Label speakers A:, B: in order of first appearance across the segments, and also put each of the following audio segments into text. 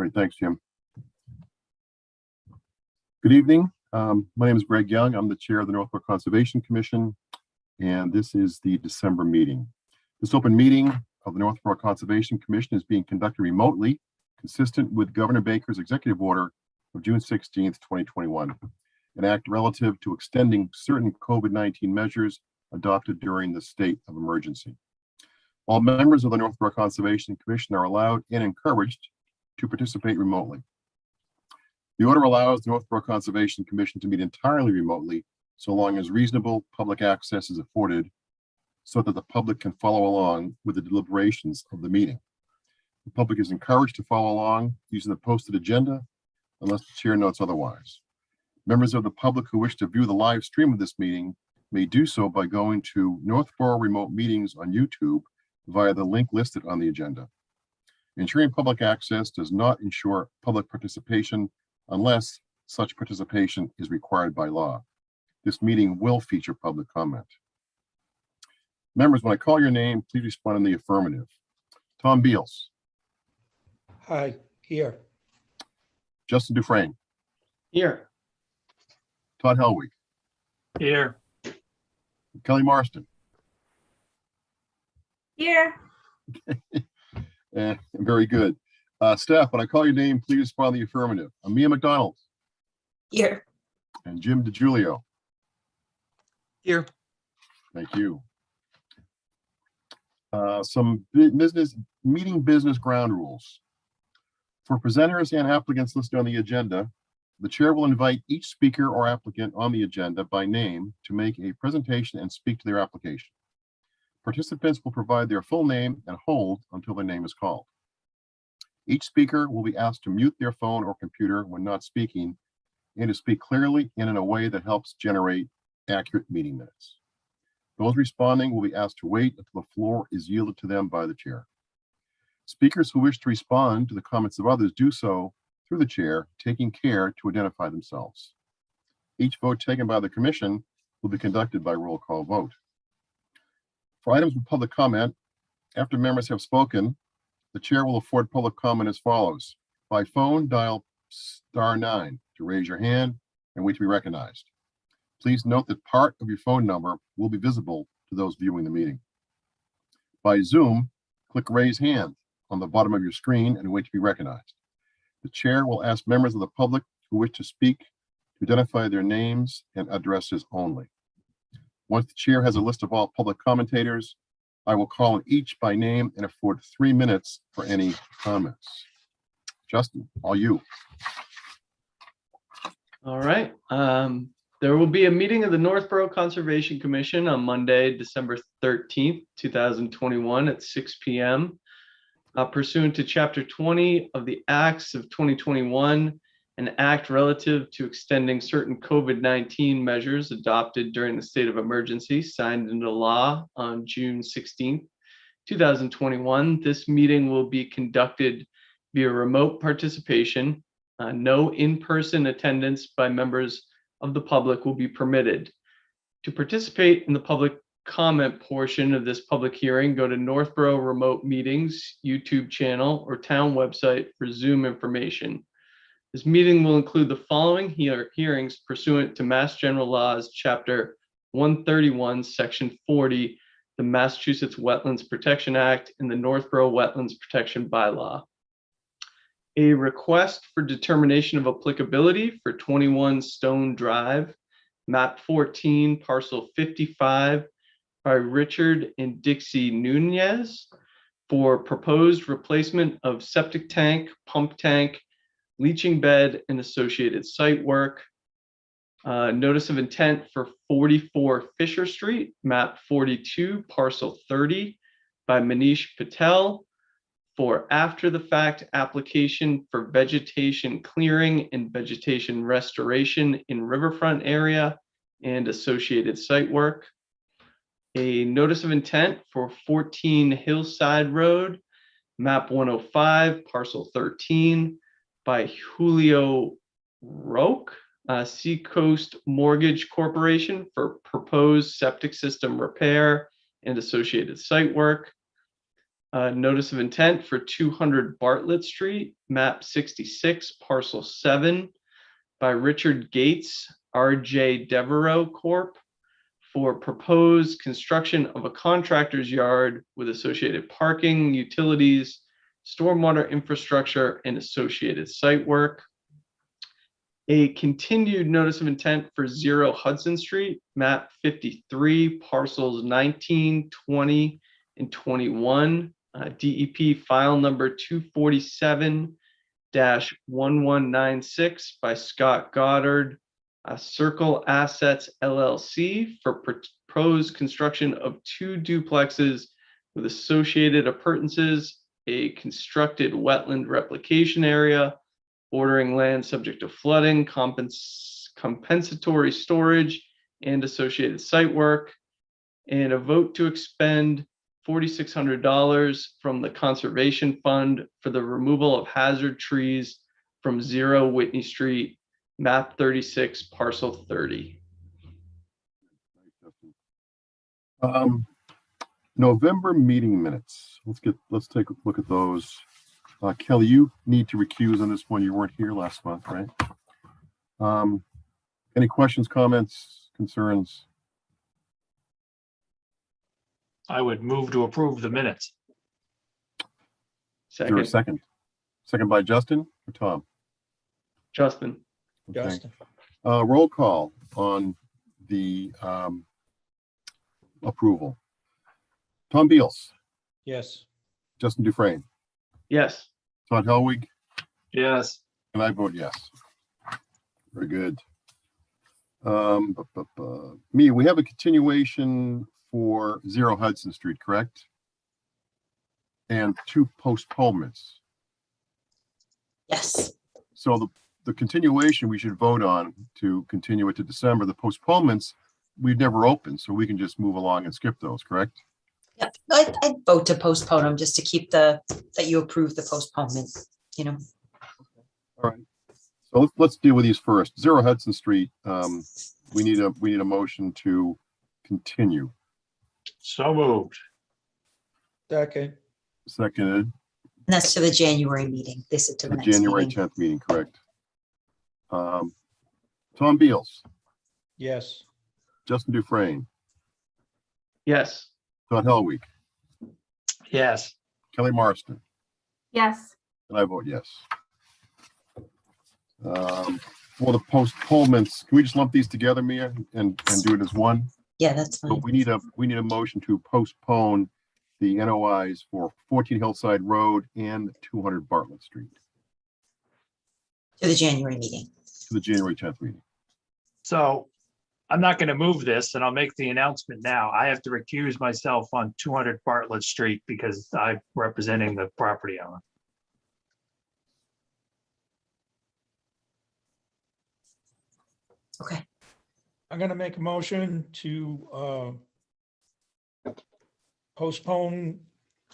A: Great, thanks, Jim. Good evening. My name is Greg Young. I'm the chair of the Northborough Conservation Commission, and this is the December meeting. This open meeting of the Northborough Conservation Commission is being conducted remotely, consistent with Governor Baker's executive order of June 16th, 2021, an act relative to extending certain COVID-19 measures adopted during the state of emergency. All members of the Northborough Conservation Commission are allowed and encouraged to participate remotely. The order allows the Northborough Conservation Commission to meet entirely remotely, so long as reasonable public access is afforded so that the public can follow along with the deliberations of the meeting. The public is encouraged to follow along using the posted agenda unless the chair notes otherwise. Members of the public who wish to view the live stream of this meeting may do so by going to Northborough Remote Meetings on YouTube via the link listed on the agenda. Ensuring public access does not ensure public participation unless such participation is required by law. This meeting will feature public comment. Members, when I call your name, please respond in the affirmative. Tom Beals.
B: Hi, here.
A: Justin Dufresne.
C: Here.
A: Todd Helwig.
C: Here.
A: Kelly Marston.
D: Here.
A: Very good. Steph, when I call your name, please respond in the affirmative. Amia McDonald.
D: Here.
A: And Jim DiGiulio.
C: Here.
A: Thank you. Some meeting business ground rules. For presenters and applicants listed on the agenda, the chair will invite each speaker or applicant on the agenda by name to make a presentation and speak to their application. Participants will provide their full name and hold until their name is called. Each speaker will be asked to mute their phone or computer when not speaking and to speak clearly and in a way that helps generate accurate meeting minutes. Those responding will be asked to wait until the floor is yielded to them by the chair. Speakers who wish to respond to the comments of others do so through the chair, taking care to identify themselves. Each vote taken by the commission will be conducted by roll call vote. For items with public comment, after members have spoken, the chair will afford public comment as follows. By phone, dial *9 to raise your hand and wait to be recognized. Please note that part of your phone number will be visible to those viewing the meeting. By Zoom, click raise hand on the bottom of your screen and wait to be recognized. The chair will ask members of the public who wish to speak to identify their names and addresses only. Once the chair has a list of all public commentators, I will call on each by name and afford 3 minutes for any comments. Justin, all you.
C: All right. There will be a meeting of the Northborough Conservation Commission on Monday, December 13th, 2021 at 6 p.m. Pursuant to Chapter 20 of the Acts of 2021, an act relative to extending certain COVID-19 measures adopted during the state of emergency, signed into law on June 16th, 2021. This meeting will be conducted via remote participation. No in-person attendance by members of the public will be permitted. To participate in the public comment portion of this public hearing, go to Northborough Remote Meetings YouTube channel or town website for Zoom information. This meeting will include the following hearings pursuant to Mass General Laws, Chapter 131, Section 40, the Massachusetts Wetlands Protection Act, and the Northborough Wetlands Protection Bylaw. A request for determination of applicability for 21 Stone Drive, map 14, parcel 55, by Richard and Dixie Nunez for proposed replacement of septic tank, pump tank, leaching bed, and associated site work. Notice of intent for 44 Fisher Street, map 42, parcel 30, by Manish Patel for after the fact application for vegetation clearing and vegetation restoration in riverfront area and associated site work. A notice of intent for 14 Hillside Road, map 105, parcel 13, by Julio Roque, Seacoast Mortgage Corporation for proposed septic system repair and associated site work. Notice of intent for 200 Bartlett Street, map 66, parcel 7, by Richard Gates, RJ Devereaux Corp., for proposed construction of a contractor's yard with associated parking, utilities, stormwater infrastructure, and associated site work. A continued notice of intent for 0 Hudson Street, map 53, parcels 19, 20, and 21. DEP file number 247-1196 by Scott Goddard, Circle Assets LLC, for proposed construction of 2 duplexes with associated appurtenances, a constructed wetland replication area, bordering land subject to flooding, compensatory storage, and associated site work, and a vote to expend $4,600 from the Conservation Fund for the removal of hazard trees from 0 Whitney Street, map 36, parcel 30.
A: November meeting minutes. Let's take a look at those. Kelly, you need to recuse on this one. You weren't here last month, right? Any questions, comments, concerns?
D: I would move to approve the minutes.
A: Is there a second? Second by Justin or Tom?
C: Justin.
A: Okay.
B: Justin.
A: Roll call on the approval. Tom Beals,
B: Yes.
A: Justin Dufresne,
C: Yes.
A: Todd Helwig,
D: Yes.
A: and I vote yes. Very good. Mia, we have a continuation for 0 Hudson Street, correct? And 2 postponements.
E: Yes,
A: So the continuation we should vote on to continue it to December. The postponements, we've never opened, so we can just move along and skip those, correct?
E: yep. I'd vote to postpone them just to keep that you approve the postponement, you know.
A: All right. So let's deal with these first. 0 Hudson Street. We need a motion to continue.
D: So moved.
B: Second.
A: Seconded.
E: And that's to the January meeting. This is to the
A: The
E: next
A: January
E: meeting.
A: 10th meeting, correct? Tom Beals,
B: Yes.
A: Justin Dufresne,
C: Yes.
A: Todd Helwig,
D: Yes.
A: Kelly Marston,
F: yes,
A: and I vote yes. For the postponements, can we just lump these together, Mia, and do it as one?
E: Yeah, that's
A: So
E: fine.
A: we need a motion to postpone the NOIs for 14 Hillside Road and 200 Bartlett Street
E: To the January meeting.
A: to the January 10th meeting.
D: So I'm not going to move this, and I'll make the announcement now. I have to recuse myself on 200 Bartlett Street because I'm representing the property owner.
E: Okay,
B: I'm gonna make a motion to postpone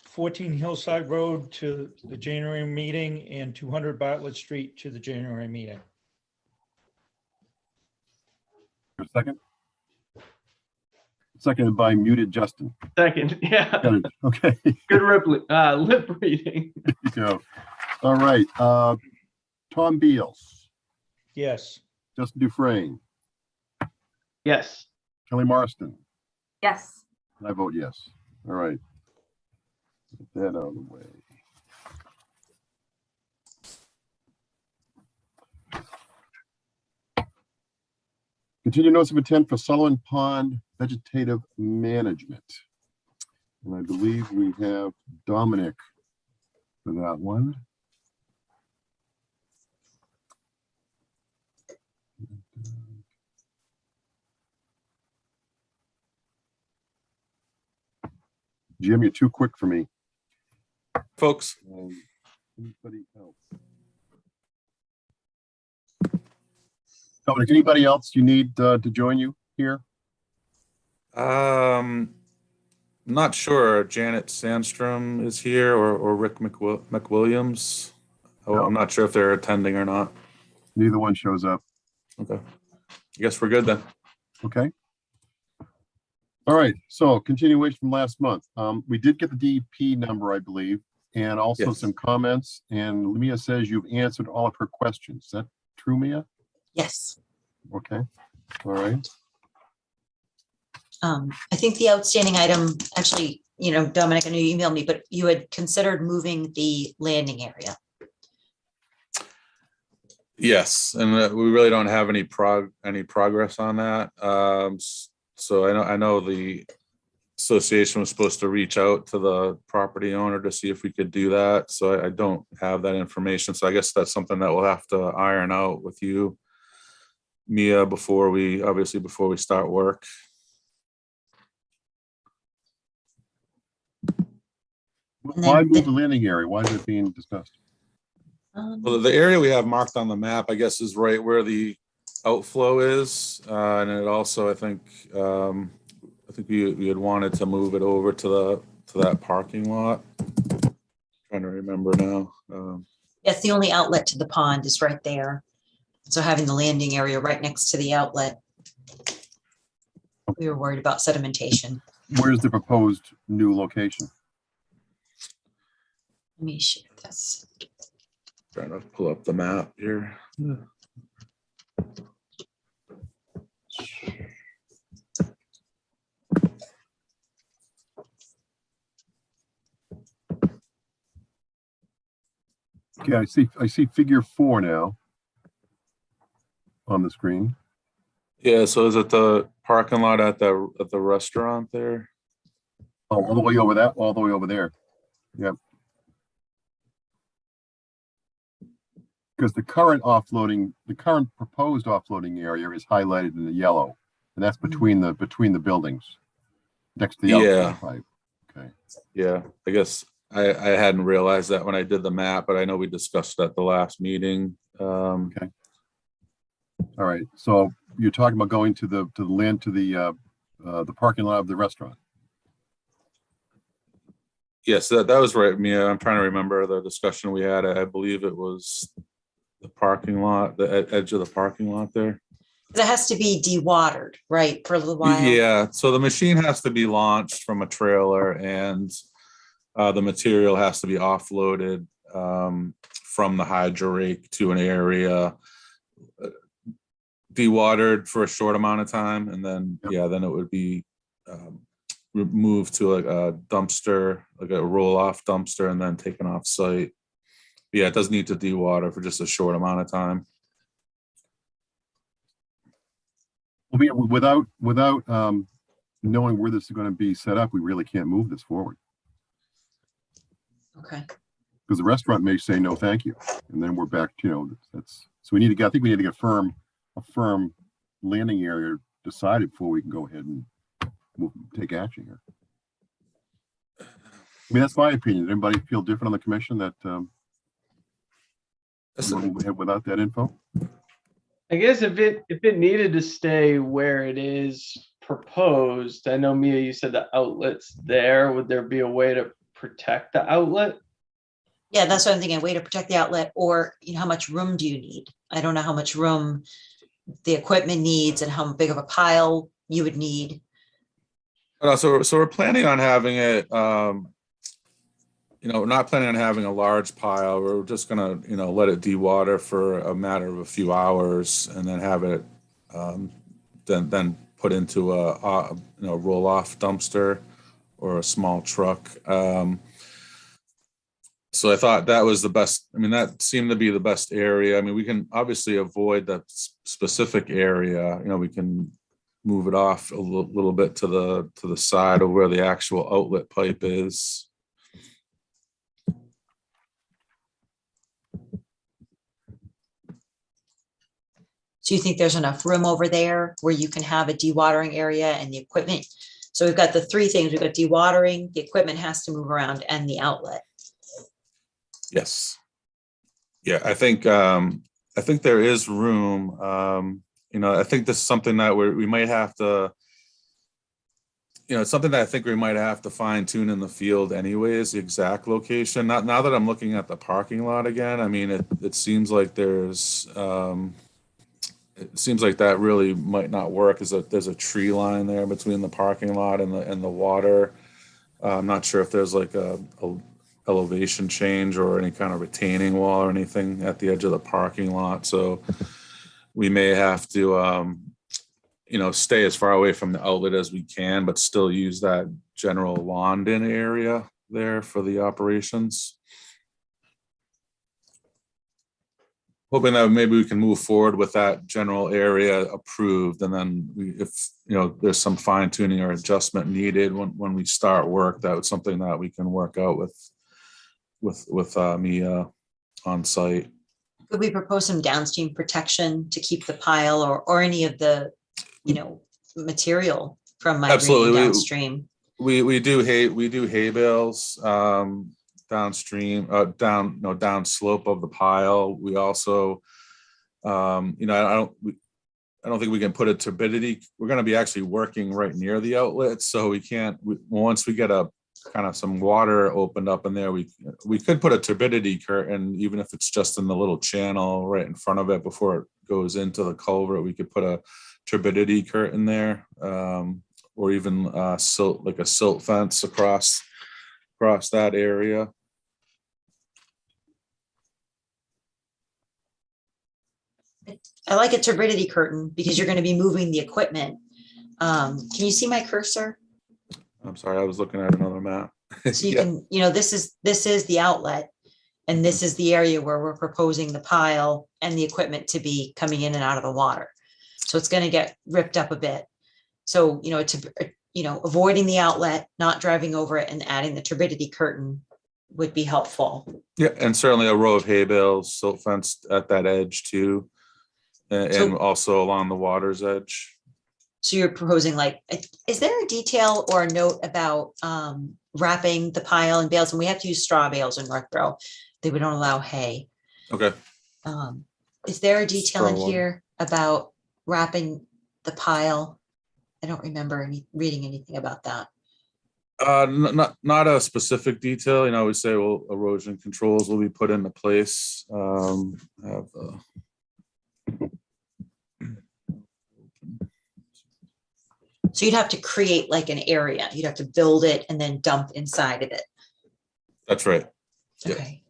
B: 14 Hillside Road to the January meeting and 200 Bartlett Street to the January meeting.
A: Your second? Seconded by muted Justin.
C: Second. Yeah.
A: Got it. Okay,
C: Good lip reading.
A: there you go. All right, Tom Beals,
B: Yes.
A: Justin Dufresne,
C: Yes.
A: Kelly Marston,
F: yes,
A: and I vote yes. All right. Get that out of the way. Continue notice of intent for Sullivan Pond Vegetative Management. And I believe we have Dominic for that one. Jim, you're too quick for me.
G: Folks,
A: Anybody else? Dominic, anybody else you need to join you here?
G: not sure. Janet Sandstrom is here or Rick McWilliams. Oh,
A: No.
G: I'm not sure if they're attending or not.
A: Neither one shows up.
G: Okay. I guess we're good then.
A: Okay. All right, so continuation from last month. We did get the DEP number, I believe, and also
G: Yes.
A: some comments. And Mia says you've answered all of her questions. Is that true, Mia?
E: Yes.
A: Okay, all right.
E: I think the outstanding item, actually, Dominic, I know you emailed me, but you had considered moving the landing area.
G: Yes, and we really don't have any progress on that. So I know the association was supposed to reach out to the property owner to see if we could do that. So I don't have that information. So I guess that's something that we'll have to iron out with you, Mia, before we start work.
E: And
A: Why
E: then
A: move the landing area? Why is it being discussed?
G: Well, the area we have marked on the map, I guess, is right where the outflow is. And it also, I think we had wanted to move it over to that parking lot. Trying to remember now.
E: Yes, the only outlet to the pond is right there. So having the landing area right next to the outlet. We were worried about sedimentation.
A: Where's the proposed new location?
E: Let me share this.
G: Trying to pull up the map here.
A: Okay, I see figure 4 now on the screen.
G: Yeah, so is it the parking lot at the restaurant there?
A: Oh, all the way over that, all the way over there. Yep. Because the current proposed offloading area is highlighted in the yellow, and that's between the buildings, next to the
G: Yeah.
A: outflow pipe. Okay.
G: Yeah, I guess I hadn't realized that when I did the map, but I know we discussed at the last meeting.
A: All right. So you're talking about going to the parking lot of the restaurant.
G: Yes, that was right, Mia. I'm trying to remember the discussion we had. I believe it was the parking lot, the edge of the parking lot there.
E: It has to be dewatered, right, for a little while.
G: Yeah, so the machine has to be launched from a trailer and the material has to be offloaded from the hydro rake to an area, dewatered for a short amount of time, and then then it would be moved to a dumpster, like a roll-off dumpster, and then taken off site. Yeah, it does need to dewater for just a short amount of time.
A: I mean, without knowing where this is going to be set up, we really can't move this forward,
E: Okay.
A: because the restaurant may say no, thank you, and then we're back. That's so we need to get. I think we need to get a firm landing area decided before we can go ahead and take action here. I mean, that's my opinion. Does anybody feel different on the commission that without that info?
C: I guess if it needed to stay where it is proposed, I know, Mia, you said the outlet's there. Would there be a way to protect the outlet?
E: Yeah, that's what I'm thinking, a way to protect the outlet, or how much room do you need? I don't know how much room the equipment needs and how big of a pile you would need.
G: So we're planning on having it, we're not planning on having a large pile. We're just gonna, let it dewater for a matter of a few hours and then have it then put into a roll-off dumpster or a small truck. So I thought that was the best. I mean, that seemed to be the best area. I mean, we can obviously avoid that specific area. We can move it off a little bit to the side of where the actual outlet pipe is.
E: So you think there's enough room over there where you can have a dewatering area and the equipment? So we've got the three things. We've got dewatering, the equipment has to move around, and the outlet.
G: Yes. Yeah, I think there is room. I think this is something that we might have to, it's something that I think we might have to fine tune in the field anyways, the exact location. Now that I'm looking at the parking lot again, I mean, it seems like there's, it seems like that really might not work, is that there's a tree line there between the parking lot and the water. I'm not sure if there's like a elevation change or any kind of retaining wall or anything at the edge of the parking lot, so we may have to, stay as far away from the outlet as we can, but still use that general London area there for the operations. Hoping that maybe we can move forward with that general area approved, and then if there's some fine tuning or adjustment needed when we start work, that was something that we can work out with Mia on site.
E: Could we propose some downstream protection to keep the pile or any of the, material from migrating
G: Absolutely.
E: downstream?
G: We do hay bales downstream, down slope of the pile. We also, I don't think we can put a turbidity. We're going to be actually working right near the outlet, so we can't. Once we get a kind of some water opened up in there, we could put a turbidity curtain, even if it's just in the little channel right in front of it before it goes into the culvert. We could put a turbidity curtain there, or even silt, like a silt fence across that area.
E: I like a turbidity curtain because you're going to be moving the equipment. Can you see my cursor?
G: I'm sorry, I was looking at another map.
E: So you
G: Yeah.
E: can, this is the outlet. And this is the area where we're proposing the pile and the equipment to be coming in and out of the water. So it's going to get ripped up a bit. So, avoiding the outlet, not driving over it, and adding the turbidity curtain would be helpful.
G: Yeah, and certainly a row of hay bales, silt fence at that edge too, and
E: So-
G: also along the water's edge.
E: So you're proposing is there a detail or a note about wrapping the pile in bales? And we have to use straw bales in Northborough. They would not allow hay.
G: Okay.
E: Is there a detail in
G: Straw one.
E: here about wrapping the pile? I don't remember reading anything about that.
G: Not a specific detail. We say, well, erosion controls will be put into place.
E: So you'd have to create an area. You'd have to build it and then dump inside of it.
G: That's right. Yeah.
E: Okay.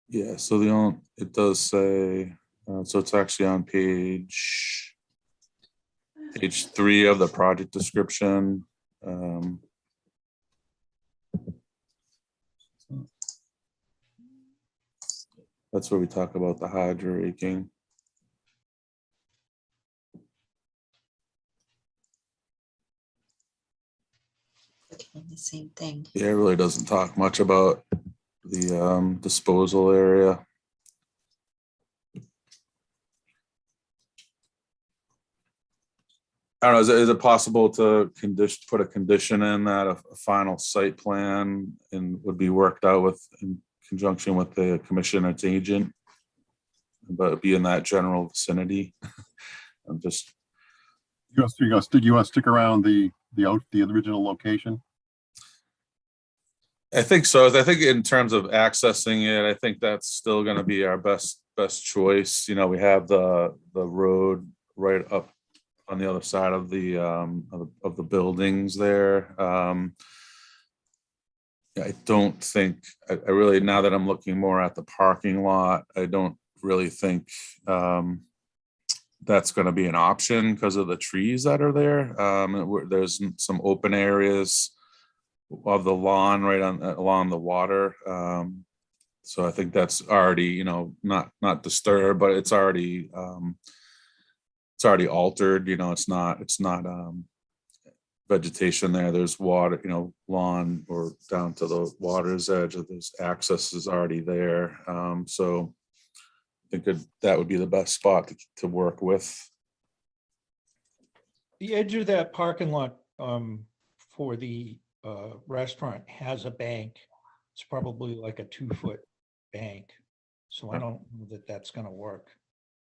G: Yeah. So it does say, so it's actually on page 3 of the project description. That's where we talk about the hydro raking.
E: Okay, the same thing.
G: Yeah, it really doesn't talk much about the disposal area. I don't know, is it possible to put a condition in that a final site plan and would be worked out in conjunction with the commission, its agent, but be in that general vicinity? I'm just,
A: You want to stick around the original location?
G: I think so. I think in terms of accessing it, I think that's still going to be our best choice. We have the road right up on the other side of the buildings there. I don't think, I really, now that I'm looking more at the parking lot, I don't really think that's going to be an option because of the trees that are there. There's some open areas of the lawn right along the water. So I think that's already, not disturbed, but it's already altered. It's not vegetation there. There's water, lawn or down to the water's edge. There's access is already there. So I think that would be the best spot to work with.
B: The edge of that parking lot for the restaurant has a bank. It's probably like a 2-foot bank. So I don't know that that's going to work.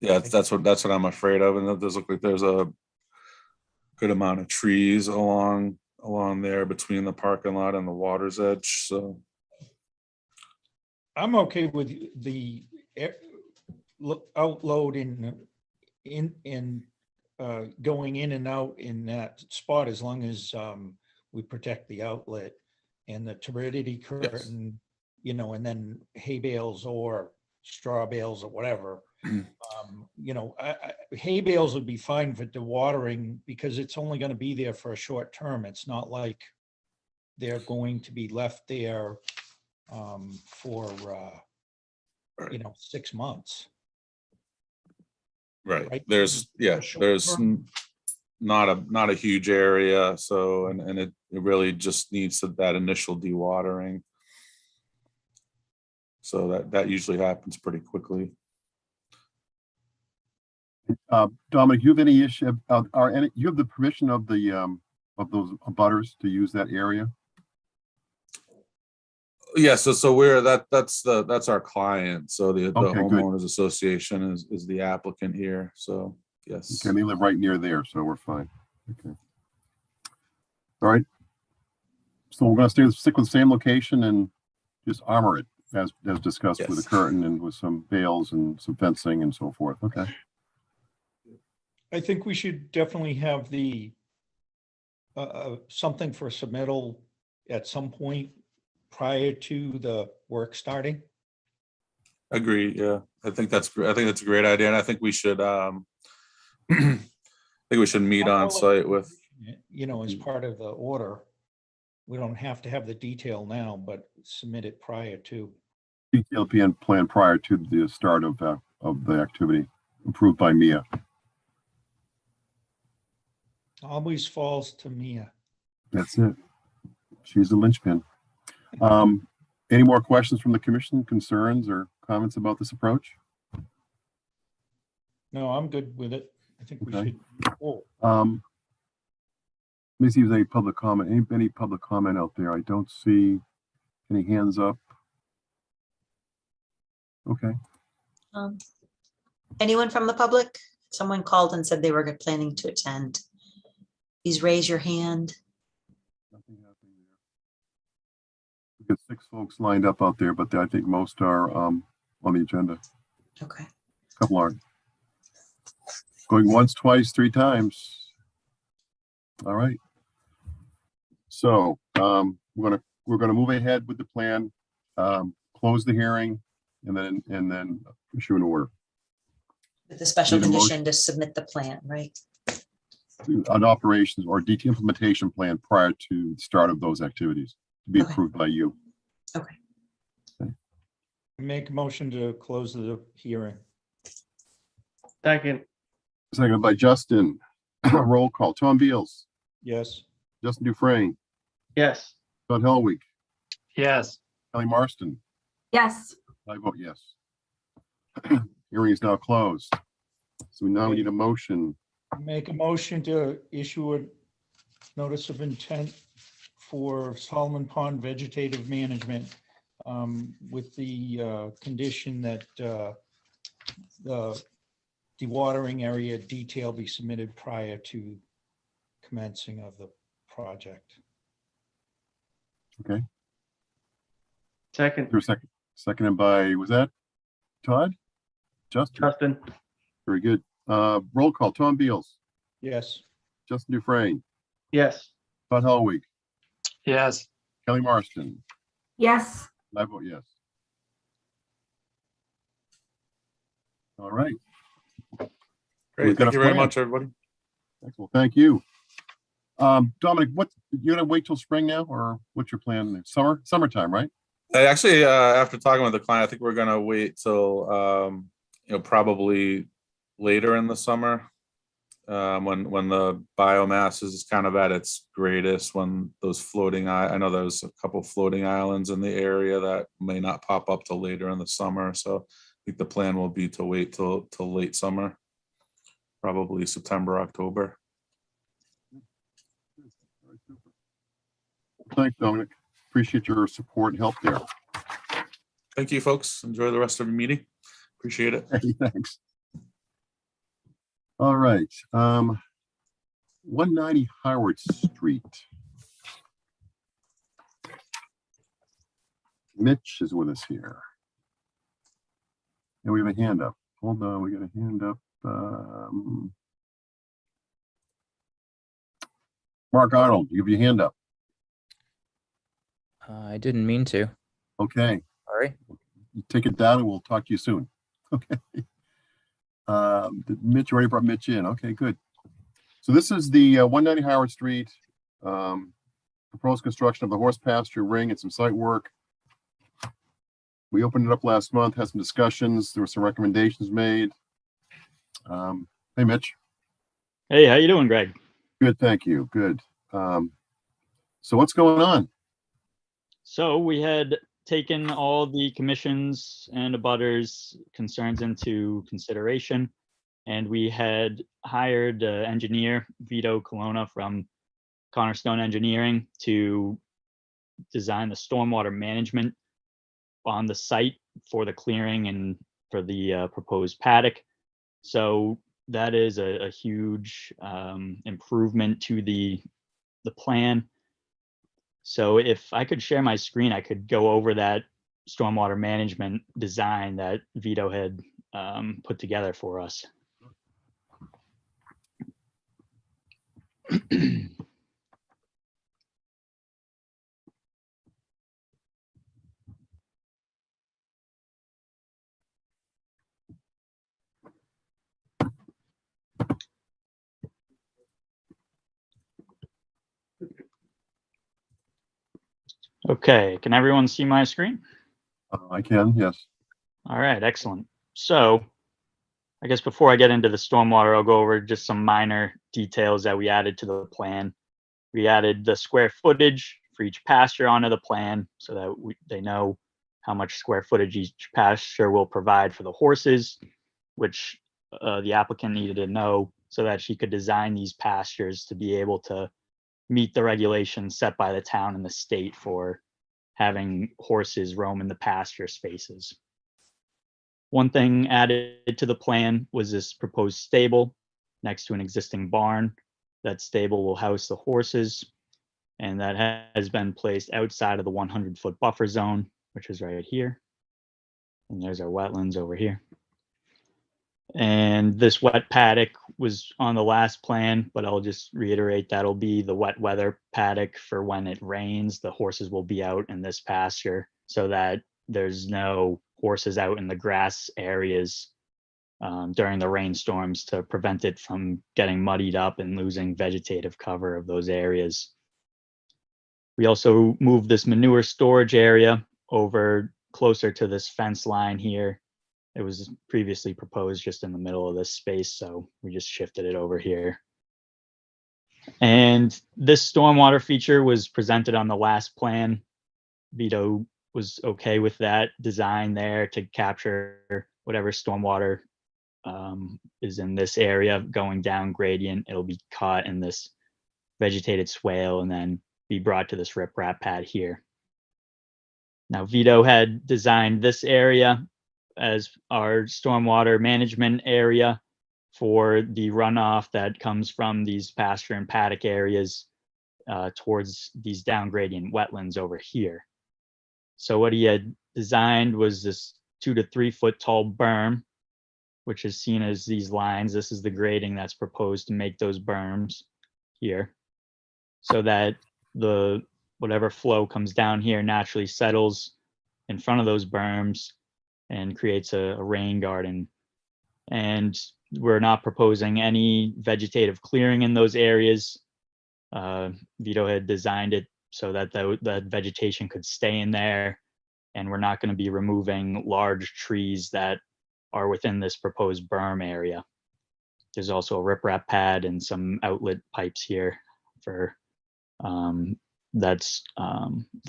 G: Yeah, that's what I'm afraid of. And it does look like there's a good amount of trees along there between the parking lot and the water's edge. So
B: I'm okay with outload going in and out in that spot as long as we protect the outlet and the turbidity curtain, you know, and then hay bales or straw bales or whatever. You know, hay bales would be fine for dewatering because it's only going to be there for a short term. It's not like they're going to be left there for, you know, 6 months.
G: Right,
B: Right.
G: there's, yeah,
B: Short
G: there's
B: term.
G: not a huge area, so, and it really just needs that initial dewatering. So that usually happens pretty quickly.
A: Dominic, you have any issue, you have the permission of of those abutters to use that area?
G: Yeah, so that's our client. So the
A: Okay, good.
G: homeowners association is the applicant here. So yes.
A: Okay, they live right near there, so we're fine. Okay. All right. So we're gonna stick with the same location and just armor it as discussed with the
G: Yes.
A: curtain and with some bales and some fencing and so forth. Okay.
B: I think we should definitely have the something for submittal at some point prior to the work starting.
G: Agree. Yeah, I think that's great. I think that's a great idea, and I think we should I think we should meet on site with.
B: You know, as part of the order. We don't have to have the detail now, but submit it prior to.
A: Detailed plan prior to the start of the activity approved by Mia.
B: Always falls to Mia.
A: That's it. She's the linchpin. Any more questions from the commission, concerns or comments about this approach?
B: No, I'm good with it. I think we
A: Okay.
B: should. Oh,
A: Let me see if there's any public comment, any public comment out there. I don't see any hands up. Okay,
E: Anyone from the public? Someone called and said they were planning to attend. Please raise your hand.
A: nothing happening there. We've got 6 folks lined up out there, but I think most are on the agenda.
E: Okay.
A: A couple aren't. Going once, twice, 3 times. All right. So we're gonna move ahead with the plan, close the hearing, and then issue an order.
E: With the special
A: Need a motion?
E: condition to submit the plan, right?
A: An operations or detailed implementation plan prior to the start of those activities to be
E: Okay.
A: approved by you.
B: make a motion to close the hearing.
C: Second,
A: Seconded by Justin. Roll call. Tom Beals,
B: Yes.
A: Justin Dufrain,
C: yes.
A: Todd Helwig,
D: Yes,
A: Kelly Marston.
F: yes,
A: I vote yes. Hearing is now closed. So now we need a motion.
B: Make a motion to issue a notice of intent for Solomon Pond Vegetative Management with the condition that the dewatering area detail be submitted prior to commencing of the project.
A: Okay,
C: Second,
A: there's a second. Seconded by, was that Todd? Justin?
C: Justin,
A: Very good. Roll call. Tom Beals,
B: Yes.
A: Justin Dufrain,
C: yes.
A: Todd Helwig,
D: yes,
A: Kelly Marston.
F: yes,
A: I vote yes. All right.
G: Great.
A: We've got
G: Thank
A: a
G: you very
A: plan.
G: much, everybody.
A: Excellent. Thank you. Dominic, you're gonna wait till spring now, or what's your plan? Summertime, right?
G: I actually, after talking with the client, I think we're gonna wait till probably later in the summer. When the biomass is kind of at its greatest, when those floating, I know there's a couple floating islands in the area that may not pop up till later in the summer. So I think the plan will be to wait till late summer, probably September, October.
A: Thanks, Dominic. Appreciate your support and help there.
G: Thank you, folks. Enjoy the rest of your meeting. Appreciate it.
A: Hey, thanks. All right. 190 Howard Street. Mitch is with us here. And we have a hand up. hold on, we got a hand up. Mark Arnold, you have your hand up.
H: I didn't mean to.
A: Okay,
H: Sorry.
A: you take it down and we'll talk to you soon. Okay. Mitch, you already brought Mitch in. Okay, good. So this is the 190 Howard Street, proposed construction of the horse pasture ring and some site work. We opened it up last month, had some discussions. There were some recommendations made. Hey, Mitch.
I: Hey, how you doing, Greg?
A: Good, thank you. Good. So what's going on?
I: So we had taken all the commissions and abutters concerns into consideration, and we had hired engineer Vito Colonna from Cornerstone Engineering to design the stormwater management on the site for the clearing and for the proposed paddock. So that is a huge improvement to the plan. So if I could share my screen, I could go over that stormwater management design that Vito had put together for us. Okay, can everyone see my screen?
A: I can, yes.
I: All right, excellent. So I guess before I get into the stormwater, I'll go over just some minor details that we added to the plan. We added the square footage for each pasture onto the plan so that they know how much square footage each pasture will provide for the horses, which the applicant needed to know so that she could design these pastures to be able to meet the regulations set by the town and the state for having horses roam in the pasture spaces. One thing added to the plan was this proposed stable next to an existing barn. That stable will house the horses, and that has been placed outside of the 100-foot buffer zone, which is right here. And there's our wetlands over here. And this wet paddock was on the last plan, but I'll just reiterate that'll be the wet weather paddock for when it rains. The horses will be out in this pasture so that there's no horses out in the grass areas during the rainstorms to prevent it from getting muddied up and losing vegetative cover of those areas. We also moved this manure storage area over closer to this fence line here. It was previously proposed just in the middle of this space, so we just shifted it over here. And this stormwater feature was presented on the last plan. Vito was okay with that design there to capture whatever stormwater is in this area going down gradient. It'll be caught in this vegetated swale and then be brought to this riprap pad here. Now, Vito had designed this area as our stormwater management area for the runoff that comes from these pasture and paddock areas towards these down gradient wetlands over here. So what he had designed was this 2 to 3 foot tall berm, which is seen as these lines. This is the grading that's proposed to make those berms here, so that the whatever flow comes down here naturally settles in front of those berms and creates a rain garden. And we're not proposing any vegetative clearing in those areas. Vito had designed it so that that vegetation could stay in there, and we're not going to be removing large trees that are within this proposed berm area. There's also a riprap pad and some outlet pipes here for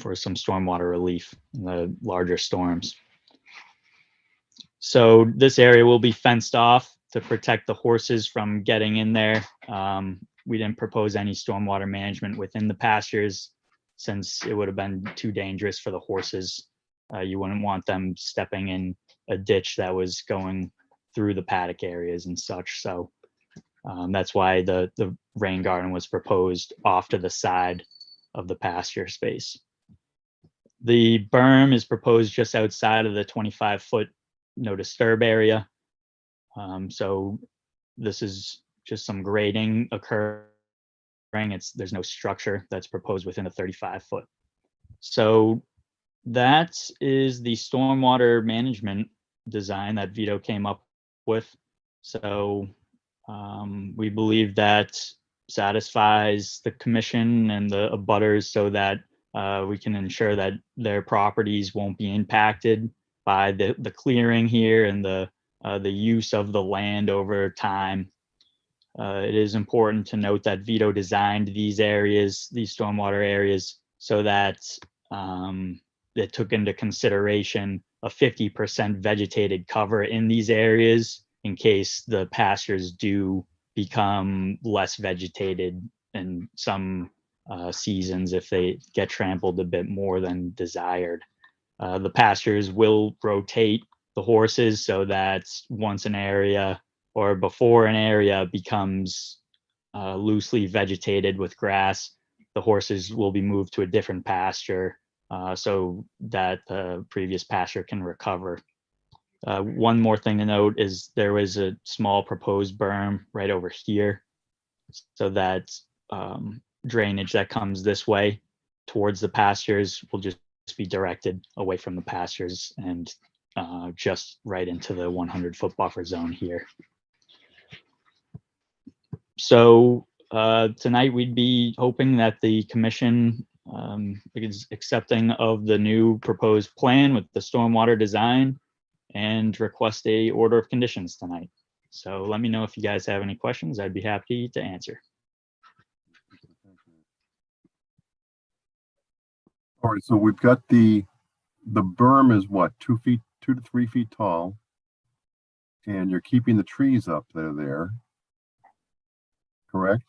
I: for some stormwater relief in the larger storms. So this area will be fenced off to protect the horses from getting in there. We didn't propose any stormwater management within the pastures since it would have been too dangerous for the horses. You wouldn't want them stepping in a ditch that was going through the paddock areas and such. So that's why the rain garden was proposed off to the side of the pasture space. The berm is proposed just outside of the 25-foot no disturb area. So this is just some grading occurring. There's no structure that's proposed within a 35-foot. So that is the stormwater management design that Vito came up with. So we believe that satisfies the commission and the abutters so that we can ensure that their properties won't be impacted by the clearing here and the use of the land over time. It is important to note that Vito designed these areas, these stormwater areas, so that it took into consideration a 50% vegetated cover in these areas in case the pastures do become less vegetated in some seasons if they get trampled a bit more than desired. The pastures will rotate the horses so that once an area or before an area becomes loosely vegetated with grass, the horses will be moved to a different pasture so that the previous pasture can recover. One more thing to note is there was a small proposed berm right over here so that drainage that comes this way towards the pastures will just be directed away from the pastures and just right into the 100-foot buffer zone here. So tonight we'd be hoping that the commission is accepting of the new proposed plan with the stormwater design and request a order of conditions tonight. So let me know if you guys have any questions. I'd be happy to answer.
A: All right, so we've got the berm is what, 2 to 3 feet tall, and you're keeping the trees up that are there, correct?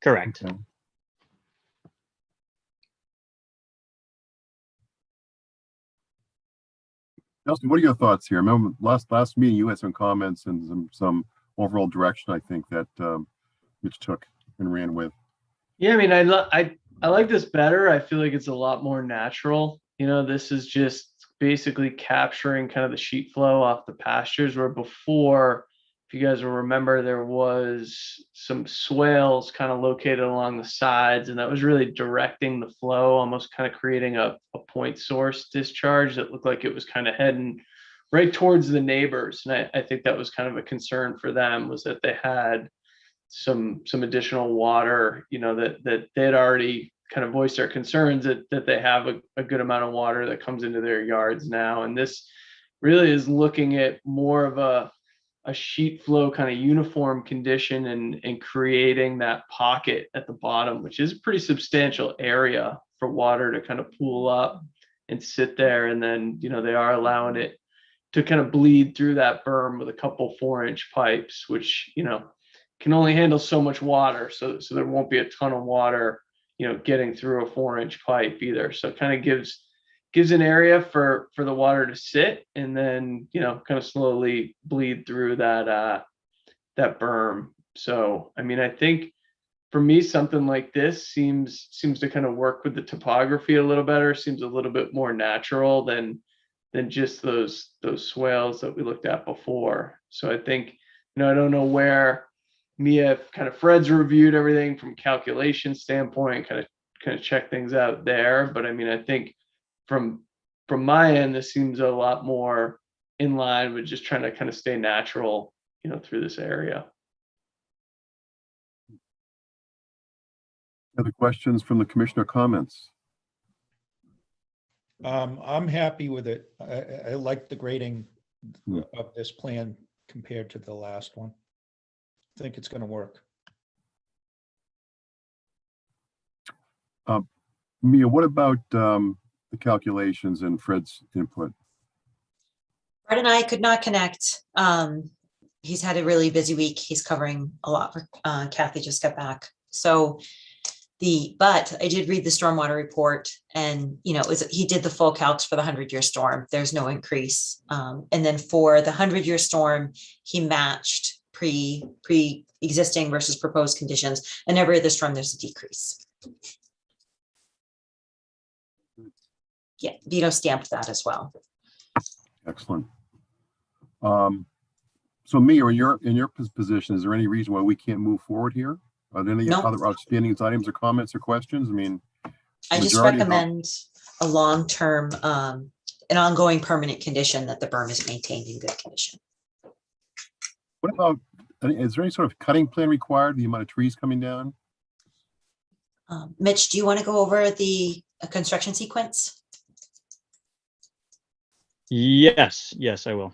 I: Correct.
A: Okay. Justin, what are your thoughts here? I remember last meeting you had some comments and some overall direction I think that Mitch took and ran with.
C: Yeah, I mean, I like this better. I feel like it's a lot more natural. You know, this is just basically capturing kind of the sheet flow off the pastures, where before, if you guys will remember, there was some swales kind of located along the sides, and that was really directing the flow, almost kind of creating a point source discharge that looked like it was kind of heading right towards the neighbors. And I think that was kind of a concern for them, was that they had some additional water, you know, that they had already kind of voiced their concerns that they have a good amount of water that comes into their yards now. And this really is looking at more of a sheet flow kind of uniform condition and creating that pocket at the bottom, which is a pretty substantial area for water to kind of pool up and sit there. And then, you know, they are allowing it to kind of bleed through that berm with a couple 4-inch pipes, which, you know, can only handle so much water. So there won't be a ton of water, you know, getting through a 4-inch pipe either. So it kind of gives an area for the water to sit and then, you know, kind of slowly bleed through that berm. So, I mean, I think for me, something like this seems to kind of work with the topography a little better, seems a little bit more natural than just those swales that we looked at before. So I think, you know, I don't know where Mia, kind of Fred's reviewed everything from calculation standpoint, kind of check things out there. But I mean, I think from my end, this seems a lot more in line with just trying to kind of stay natural, you know, through this area.
A: Other questions from the commissioner, comments?
B: I'm happy with it. I like the grading
A: Hmm.
B: of this plan compared to the last one. I think it's going to work.
A: Mia, what about the calculations and Fred's input?
E: Fred and I could not connect. He's had a really busy week. He's covering a lot for Kathy just got back. So but I did read the stormwater report, and you know, he did the full calcs for the 100-year storm. There's no increase. And then for the 100-year storm, he matched pre-existing versus proposed conditions. And every other storm, there's a decrease. Yeah, Vito stamped that as well.
A: Excellent. So me, or in your position, is there any reason why we can't move forward here? Are there any
E: No.
A: other outstanding items or comments or questions? I mean,
E: I just
A: majority of the-
E: recommend a long-term, an ongoing permanent condition that the berm is maintained in good condition.
A: what about, is there any sort of cutting plan required, the amount of trees coming down?
E: Mitch, do you want to go over the construction sequence?
I: Yes, yes, I will.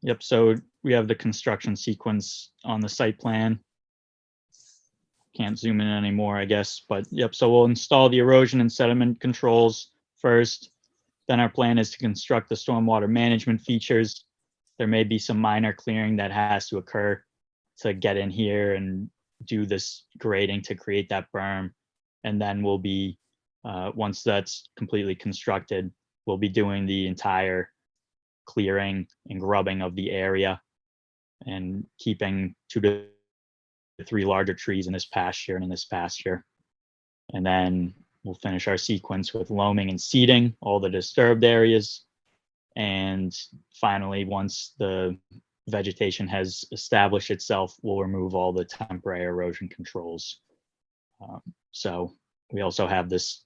I: Yep, so we have the construction sequence on the site plan. Can't zoom in anymore, I guess, but yep, so we'll install the erosion and sediment controls first. Then our plan is to construct the stormwater management features. There may be some minor clearing that has to occur to get in here and do this grading to create that berm. And then we'll be, once that's completely constructed, we'll be doing the entire clearing and grubbing of the area and keeping 2 to 3 larger trees in this pasture and in this pasture. And then we'll finish our sequence with loaming and seeding all the disturbed areas. And finally, once the vegetation has established itself, we'll remove all the temporary erosion controls. So we also have this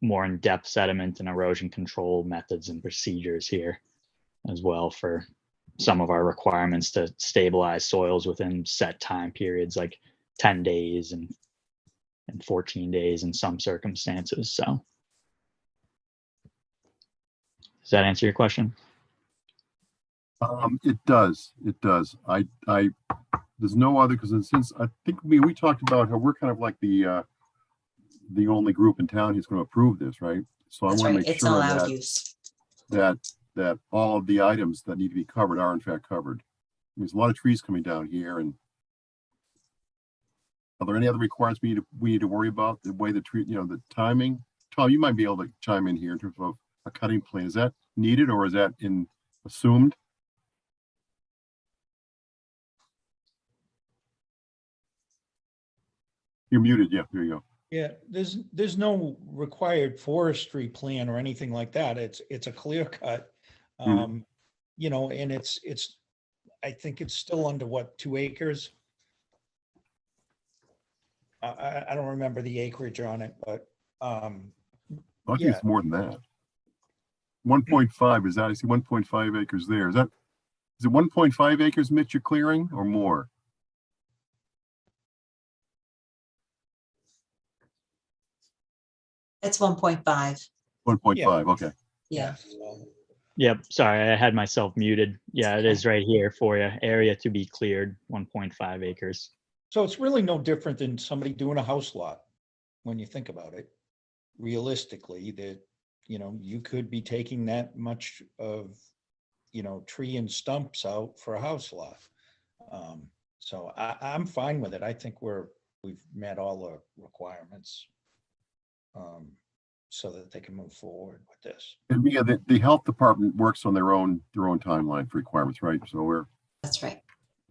I: more in-depth sediment and erosion control methods and procedures here as well for some of our requirements to stabilize soils within set time periods, like 10 days and 14 days in some circumstances. So does that answer your question?
A: It does. There's no other, because since I think we talked about how we're kind of like the only group in town who's going to approve this, right? So I
E: That's
A: want to
E: right,
A: make
E: it's an
A: sure
E: allowed use.
A: that all of the items that need to be covered are in fact covered. There's a lot of trees coming down here, and are there any other requirements we need to worry about? The way the tree, the timing? Tom, you might be able to chime in here in terms of a cutting plan. Is that needed or is that assumed? You're muted. Yeah, there you go.
B: Yeah, there's no required forestry plan or anything like that. It's a clear cut.
A: Mhm.
B: And it's, I think it's still under what, 2 acres? I don't remember the acreage on it, but,
A: I think
B: Yeah.
A: it's more than that. 1.5 is that? I see 1.5 acres there. Is it 1.5 acres, Mitch, you're clearing or more?
E: It's 1.5.
A: 1.5, okay.
E: Yeah.
B: so-
I: Yep, sorry, I had myself muted. Yeah, it is right here for you. Area to be cleared, 1.5 acres.
B: So it's really no different than somebody doing a house lot, when you think about it. Realistically, that, you could be taking that much of, tree and stumps out for a house lot. So I'm fine with it. I think we've met all the requirements, so that they can move forward with this.
A: And yeah, the health department works on their own timeline for requirements, right? So we're,
E: That's right.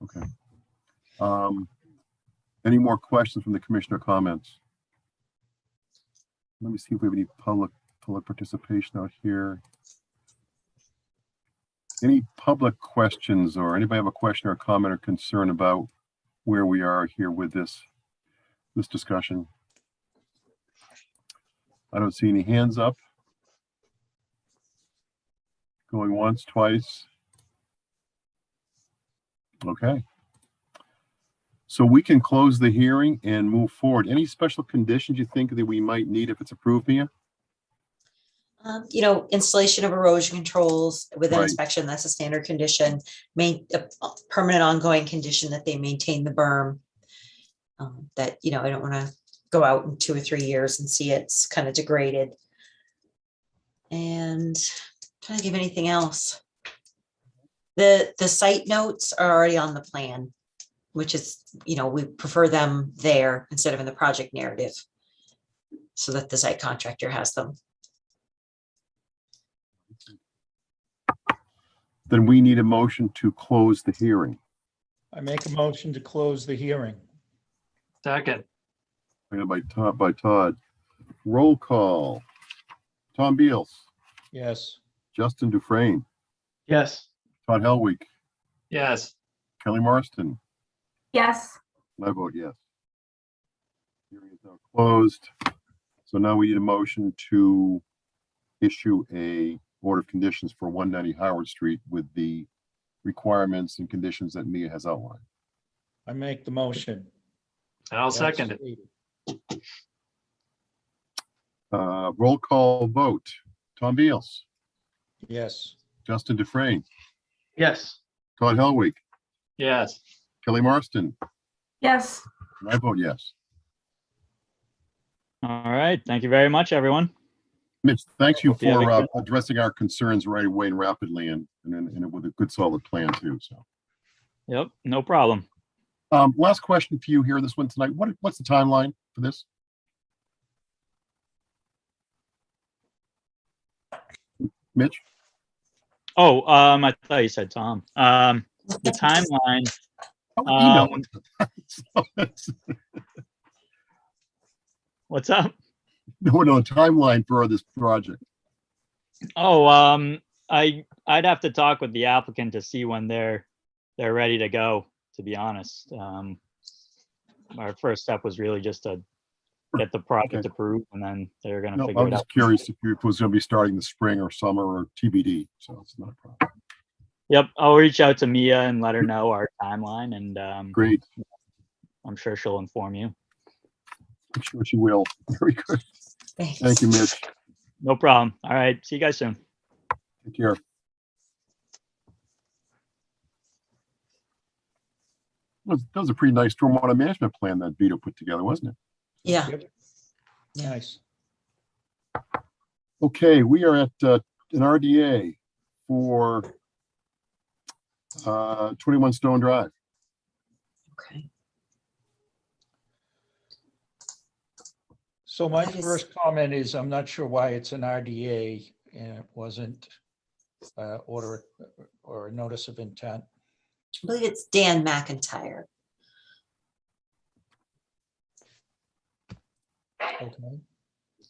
A: okay. Any more questions from the commissioner comments? Let me see if we have any public participation out here. Any public questions, or anybody have a question or comment or concern about where we are here with this discussion? I don't see any hands up. Going once, twice. Okay. So we can close the hearing and move forward. Any special conditions you think that we might need if it's approved, Mia?
E: Installation of erosion controls with an
A: Right.
E: inspection, that's a standard condition. A permanent ongoing condition that they maintain the berm. That, I don't want to go out in 2 or 3 years and see it's kind of degraded. And trying to give anything else. The site notes are already on the plan, which is, we prefer them there instead of in the project narrative, so that the site contractor has them.
A: Then we need a motion to close the hearing.
B: I make a motion to close the hearing.
D: Second,
A: By Todd. Roll call. Tom Beals,
B: Yes.
A: Justin Dufresne,
C: Yes.
A: Todd Helwig,
D: Yes.
A: Kelly Marston,
F: yes,
A: and I vote yes. Hearing is now closed. So now we need a motion to issue a order of conditions for 190 Howard Street with the requirements and conditions that Mia has outlined.
B: I make the motion.
D: I'll second it.
B: it.
A: Roll call vote. Tom Beals,
B: Yes.
A: Justin Dufresne,
C: Yes.
A: Todd Helwig,
D: Yes.
A: Kelly Marston,
F: yes.
A: and I vote yes.
I: All right. Thank you very much, everyone.
A: Mitch, thanks you
I: Hope you have a
A: for
I: good-
A: addressing our concerns right away and rapidly and with a good solid plan too, so.
I: Yep, no problem.
A: Last question for you here, this one tonight. What's the timeline for this? Mitch?
I: Oh, I thought you said Tom. The timeline,
A: Oh, email.
I: what's up?
A: No, timeline for this project.
I: Oh, I'd have to talk with the applicant to see when they're ready to go, to be honest. Our first step was really just to get the project
A: Okay.
I: approved, and then they're gonna
A: No, I
I: figure
A: was
I: it out.
A: just curious if it was gonna be starting the spring or summer or TBD, so it's not a problem.
I: Yep, I'll reach out to Mia and let her know our timeline, and
A: Great,
I: I'm sure she'll inform you.
A: I'm sure she will. Very good.
E: Thanks.
A: Thank you, Mitch.
I: No problem. All right, see you guys soon.
A: Take care. That was a pretty nice stormwater management plan that Vito put together, wasn't it?
E: Yeah,
B: Yep.
E: Yeah.
B: Nice.
A: Okay, we are at an RDA for 21 Stone Drive.
E: okay.
B: So my
E: That is-
B: first comment is, I'm not sure why it's an RDA and it wasn't order or a notice of intent.
E: I believe it's Dan McIntyre.
B: Okay.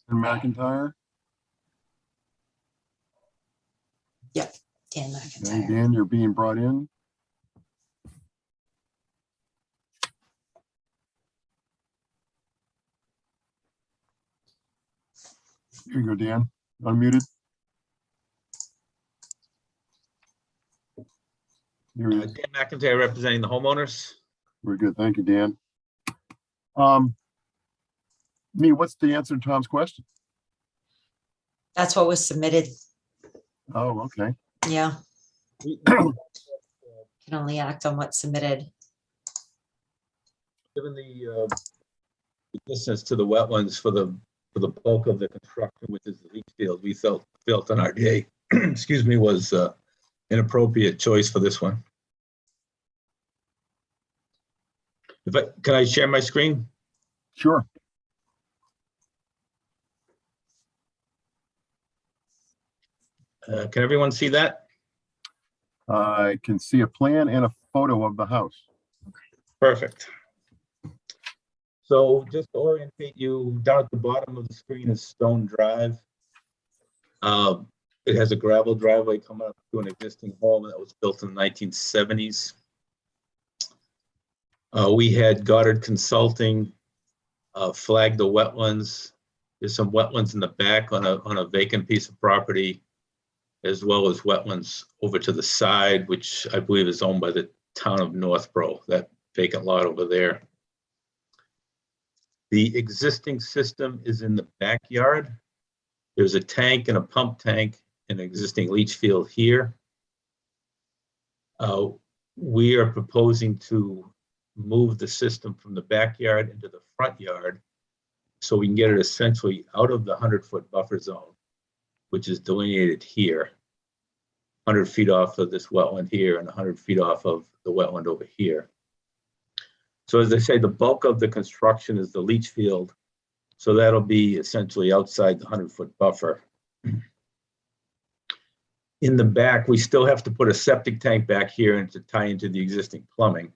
A: And McIntyre,
E: Dan
A: and
E: McIntyre.
A: Dan, you're being brought in. Here you go, Dan, unmuted. Here he is.
H: Dan McIntyre representing the homeowners.
A: Very good. Thank you, Dan. Me, what's the answer to Tom's question?
E: That's what was submitted.
A: Oh, okay.
E: Yeah, can only act on what's submitted.
H: Given the distance to the wetlands for the bulk of the construction, which is the leach field, we felt an RDA, excuse me, was an appropriate choice for this one. Can I share my screen?
A: Sure.
H: Can everyone see that?
A: I can see a plan and a photo of the house.
H: Perfect. So just to orientate you, down at the bottom of the screen is Stone Drive. It has a gravel driveway coming up to an existing home that was built in the 1970s. We had Goddard Consulting flag the wetlands. There's some wetlands in the back on a vacant piece of property, as well as wetlands over to the side, which I believe is owned by the town of Northborough, that vacant lot over there. The existing system is in the backyard. There's a tank and a pump tank and an existing leach field here. We are proposing to move the system from the backyard into the front yard so we can get it essentially out of the 100-foot buffer zone, which is delineated here, 100 feet off of this wetland here and 100 feet off of the wetland over here. So as I say, the bulk of the construction is the leach field. So that'll be essentially outside the 100-foot buffer. In the back, we still have to put a septic tank back here and to tie into the existing plumbing.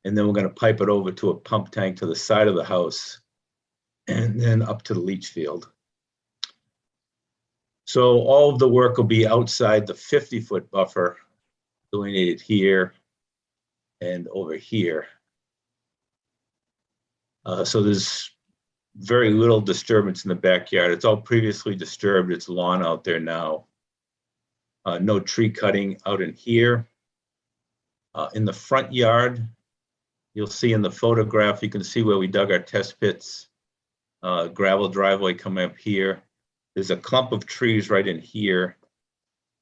H: And then we're going to pipe it over to a pump tank to the side of the house and then up to the leach field. So all of the work will be outside the 50-foot buffer delineated here and over here. So there's very little disturbance in the backyard. It's all previously disturbed. It's lawn out there now. No tree cutting out in here. In the front yard, you'll see in the photograph, you can see where we dug our test pits. Gravel driveway coming up here. There's a clump of trees right in here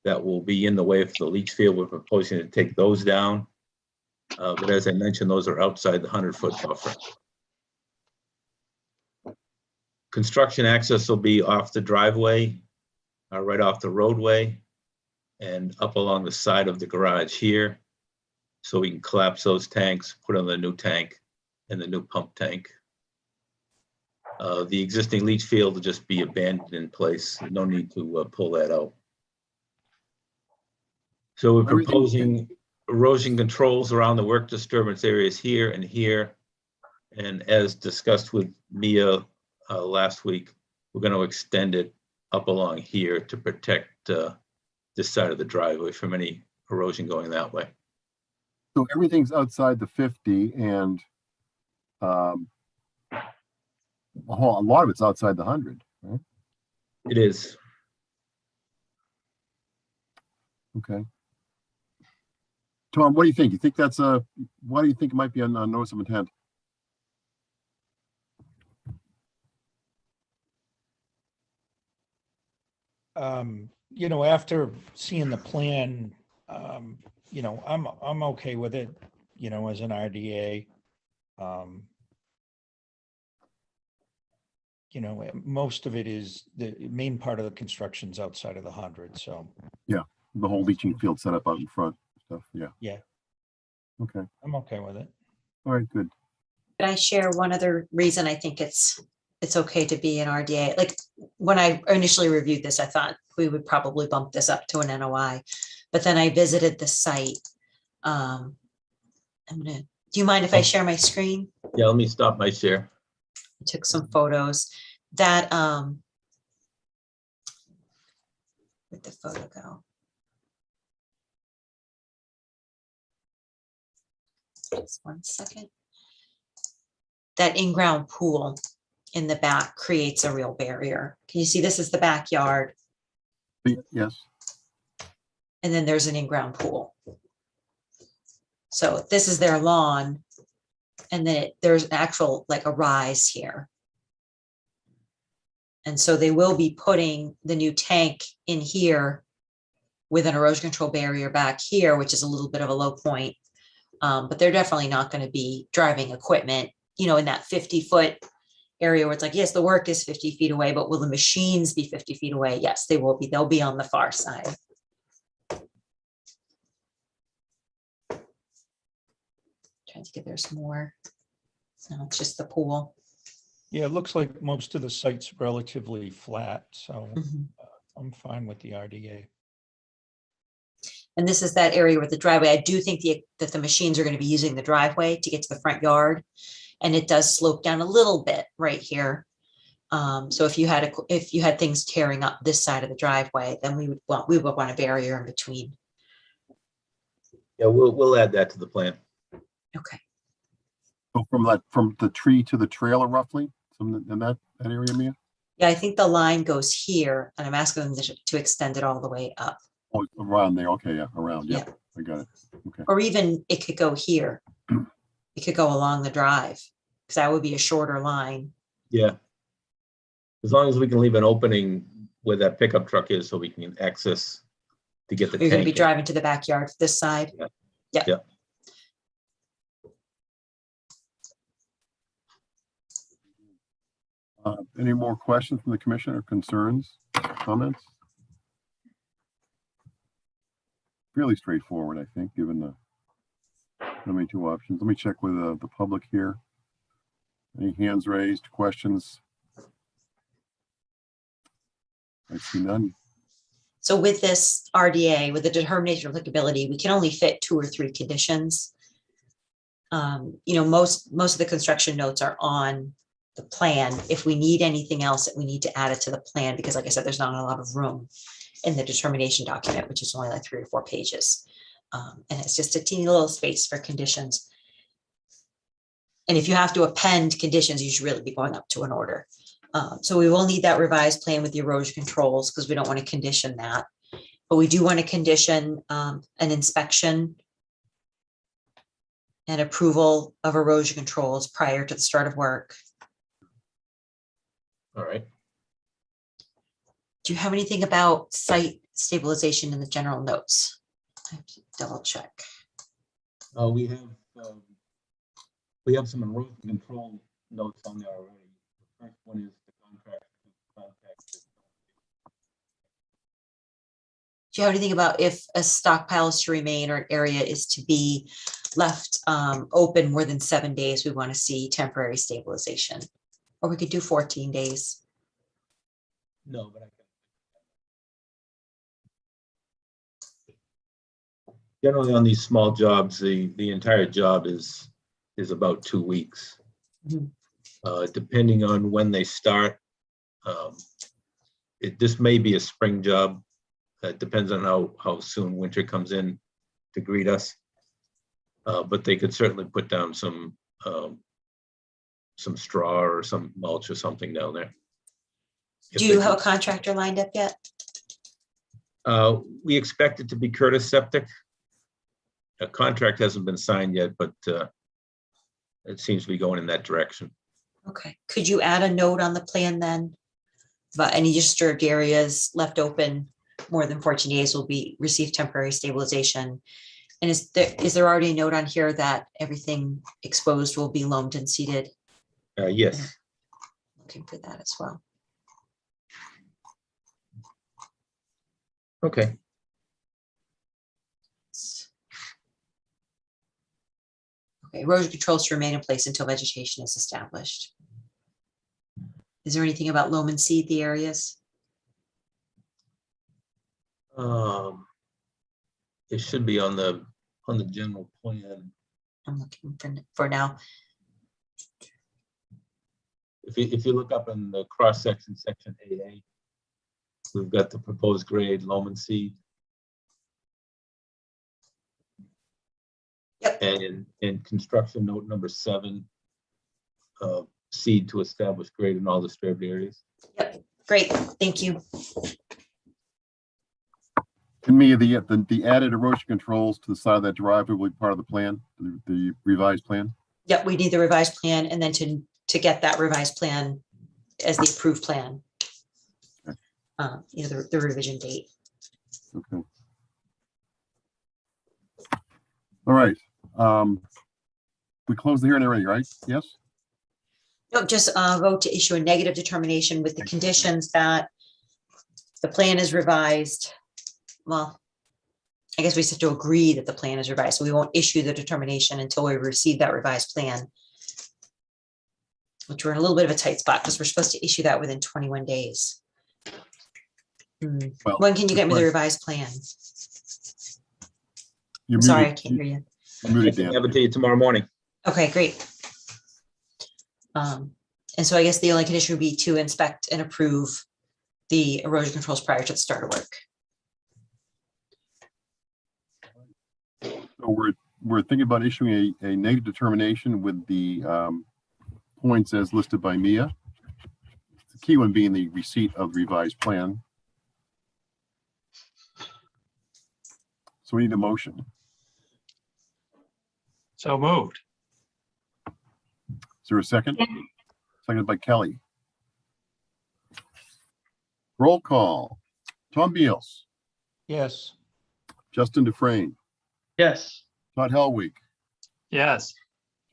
H: that will be in the way for the leach field. We're proposing to take those down. But as I mentioned, those are outside the 100-foot buffer. Construction access will be off the driveway, right off the roadway, and up along the side of the garage here. So we can collapse those tanks, put on the new tank and the new pump tank. The existing leach field will just be abandoned in place. No need to pull that out. So we're proposing erosion controls around the work disturbance areas here and here. And as discussed with Mia last week, we're going to extend it up along here to protect this side of the driveway from any erosion going that way.
A: So everything's outside the 50 and a lot of it's outside the 100, right?
H: It is.
A: Okay. Tom, what do you think? You think that's why do you think it might be a notice of intent?
B: You know, after seeing the plan, you know, I'm okay with it, you know, as an RDA. You know, most of it is, the main part of the construction's outside of the 100, so.
A: Yeah, the whole leaching field set up out in front stuff. Yeah.
B: Yeah.
A: Okay.
B: I'm okay with it.
A: All right, good.
E: Could I share one other reason I think it's okay to be an RDA? Like, when I initially reviewed this, I thought we would probably bump this up to an NOI, but then I visited the site. Do you mind if I share my screen?
H: Yeah, let me stop my share.
E: I took some photos that, where'd the photo go? Just 1 second. That in-ground pool in the back creates a real barrier. Can you see this is the backyard?
A: Yes.
E: And then there's an in-ground pool. So this is their lawn. And then there's an actual, like a rise here. And so they will be putting the new tank in here with an erosion control barrier back here, which is a little bit of a low point. But they're definitely not going to be driving equipment, you know, in that 50-foot area where it's like, yes, the work is 50 feet away, but will the machines be 50 feet away? Yes, they will be. They'll be on the far side. Trying to get there's more. No, it's just the pool.
B: Yeah, it looks like most of the site's relatively flat, so
E: Mhm.
B: I'm fine with the RDA.
E: And this is that area with the driveway. I do think that the machines are going to be using the driveway to get to the front yard. And it does slope down a little bit right here. So if you had things tearing up this side of the driveway, then we would want a barrier in between.
H: Yeah, we'll add that to the plan.
E: Okay.
A: So from the tree to the trailer roughly, in that area, Mia?
E: Yeah, I think the line goes here, and I'm asking them to extend it all the way up.
A: Oh, around there. Okay, yeah, around. Yeah,
E: Yeah.
A: I got it. Okay.
E: Or even it could go here. It could go along the drive, because that would be a shorter line.
H: Yeah. As long as we can leave an opening where that pickup truck is so we can access to get the
E: You're going to be
H: tank in.
E: driving to the backyard this side.
H: Yeah.
E: Yeah.
H: Yeah.
A: Any more questions from the commission or concerns, comments? Fairly straightforward, I think, given the only two options. Let me check with the public here. Any hands raised, questions? I see none.
E: So with this RDA, with the determination of applicability, we can only fit 2 or 3 conditions. You know, most of the construction notes are on the plan. If we need anything else, that we need to add it to the plan, because like I said, there's not a lot of room in the determination document, which is only like 3 or 4 pages. And it's just a teeny little space for conditions. And if you have to append conditions, you should really be going up to an order. So we will need that revised plan with the erosion controls because we don't want to condition that. But we do want to condition an inspection and approval of erosion controls prior to the start of work.
H: All right.
E: Do you have anything about site stabilization in the general notes? I have to double check.
H: We have some erosion control notes on there already. The first one is the contract.
E: Do you have anything about if a stockpile is to remain or an area is to be left open more than 7 days, we want to see temporary stabilization? Or we could do 14 days.
H: No, but I can. Generally on these small jobs, the entire job is about 2 weeks.
E: Mhm.
H: Depending on when they start. This may be a spring job. It depends on how soon winter comes in to greet us. But they could certainly put down some straw or some mulch or something down there.
E: Do you have a contractor lined up yet?
H: We expect it to be Curtis Septic. A contract hasn't been signed yet, but it seems to be going in that direction.
E: Okay, could you add a note on the plan then? About any disturbed areas left open more than 14 days will receive temporary stabilization. And is there already a note on here that everything exposed will be loamed and seeded?
H: Yes.
E: Looking for that as well.
H: Okay.
E: Okay, erosion controls to remain in place until vegetation is established. Is there anything about loam and seed the areas?
H: It should be on the general plan.
E: I'm looking for now.
H: If you look up in the cross section, section 8A, we've got the proposed grade loam and seed.
E: Yep.
H: And in construction note number 7, seed to establish grade in all disturbed areas.
E: Yep, great, thank you.
A: And me, the added erosion controls to the side of that driveway will be part of the plan, the revised plan.
E: Yep, we need the revised plan and then to get that revised plan as the approved plan. The revision date.
A: Okay. All right. We closed the hearing already, right? Yes?
E: No, just vote to issue a negative determination with the conditions that the plan is revised. Well, I guess we just have to agree that the plan is revised, so we won't issue the determination until we receive that revised plan. Which we're in a little bit of a tight spot because we're supposed to issue that within 21 days.
A: Well,
E: When can you get me the
A: right.
E: revised plan?
A: You're
E: I'm sorry, I
A: muted.
E: can't hear you.
A: You're
H: I
A: muted,
H: can
A: Dan.
H: have it to you tomorrow morning.
E: Okay, great. And so I guess the only condition would be to inspect and approve the erosion controls prior to the start of work.
A: So we're thinking about issuing a negative determination with the points as listed by Mia. The key one being the receipt of the revised plan. So we need a motion.
D: So moved.
A: Is there a second?
F: Yeah.
A: Seconded by Kelly. Roll call. Tom Beals,
B: Yes.
A: Justin Dufresne,
C: Yes.
A: Todd Helwig,
D: Yes.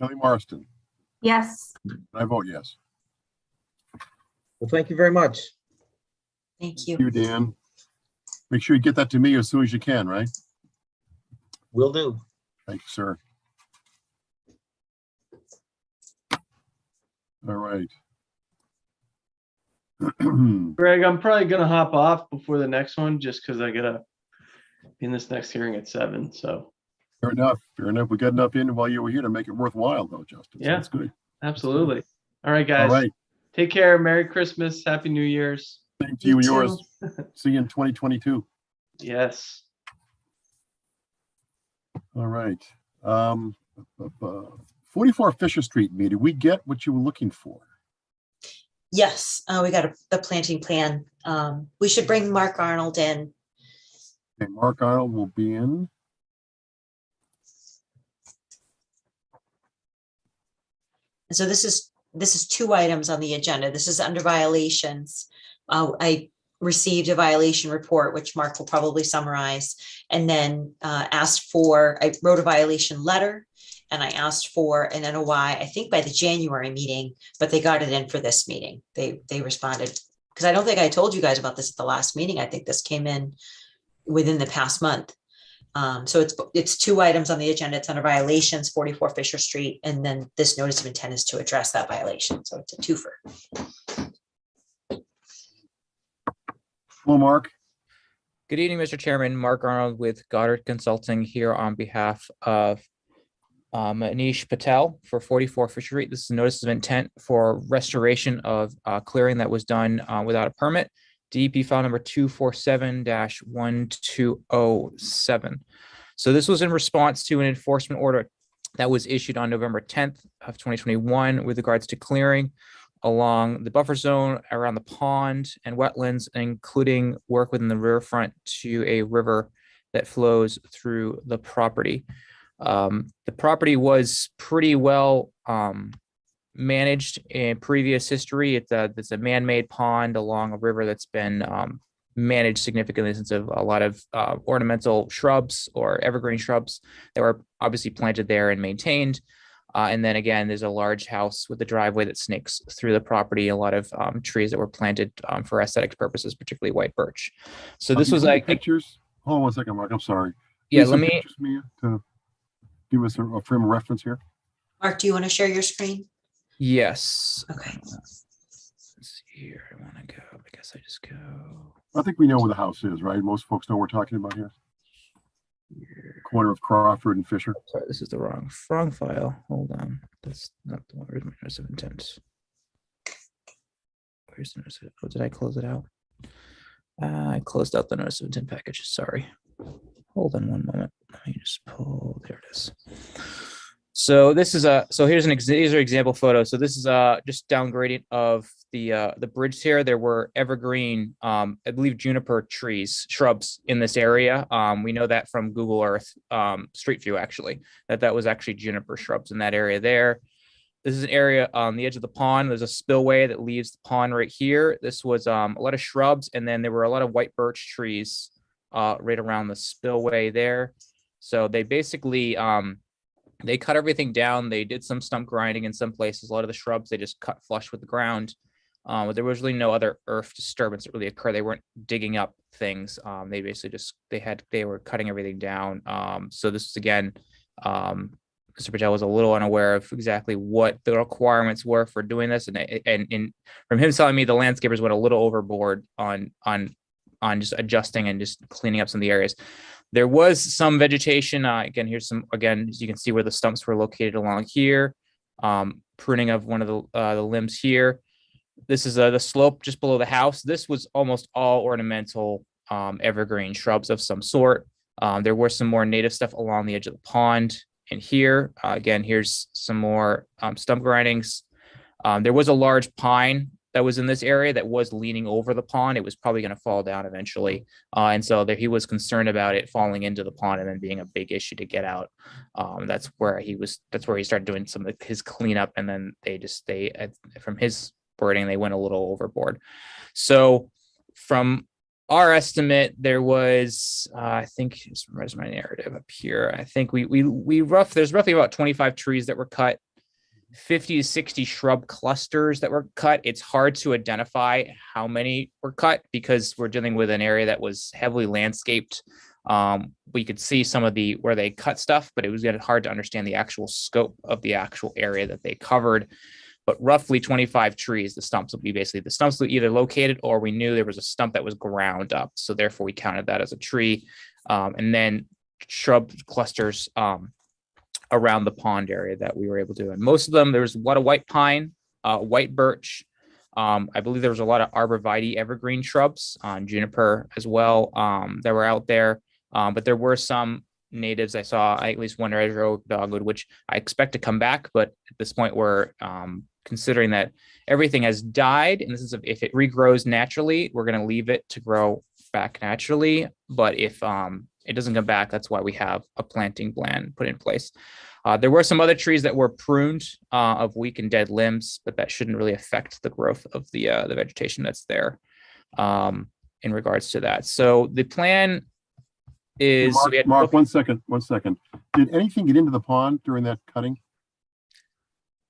A: Kelly Marston.
F: Yes.
A: I vote yes.
J: Well, thank you very much.
E: Thank you.
A: You, Dan. Make sure you get that to me as soon as you can, right?
H: Will do.
A: Thank you, sir. All right.
C: Greg, I'm probably gonna hop off before the next one, just because I gotta be in this next hearing at 7, so,
A: Fair enough. Fair enough. We got enough in while you were here to make it worthwhile, though, Justin. So
C: Yeah.
A: that's good.
C: absolutely. All right,
A: All
C: guys.
A: right.
C: Take care. Merry Christmas. Happy New Year's.
A: Same to you and
E: You
A: yours. See you in 2022.
C: Yes.
A: All right. 44 Fisher Street meeting. Did we get what you were looking for?
E: Yes, we got the planting plan. We should bring Mark Arnold in.
A: Okay, Mark Arnold will be in.
E: And so this is two items on the agenda. This is under violations. I received a violation report, which Mark will probably summarize, and then I wrote a violation letter, and I asked for an NOI, I think by the January meeting, but they got it in for this meeting. They responded, because I don't think I told you guys about this at the last meeting. I think this came in within the past month. So it's two items on the agenda. It's under violations, 44 Fisher Street, and then this notice of intent is to address that violation. So it's a twofer.
A: Hello, Mark.
K: Good evening, Mr. Chairman. Mark Arnold with Goddard Consulting here on behalf of Manish Patel for 44 Fisher Street. This is a notice of intent for restoration of clearing that was done without a permit. DEP file number 247-1207. So this was in response to an enforcement order that was issued on November 10th of 2021 with regards to clearing along the buffer zone around the pond and wetlands, including work within the riverfront to a river that flows through the property. The property was pretty well managed in previous history. It's a man-made pond along a river that's been managed significantly since a lot of ornamental shrubs or evergreen shrubs that were obviously planted there and maintained. And then again, there's a large house with a driveway that snakes through the property, a lot of trees that were planted for aesthetic purposes, particularly white birch. So this was like
A: pictures. Hold on one second, Mark. I'm sorry.
K: Yeah,
A: Need
K: let
A: some
K: me.
A: pictures, Mia, to give us a frame of reference here.
E: Mark, do you want to share your screen?
K: Yes.
E: Okay.
K: Let's see here. I want to go. I guess I just go
A: I think we know where the house is, right? Most folks know what we're talking about here.
K: here.
A: Corner of Crawford and Fisher.
K: Sorry, this is the wrong file. Hold on. That's not the one. Where's my notice of intent? Where's the notice of, oh, did I close it out? I closed out the notice of intent package. Sorry. Hold on one moment. Let me just pull. There it is. So this is here's these are example photos. So this is just down gradient of the bridge here. There were evergreen, I believe juniper shrubs in this area. We know that from Google Earth Street View actually, that was actually juniper shrubs in that area there. This is an area on the edge of the pond. There's a spillway that leaves the pond right here. This was a lot of shrubs, and then there were a lot of white birch trees right around the spillway there. So they basically they cut everything down. They did some stump grinding in some places. A lot of the shrubs they just cut flush with the ground. But there was really no other earth disturbance that really occurred. They weren't digging up things. They basically just they were cutting everything down. So this is again, Mr. Patel was a little unaware of exactly what the requirements were for doing this, and from him telling me the landscapers went a little overboard on just adjusting and just cleaning up some of the areas. There was some vegetation. Again, here's as you can see where the stumps were located along here. Pruning of one of the limbs here. This is the slope just below the house. This was almost all ornamental evergreen shrubs of some sort. There were some more native stuff along the edge of the pond. And here, again, here's some more stump grindings. There was a large pine that was in this area that was leaning over the pond. It was probably going to fall down eventually. And so he was concerned about it falling into the pond and then being a big issue to get out. That's where he started doing some of his cleanup. And then from his wording, they went a little overboard. So from our estimate, there was, I think, where's my narrative up here? I think there's roughly about 25 trees that were cut, 50 to 60 shrub clusters that were cut. It's hard to identify how many were cut because we're dealing with an area that was heavily landscaped. We could see some of where they cut stuff, but it was getting hard to understand the actual scope of the actual area that they covered. But roughly 25 trees, the stumps were either located or we knew there was a stump that was ground up. So therefore we counted that as a tree. And then shrub clusters around the pond area that we were able to do. And most of them, there was a lot of white pine, white birch. I believe there was a lot of arborvitae evergreen shrubs, juniper as well, that were out there. But there were some natives. I saw at least one red oak dogwood, which I expect to come back, but at this point we're considering that everything has died in the sense of if it regrows naturally, we're going to leave it to grow back naturally. But if it doesn't come back, that's why we have a planting plan put in place. There were some other trees that were pruned of weak and dead limbs, but that shouldn't really affect the growth of the vegetation that's there in regards to that. So the plan is
A: Mark, one second. Did anything get into the pond during that cutting?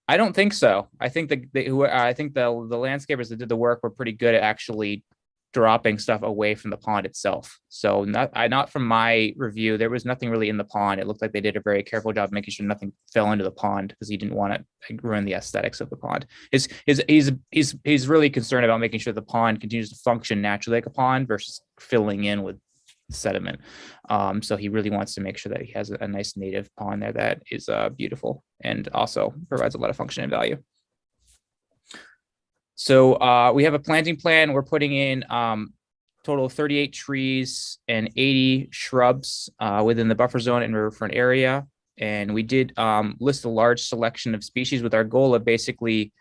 K: I don't think so. I think the landscapers that did the work were pretty good at actually dropping stuff away from the pond itself. So not from my review, there was nothing really in the pond. It looked like they did a very careful job making sure nothing fell into the pond because he didn't want to ruin the aesthetics of the pond. He's really concerned about making sure the pond continues to function naturally like a pond versus filling in with sediment. So he really wants to make sure that he has a nice native pond there that is beautiful and also provides a lot of function and value. So we have a planting plan. We're putting in total of 38 trees and 80 shrubs within the buffer zone and riverfront area. And we did list a large selection of species with our goal of basically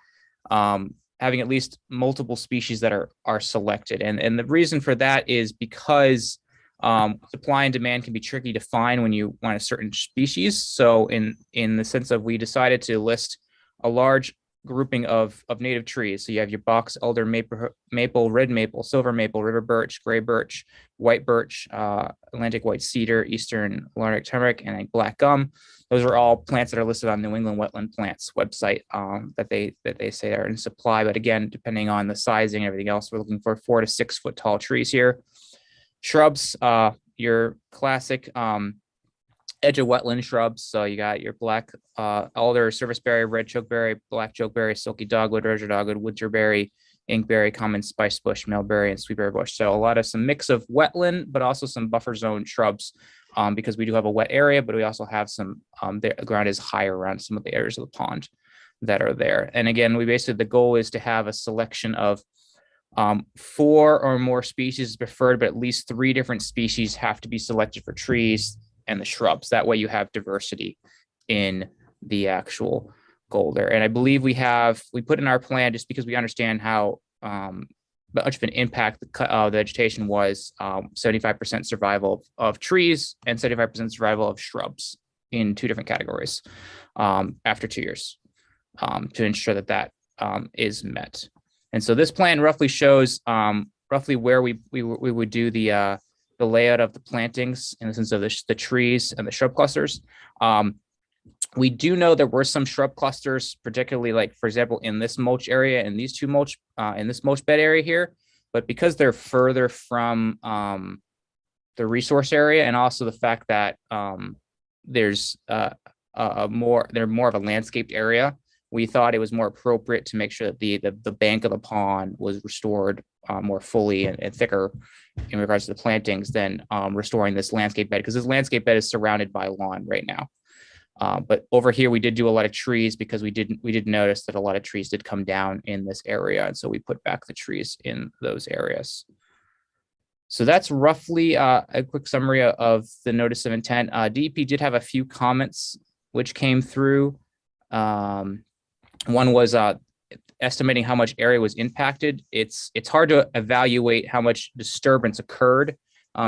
K: having at least multiple species that are selected. And the reason for that is because supply and demand can be tricky to find when you want a certain species. So in the sense of we decided to list a large grouping of native trees. So you have your box elder, maple, red maple, silver maple, river birch, gray birch, white birch, Atlantic white cedar, eastern Atlantic turmeric, and black gum. Those are all plants that are listed on New England Wetland Plants website that they say are in supply. But again, depending on the sizing and everything else, we're looking for 4 to 6 foot tall trees here. Shrubs, your classic edge of wetland shrubs. So you got your black alder, serviceberry, red chokeberry, black chokeberry, silky dogwood, rozier dogwood, winterberry, inkberry, common spice bush, millberry, and sweetberry bush. So a lot of some mix of wetland, but also some buffer zone shrubs because we do have a wet area, but we also have some, the ground is higher around some of the areas of the pond that are there. And again, the goal is to have a selection of 4 or more species preferred, but at least 3 different species have to be selected for trees and the shrubs. That way you have diversity in the goal there. And I believe we put in our plan, just because we understand how much of an impact the vegetation was, 75% survival of trees and 75% survival of shrubs in 2 different categories after 2 years to ensure that is met. And so this plan roughly shows roughly where we would do the layout of the plantings in the sense of the trees and the shrub clusters. We do know there were some shrub clusters, particularly like, for example, in this mulch area and these 2 mulch, in this mulch bed area here, but because they're further from the resource area and also the fact that there's they're more of a landscaped area, we thought it was more appropriate to make sure that the bank of the pond was restored more fully and thicker in regards to the plantings than restoring this landscape bed, because this landscape bed is surrounded by lawn right now. But over here, we did do a lot of trees because we did notice that a lot of trees did come down in this area. And so we put back the trees in those areas. So that's roughly a quick summary of the notice of intent. DEP did have a few comments which came through. One was estimating how much area was impacted. It's hard to evaluate how much disturbance occurred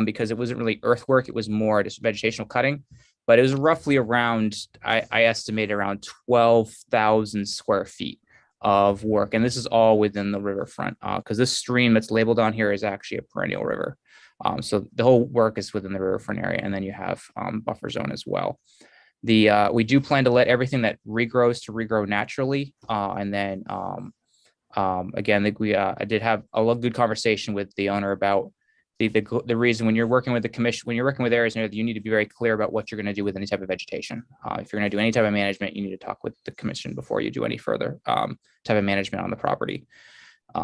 K: because it wasn't really earthwork. It was more just vegetational cutting, but it was roughly around, I estimate around 12,000 square feet of work. And this is all within the riverfront because this stream that's labeled on here is actually a perennial river. So the whole work is within the riverfront area. And then you have buffer zone as well. We do plan to let everything that regrows to regrow naturally. And then again, I did have a good conversation with the owner about the reason when you're working with the commission, when you're working with areas, you need to be very clear about what you're going to do with any type of vegetation. If you're going to do any type of management, you need to talk with the commission before you do any further type of management on the property.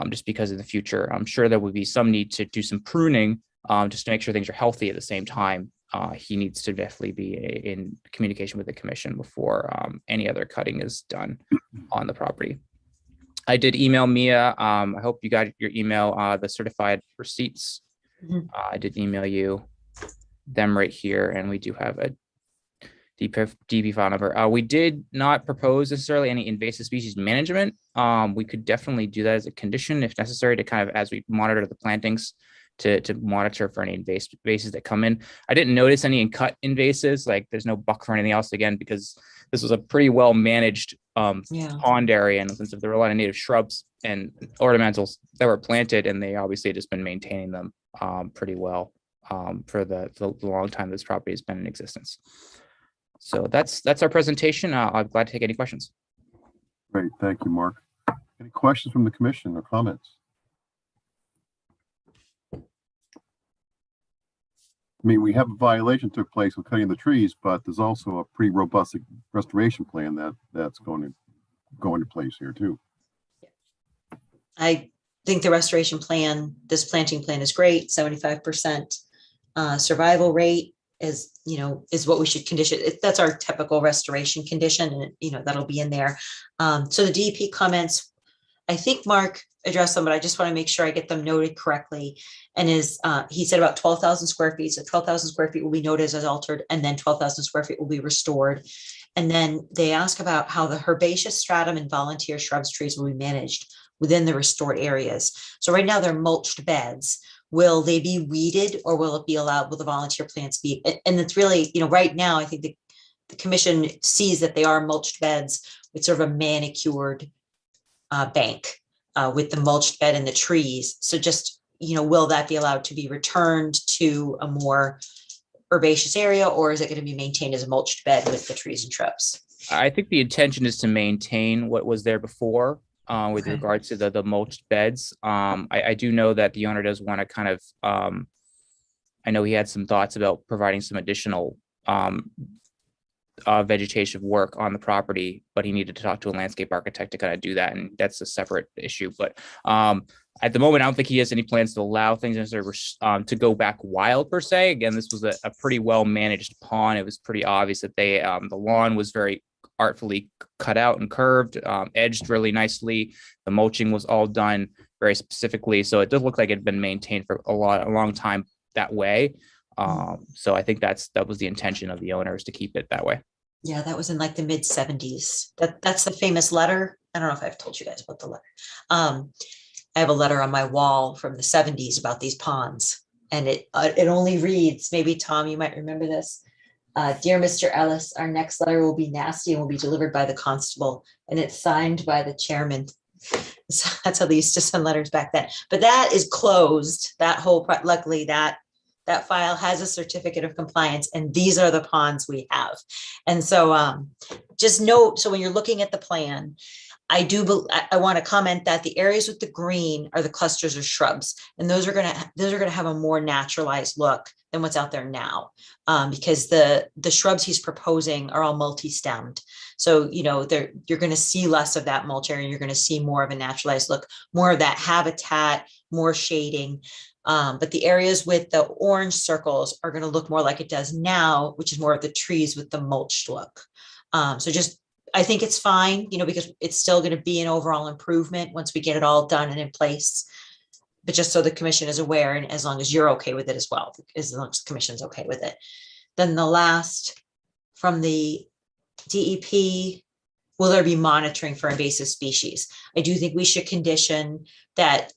K: Just because in the future, I'm sure there would be some need to do some pruning just to make sure things are healthy at the same time. He needs to definitely be in communication with the commission before any other cutting is done on the property. I did email Mia. I hope you got your email, the certified receipts. I did email you them right here, and we do have a DP file number. We did not propose necessarily any invasive species management. We could definitely do that as a condition if necessary to kind of, as we monitor the plantings, to monitor for any invasives that come in. I didn't notice any cut invasives, like there's no buck or anything else, again, because this was a pretty well managed
E: Yeah.
K: pond area, and since there were a lot of native shrubs and ornamentals that were planted, and they obviously had just been maintaining them pretty well for the long time this property has been in existence. So that's our presentation. I'm glad to take any questions.
A: Great, thank you, Mark. Any questions from the commission or comments? I mean, we have a violation took place with cutting the trees, but there's also a pretty robust restoration plan that's going to go into place here too.
E: I think the restoration plan, this planting plan is great, 75% survival rate is, is what we should condition. That's our typical restoration condition, and that'll be in there. So the DEP comments, I think Mark addressed them, but I just want to make sure I get them noted correctly. And he said about 12,000 square feet. So 12,000 square feet will be noted as altered, and then 12,000 square feet will be restored. And then they ask about how the herbaceous stratum and volunteer shrubs, trees will be managed within the restored areas. So right now they're mulched beds. Will they be weeded, or will it be allowed? Will the volunteer plants be? And it's really, right now, I think the commission sees that they are mulched beds with sort of a manicured bank with the mulched bed and the trees. So just, will that be allowed to be returned to a more herbaceous area, or is it going to be maintained as a mulched bed with the trees and shrubs?
K: I think the intention is to maintain what was there before with
E: Okay.
K: regards to the mulched beds. I do know that the owner does want to kind of, I know he had some thoughts about providing some additional vegetation work on the property, but he needed to talk to a landscape architect to kind of do that, and that's a separate issue. But at the moment, I don't think he has any plans to allow things necessarily to go back wild per se. Again, this was a pretty well managed pond. It was pretty obvious that the lawn was very artfully cut out and curved, edged really nicely. The mulching was all done very specifically, so it does look like it had been maintained for a long time that way. So I think that was the intention of the owners, to keep it that way.
E: Yeah, that was in like the mid 70s. That's the famous letter. I don't know if I've told you guys about the letter. I have a letter on my wall from the 70s about these ponds, and it only reads, maybe Tom, you might remember this. Dear Mr. Ellis, our next letter will be nasty and will be delivered by the constable, and it's signed by the chairman. So that's how they used to send letters back then. But that is closed. That whole, luckily that file has a certificate of compliance, and these are the ponds we have. And so just note, so when you're looking at the plan, I want to comment that the areas with the green are the clusters of shrubs, and those are going to have a more naturalized look than what's out there now, because the shrubs he's proposing are all multi-stemmed. So, you're going to see less of that mulch area. You're going to see more of a naturalized look, more of that habitat, more shading. But the areas with the orange circles are going to look more like it does now, which is more of the trees with the mulched look. I think it's fine, because it's still going to be an overall improvement once we get it all done and in place. But just so the commission is aware, and as long as you're okay with it as well, as long as the commission's okay with it. Then the last from the DEP, will there be monitoring for invasive species? I do think we should condition that,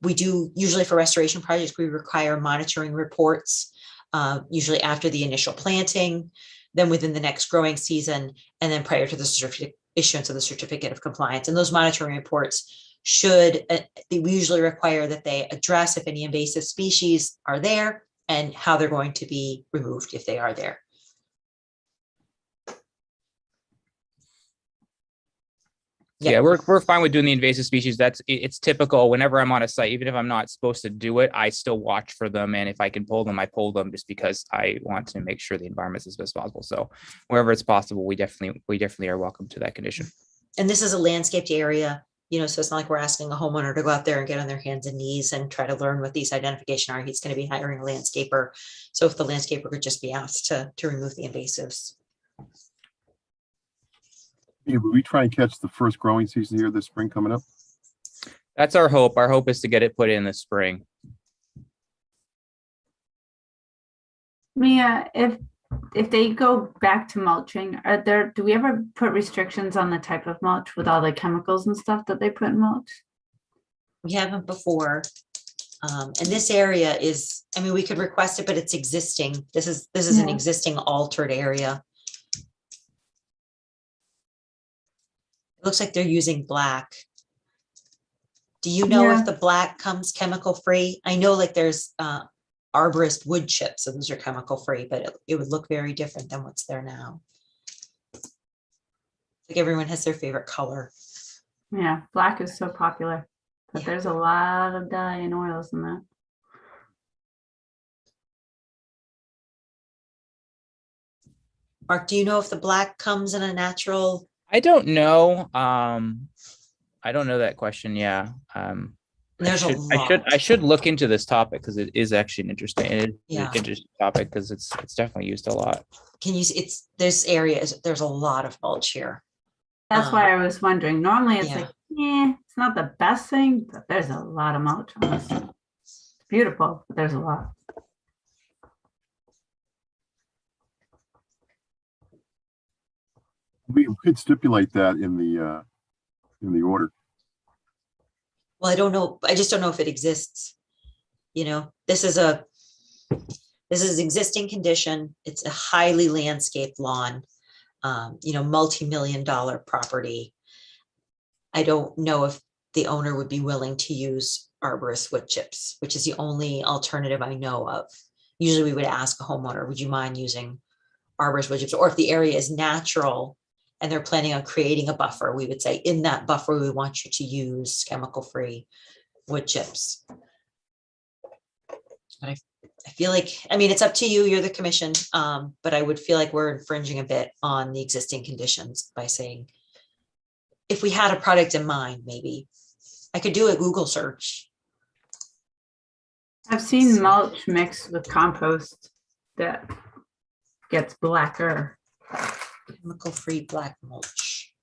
E: we do usually for restoration projects, we require monitoring reports, usually after the initial planting, then within the next growing season, and then prior to the issuance of the certificate of compliance. And those monitoring reports we usually require that they address if any invasive species are there and how they're going to be removed if they are there.
K: Yeah, we're fine with doing the invasive species. It's typical. Whenever I'm on a site, even if I'm not supposed to do it, I still watch for them. And if I can pull them, I pull them, just because I want to make sure the environment is as best possible. So wherever it's possible, we definitely are welcome to that condition.
E: And this is a landscaped area, so it's not like we're asking a homeowner to go out there and get on their hands and knees and try to learn what these identification are. He's going to be hiring a landscaper. So if the landscaper could just be asked to remove the invasives.
A: Yeah, will we try and catch the first growing season here this spring coming up?
K: That's our hope. Our hope is to get it put in the spring.
F: Mia, if if they go back to mulching, do we ever put restrictions on the type of mulch with all the chemicals and stuff that they put in mulch?
E: We haven't before. And this area is, I mean, we could request it, but it's existing. This is an
F: Yeah.
E: existing altered area. It looks like they're using black. Do you know
F: Yeah.
E: if the black comes chemical free? I know like there's arborist wood chips, so those are chemical free, but it would look very different than what's there now. Like everyone has their favorite color.
F: Yeah, black is so popular, but
E: Yeah.
F: there's a lot of dye and oils in that.
E: Mark, do you know if the black comes in a natural?
K: I don't know. I don't know that question. Yeah.
E: There's a
K: I should look into this topic because it is actually an interesting,
E: Yeah.
K: interesting topic because it's definitely used a lot.
E: Can you, it's, this area is, there's a lot of mulch here.
F: That's why I was wondering. Normally it's
E: yeah.
F: like, it's not the best thing, but there's a lot of mulch on this. It's beautiful, but there's a lot.
A: We could stipulate that in the order.
E: Well, I don't know. I just don't know if it exists. You know, this is existing condition. It's a highly landscaped lawn, you know, multi-million-dollar property. I don't know if the owner would be willing to use arborist wood chips, which is the only alternative I know of. Usually we would ask a homeowner, would you mind using arborist wood chips? Or if the area is natural and they're planning on creating a buffer, we would say in that buffer, we want you to use chemical-free wood chips. But I feel like, I mean, it's up to you, you're the commission, but I would feel like we're infringing a bit on the existing conditions by saying, if we had a product in mind, maybe I could do a Google search.
F: I've seen mulch mixed with compost that gets blacker.
E: Chemical-free black mulch.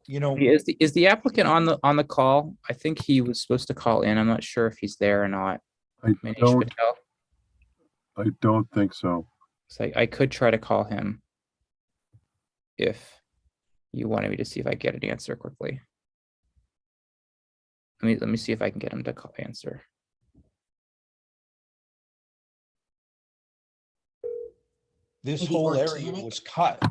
B: You know,
K: Is the applicant on the call? I think he was supposed to call in. I'm not sure if he's there or not.
A: I
K: Manish
A: don't,
K: Patel.
A: I don't think so.
K: So I could try to call him if you wanted me to see if I get an answer quickly. Let me see if I can get him to answer.
B: this
E: Maybe
B: whole area
E: organic?
B: was cut,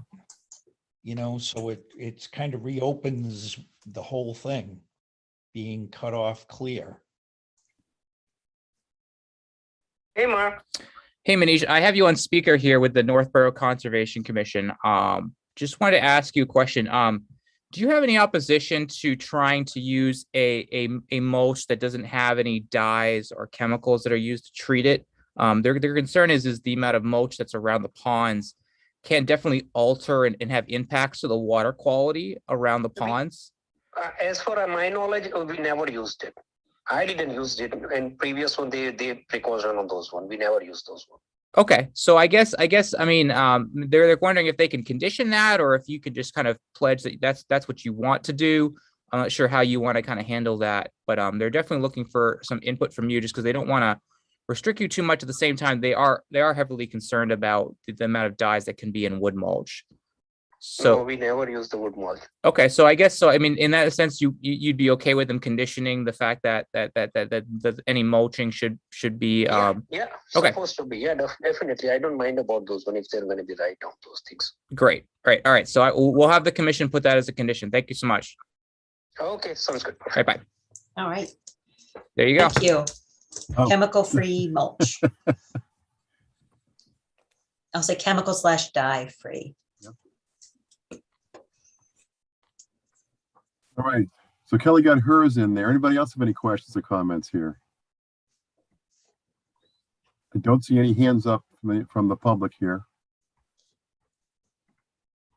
B: you know, so it's kind of reopens the whole thing being cut off clear.
L: Hey, Mark.
K: Hey, Manish, I have you on speaker here with the Northborough Conservation Commission. Just wanted to ask you a question. Do you have any opposition to trying to use a mulch that doesn't have any dyes or chemicals that are used to treat it? Their concern is the amount of mulch that's around the ponds can definitely alter and have impacts to the water quality around the ponds.
L: As for my knowledge, we never used it. I didn't use it, and previous one they precaution on those one. We never used those one.
K: Okay, so I guess I mean they're wondering if they can condition that or if you could just kind of pledge that that's what you want to do. I'm not sure how you want to kind of handle that, but they're definitely looking for some input from you just because they don't want to restrict you too much. At the same time, they are heavily concerned about the amount of dyes that can be in wood mulch. So
L: No, we never use the wood mulch.
K: okay, so I guess so. I mean, in that sense, you'd be okay with them conditioning the fact that any mulching should be
L: Yeah,
K: okay.
L: supposed to be. Yeah, definitely. I don't mind about those one if they're going to be right on those things.
K: Great. All right. So we'll have the commission put that as a condition. Thank you so much.
L: Okay, sounds good.
K: All right, bye.
E: All right,
K: There you go.
E: thank you.
A: Oh.
E: Chemical-free mulch. I'll say chemical/dye free.
A: All right. So Kelly got hers in there. Anybody else have any questions or comments here? I don't see any hands up from the public here.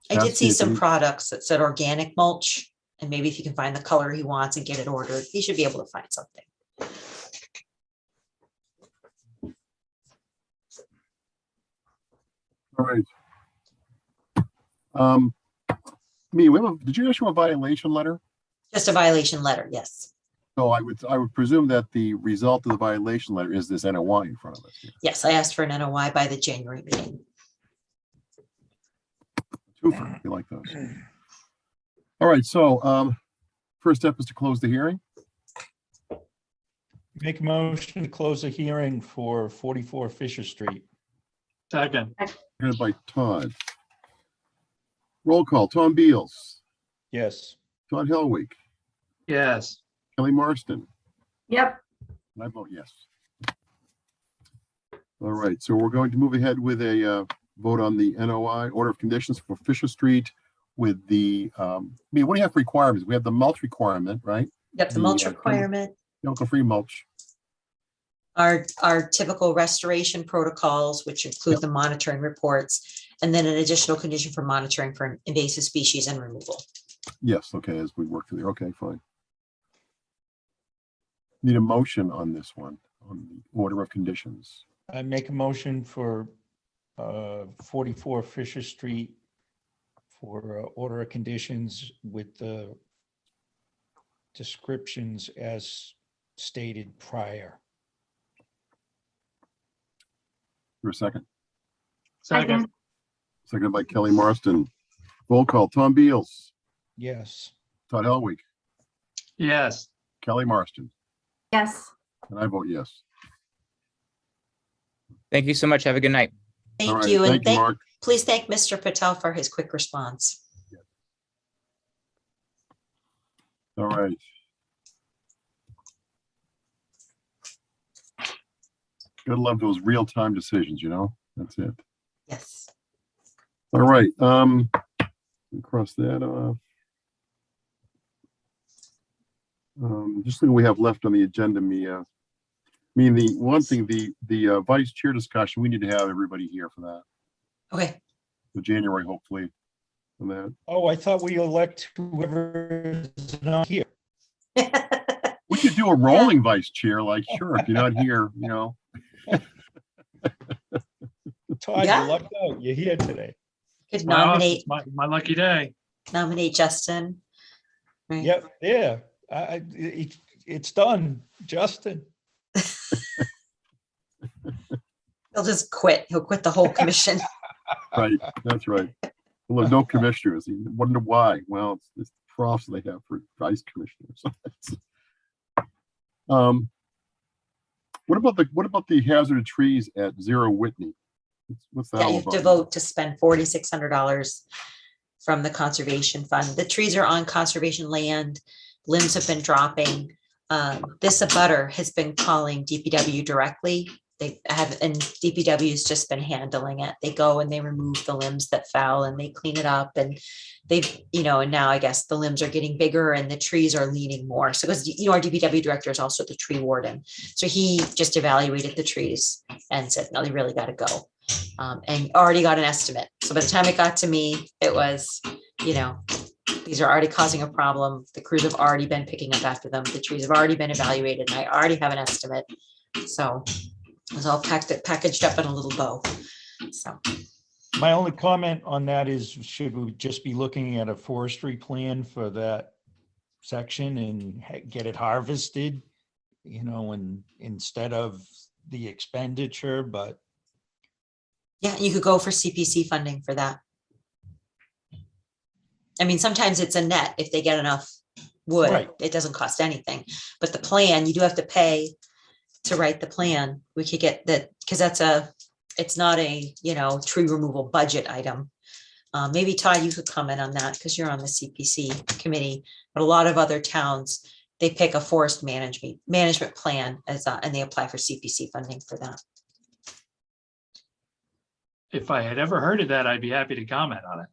E: I did see
A: Cassie,
E: some
A: any-
E: products that said organic mulch, and maybe if you can find the color he wants and get it ordered, he should be able to find something.
A: All right. Did you issue a violation letter?
E: Just a violation letter, yes.
A: So I would presume that the result of the violation letter is this NOI in front of us. here.
E: Yes, I asked for an NOI by the January meeting.
A: Twofer, you like those. All right, so first step is to close the hearing.
B: Make a motion to close the hearing for 44 Fisher Street.
D: Second,
A: Headed by Todd. Roll call, Tom Beals,
B: Yes.
A: Todd Helwig,
D: yes.
A: Kelly Marston,
F: Yep.
A: and I vote yes. All right, so we're going to move ahead with a vote on the NOI, order of conditions for Fisher Street with the, what do you have for requirements? We have the mulch requirement, right?
E: Yep, the
A: The,
E: mulch
A: uh,
E: requirement,
A: Chemical-free mulch.
E: our typical restoration protocols, which include the monitoring reports, and then an additional condition for monitoring for invasive species and removal.
A: Yes, okay, as we work through there. Okay, fine. Need a motion on this one, on the order of conditions.
B: I make a motion for 44 Fisher Street for order of conditions with the descriptions as stated prior.
A: For a second.
D: Second,
A: Seconded by Kelly Marston. Roll call, Tom Beals,
B: Yes.
A: Todd Helwig,
D: yes.
A: Kelly Marston,
F: Yes.
A: and I vote yes.
K: Thank you so much. Have a good night.
A: All
E: Thank
A: right,
E: you, and
A: thank you, Mark.
E: please thank Mr. Patel for his quick response.
A: All right. Gotta love those real-time decisions, you know? That's it.
E: Yes.
A: All right, cross that off. Just think we have left on the agenda, Mia. I mean, the one thing, the vice chair discussion, we need to have everybody here for that,
E: Okay.
A: for January, hopefully, on that.
B: Oh, I thought we elect whoever is not here.
A: We could do a rolling vice chair, like, sure, if you're not here, you know.
B: Todd,
E: Yeah.
B: you lucked out. You're here today.
E: Could
D: Wow,
E: nominate,
D: it's my lucky day.
E: Justin. Right.
B: Yep, yeah. It's done, Justin.
E: He'll just quit. He'll quit the whole commission.
A: Right, that's right. Well, there's no commissioners. You wonder why. Well, it's the profs they have for vice commissioners. What about the hazarded trees at Zero Whitney? What's that
E: Yeah,
A: all
E: you have to
A: about?
E: vote to spend $4,600 from the conservation fund. The trees are on conservation land. Limbs have been dropping. This abutter has been calling DPW directly. They have, and DPW has just been handling it. They go and they remove the limbs that fell and they clean it up, and they've, and now I guess the limbs are getting bigger and the trees are leaning more. So, because, our DPW director is also the tree warden. So he just evaluated the trees and said, no, they really got to go. And already got an estimate. So by the time it got to me, it was, these are already causing a problem. The crews have already been picking up after them. The trees have already been evaluated, and I already have an estimate. So it was all packaged up in a little bow. So,
B: My only comment on that is, should we just be looking at a forestry plan for that section and get it harvested, and instead of the expenditure, but
E: yeah, you could go for CPC funding for that. I mean, sometimes it's a net if they get enough wood.
B: Right.
E: It doesn't cost anything. But the plan, you do have to pay to write the plan. We could get that, because it's not a, tree removal budget item. Maybe Todd, you could comment on that because you're on the CPC committee, but a lot of other towns, they pick a forest management plan and they apply for CPC funding for that.
D: If I had ever heard of that, I'd be happy to comment on it.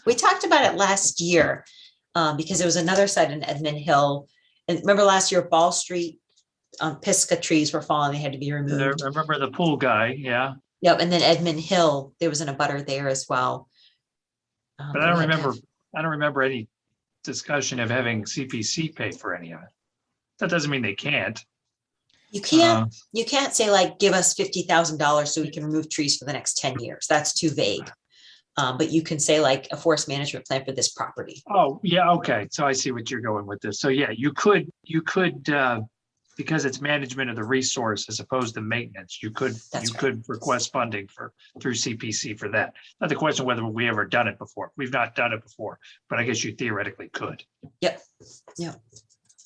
E: We talked about it last year because there was another site in Edmund Hill. And remember last year, Ball Street, Pisgah trees were falling, they had to be
D: I
E: removed.
D: remember the pool guy, yeah,
E: Yep, and then Edmund Hill, there was an abutter there as well.
D: but I don't remember any discussion of having CPC pay for any of it. That doesn't mean they can't.
E: You can't say like, give us $50,000 so we can remove trees for the next 10 years. That's too vague. But you can say like a forest management plan for this property.
D: Oh, yeah, okay. So I see what you're going with this. So yeah, you could, because it's management of the resource as opposed to maintenance, you
E: That's right.
D: could request funding through CPC for that. Not the question whether we ever done it before. We've not done it before, but I guess you theoretically could.
E: Yep.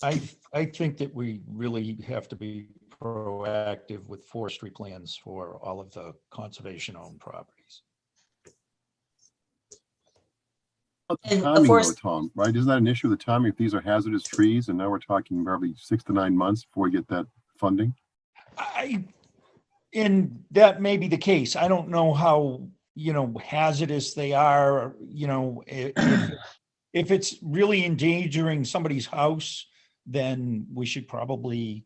B: I think that we really have to be proactive with forestry plans for all of the conservation-owned properties.
E: And
A: Timing though,
E: forest-
A: Tom, right? Isn't that an issue with the timing? If these are hazardous trees and now we're talking probably 6 to 9 months before we get that funding?
B: And that may be the case. I don't know how, hazardous they are, if it's really endangering somebody's house, then we should probably,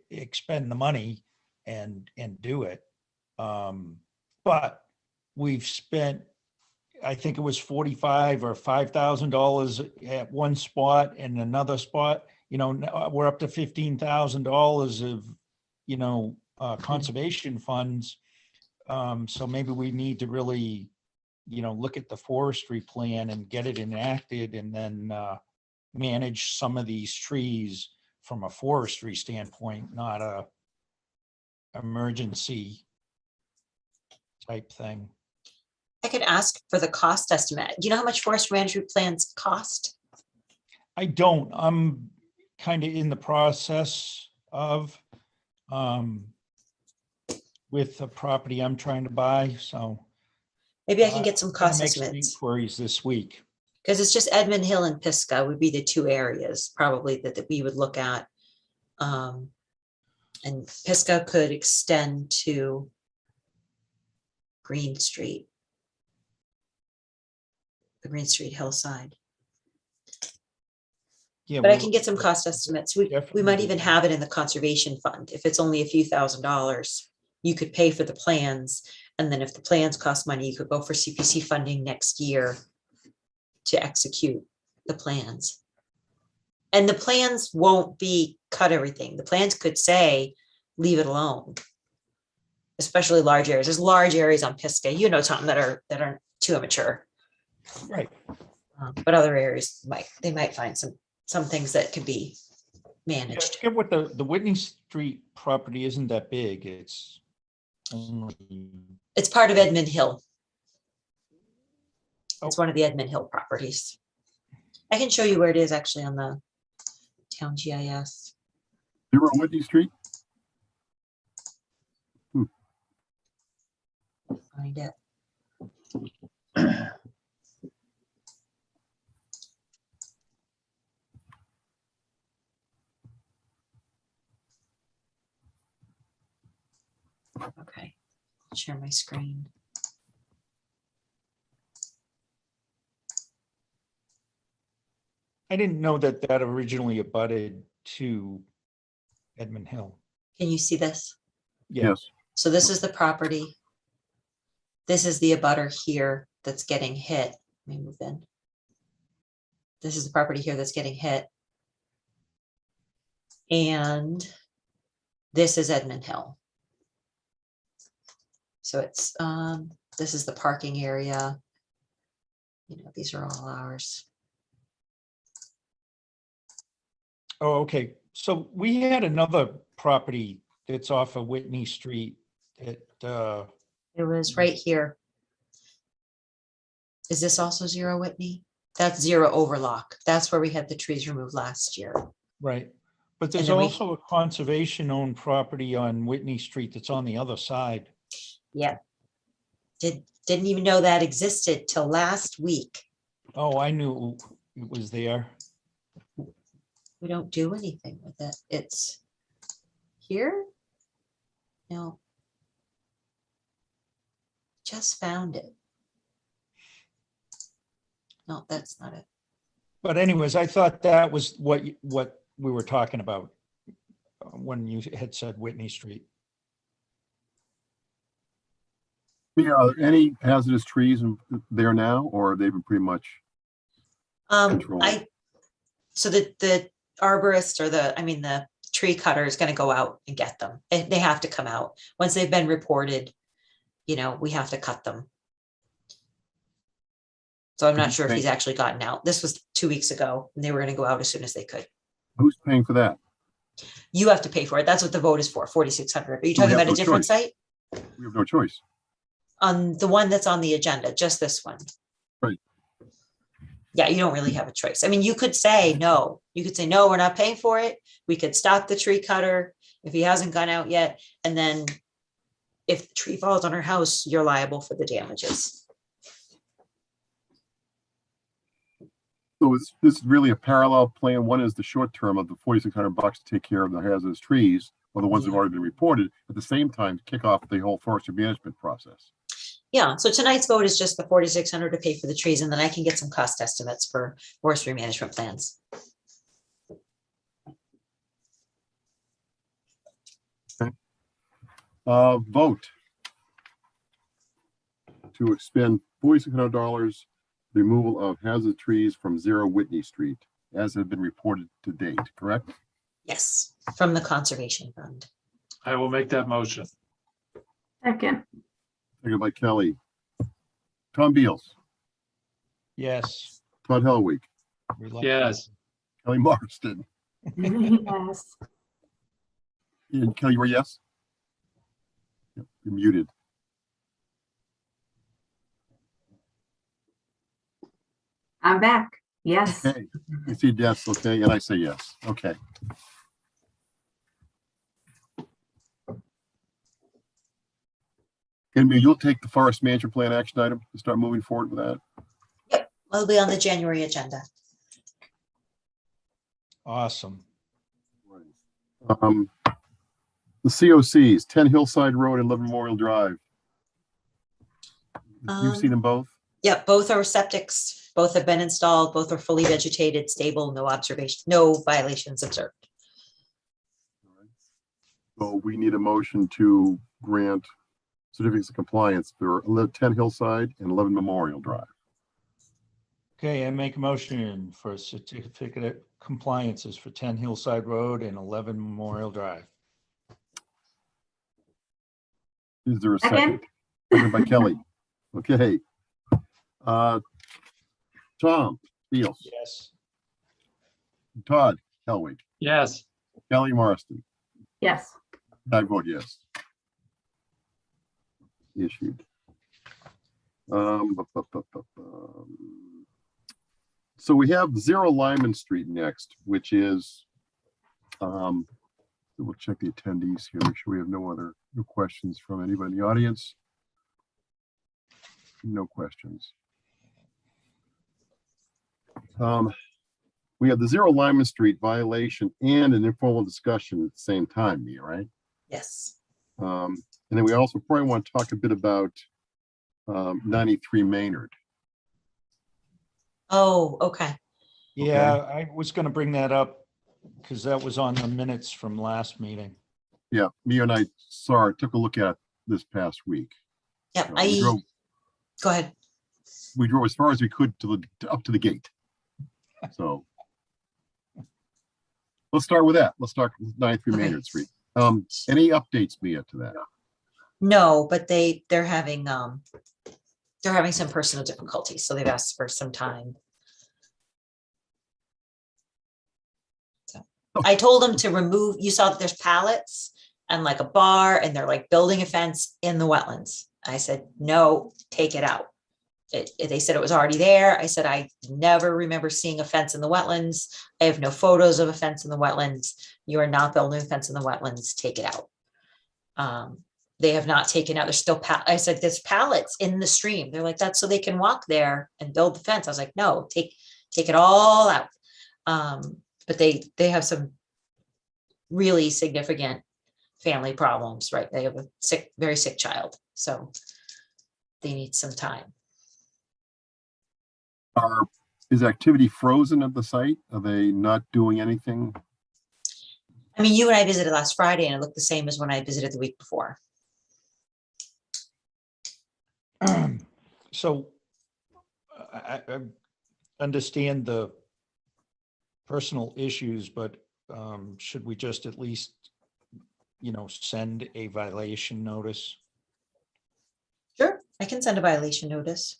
B: expend the money and do it. But we've spent, I think it was $45,000 or $5,000 at one spot, and another spot, now we're up to $15,000 of, conservation funds. So maybe we need to really, look at the forestry plan and get it enacted, and then manage some of these trees from a forestry standpoint, not a emergency type thing.
E: I could ask for the cost estimate. Do you know how much forest management plans cost?
B: I don't. I'm kind of in the process of with the property I'm trying to buy, so.
E: Maybe I can get some
B: I'm gonna
E: cost
B: make some
E: estimates,
B: inquiries this week.
E: because it's just Edmund Hill and Pisgah would be the two areas probably that we would look at. And Pisgah could extend to Green Street, the Green Street hillside.
B: Yeah,
E: But I
B: well,
E: can get some cost estimates. We
B: definitely
E: might
B: do
E: even
B: that.
E: have it in the conservation fund. If it's only a few $1,000s, you could pay for the plans. And then if the plans cost money, you could go for CPC funding next year to execute the plans. And the plans won't be cut everything. The plans could say, leave it alone. Especially large areas. There's large areas on Pisgah, Tom, that aren't too immature.
B: Right.
E: But other areas they might find some things that can be managed.
B: Get what the Whitney Street property isn't that big. It's only,
E: It's part of Edmund Hill. It's
B: Oh.
E: one of the Edmund Hill properties. I can show you where it is actually on the town GIS.
A: You're on Whitney Street?
E: Find it. Okay, share my screen.
B: I didn't know that originally abutted to Edmund Hill.
E: Can you see this?
B: Yeah.
A: Yes.
E: So this is the property. This is the abutter here that's getting hit. Let me move in. This is the property here that's getting hit. And this is Edmund Hill. So it's, this is the parking area. These are all ours.
B: Oh, okay. So we had another property that's off of Whitney Street that,
E: It was right here. Is this also 0 Whitney? That's 0 Overlock. That's where we had the trees removed last year.
B: right. But there's
E: then we-
B: also a conservation-owned property on Whitney Street that's on the other side.
E: Yeah. Didn't even know that existed till last week.
B: Oh, I knew it was there.
E: We don't do anything with it. It's here? No. Just found it. No, that's not it.
B: But anyways, I thought that was what we were talking about when you had said Whitney Street.
A: Yeah, are there any hazardous trees there now, or are they been pretty much? Control.
E: So the arborist or the tree cutter is gonna go out and get them. They have to come out. Once they've been reported, we have to cut them. So I'm not
A: Who's
E: sure if he's
A: paying-
E: actually gotten out. This was 2 weeks ago and they were gonna go out as soon as they could.
A: Who's paying for that?
E: You have to pay for it. That's what the vote is for, 4,600. Are you
A: So we
E: talking
A: have
E: about a
A: no
E: different
A: choice.
E: site?
A: We have no choice.
E: On the one that's on the agenda, just this one.
A: Right.
E: Yeah, you don't really have a choice. I mean, you could say no. You could say, no, we're not paying for it. We could stop the tree cutter if he hasn't gone out yet. And then if the tree falls on our house, you're liable for the damages.
A: So this is really a parallel plan. One is the short term of the $4,600 to take care of the hazardous trees, or the ones that have
E: Yeah.
A: already been reported, at the same time, kick off the whole forestry management process.
E: Yeah, so tonight's vote is just the 4,600 to pay for the trees, and then I can get some cost estimates for forestry management plans.
A: Vote to expend $4,600 removal of hazard trees from 0 Whitney Street, as have been reported to date, correct?
E: Yes, from the Conservation Fund.
D: I will make that motion.
F: Second,
A: Seconded by Kelly. Tom Beals,
B: Yes.
A: Todd Helwig,
D: Yes.
A: Kelly Marston,
F: yes.
A: and Kelly, you're a yes? Yep, you're muted.
F: I'm back. Yes.
A: Okay, you see yes, okay, and I say yes, okay. And you'll take the forest management plan action item to start moving forward with that?
E: It'll be on the January agenda.
B: Awesome.
A: The COCs, 10 Hillside Road and 11 Memorial Drive. You've seen them both?
E: Yep, both are septics, both have been installed, both are fully vegetated, stable, no observation, no violations observed.
A: So we need a motion to grant certificates of compliance for 10 Hillside and 11 Memorial Drive.
B: Okay, I make a motion for certificate of compliances for 10 Hillside Road and 11 Memorial Drive.
A: Is there a
F: Second.
A: second? Seconded by Kelly. Okay. Tom Beals,
B: Yes.
A: Todd Helwig,
D: Yes.
A: Kelly Marston.
F: Yes.
A: I vote yes. Issued. So we have 0 Lyman Street next, which is, we'll check the attendees here, make sure we have no questions from anybody in the audience. No questions. We have the 0 Lyman Street violation and an informal discussion at the same time, Mia, right?
E: Yes.
A: And then we also probably want to talk a bit about 93 Maynard.
E: Oh, okay.
B: Yeah, I was going to bring that up because that was on the minutes from last meeting.
A: Yeah, Mia and I took a look at it this past week.
E: Yep, go ahead.
A: We drove as far as we could up to the gate. So let's start with that. Let's start with 93
E: Okay.
A: Maynard Street. Any updates, Mia, to that?
E: No, but they're having some personal difficulties, so they've asked for some time. So I told them to remove, you saw that there's pallets and like a bar and they're like building a fence in the wetlands. I said, no, take it out. They said it was already there. I said, I never remember seeing a fence in the wetlands. I have no photos of a fence in the wetlands. You are not building a fence in the wetlands. Take it out. They have not taken out, there's still, I said, there's pallets in the stream. They're like, that's so they can walk there and build the fence. I was like, no, take it all out. But they have some really significant family problems, right? They have a very sick child. So they need some time.
A: Is activity frozen at the site? Are they not doing anything?
E: I mean, you and I visited last Friday and it looked the same as when I visited the week before.
B: So I understand the personal issues, but should we just at least, send a violation notice?
E: Sure, I can send a violation notice.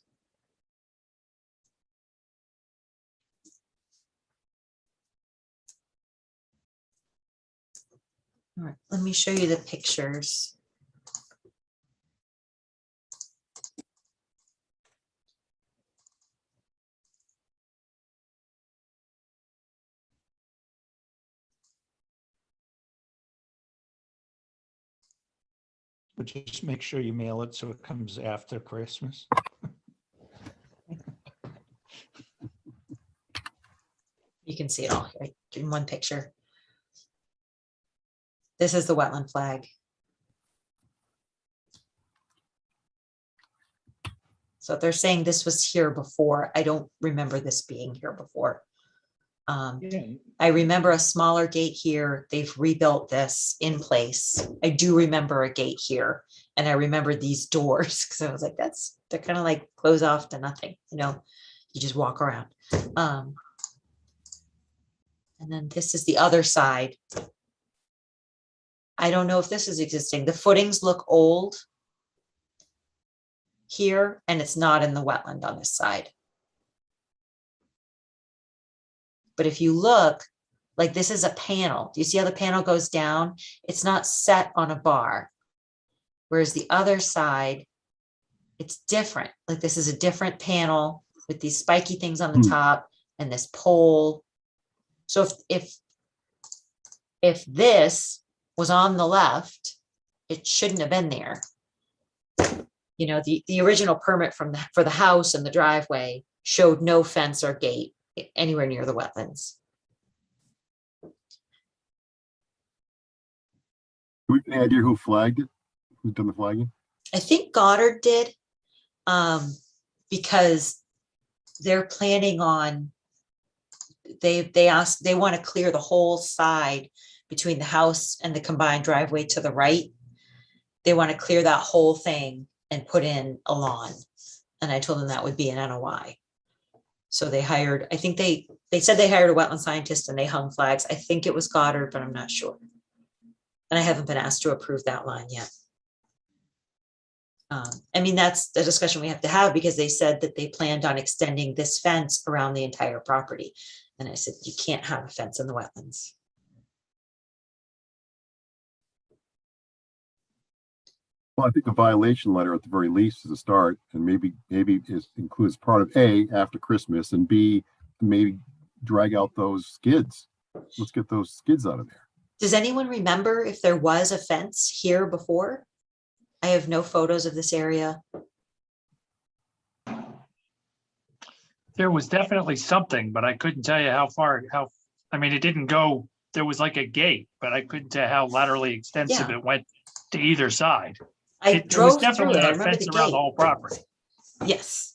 E: All right, let me show you the pictures.
B: But just make sure you mail it so it comes after Christmas.
E: You can see it all here in one picture. This is the wetland flag. So if they're saying this was here before, I don't remember this being here before.
B: Yeah,
E: I remember a smaller gate here. They've rebuilt this in place. I do remember a gate here. And I remember these doors because I was like, they're kind of like close off to nothing, you know, you just walk around. And then this is the other side. I don't know if this is existing. The footings look old here, and it's not in the wetland on this side. But if you look, like this is a panel. Do you see how the panel goes down? It's not set on a bar. Whereas the other side, it's different. Like this is a different panel with these spiky things on the top and this pole. So if this was on the left, it shouldn't have been there. You know, the original permit for the house and the driveway showed no fence or gate anywhere near the wetlands.
A: Do we have any idea who flagged it? Who's done the flagging?
E: I think Goddard did, because they're planning on, they want to clear the whole side between the house and the combined driveway to the right. They want to clear that whole thing and put in a lawn. And I told them that would be an NOI. So they hired, I think they said they hired a wetland scientist and they hung flags. I think it was Goddard, but I'm not sure. And I haven't been asked to approve that line yet. I mean, that's the discussion we have to have because they said that they planned on extending this fence around the entire property. And I said, you can't have a fence in the wetlands.
A: Well, I think a violation letter at the very least is a start, and maybe it includes part of A, after Christmas, and B, maybe drag out those skids. Let's get those skids out of there.
E: Does anyone remember if there was a fence here before? I have no photos of this area.
D: There was definitely something, but I couldn't tell you how far, I mean, it didn't go, there was like a gate, but I couldn't tell how laterally extensive
E: Yeah.
D: it went to either side.
E: I
D: There was
E: drove through
D: definitely
E: it. I
D: a
E: remember
D: fence
E: the
D: around the
E: gate.
D: whole property.
E: Yes.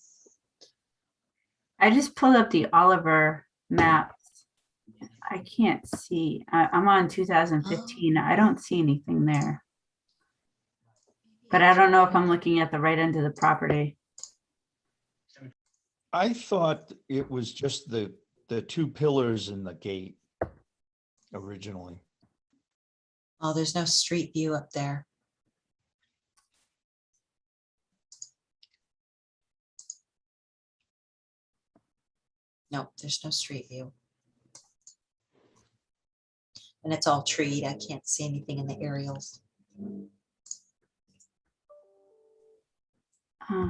F: I just pulled up the Oliver maps. I can't see. I'm on 2015. I don't see anything there. But I don't know if I'm looking at the right end of the property.
B: I thought it was just the two pillars in the gate originally.
E: Oh, there's no street view up there. No, there's no street view. And it's all treed. I can't see anything in the aerials. I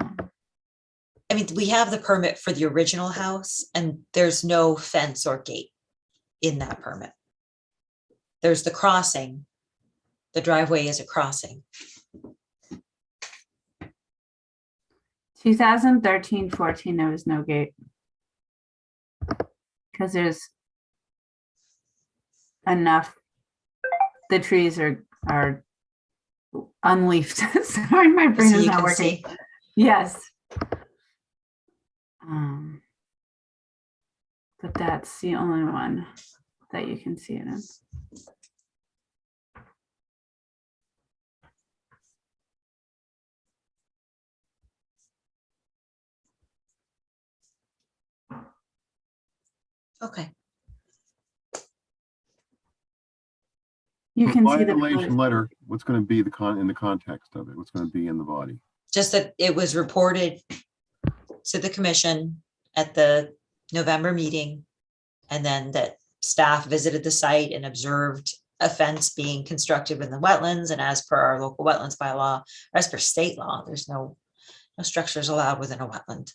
E: mean, we have the permit for the original house and there's no fence or gate in that permit. There's the crossing. The driveway is a crossing.
F: 2013-14, there was no gate. Because there's enough, the trees are unleafed. Sorry, my brain
E: So
F: is
E: you
F: not
E: can
F: working.
E: see.
F: Yes. But that's the only one that you can see it in.
E: Okay.
F: You can see the
A: Violation
F: pillars.
A: letter, what's going to be in the context of it? What's going to be in the body?
E: Just that it was reported to the commission at the November meeting. And then that staff visited the site and observed a fence being constructed within the wetlands, and as per our local wetlands bylaw, as per state law, there's no structures allowed within a wetland,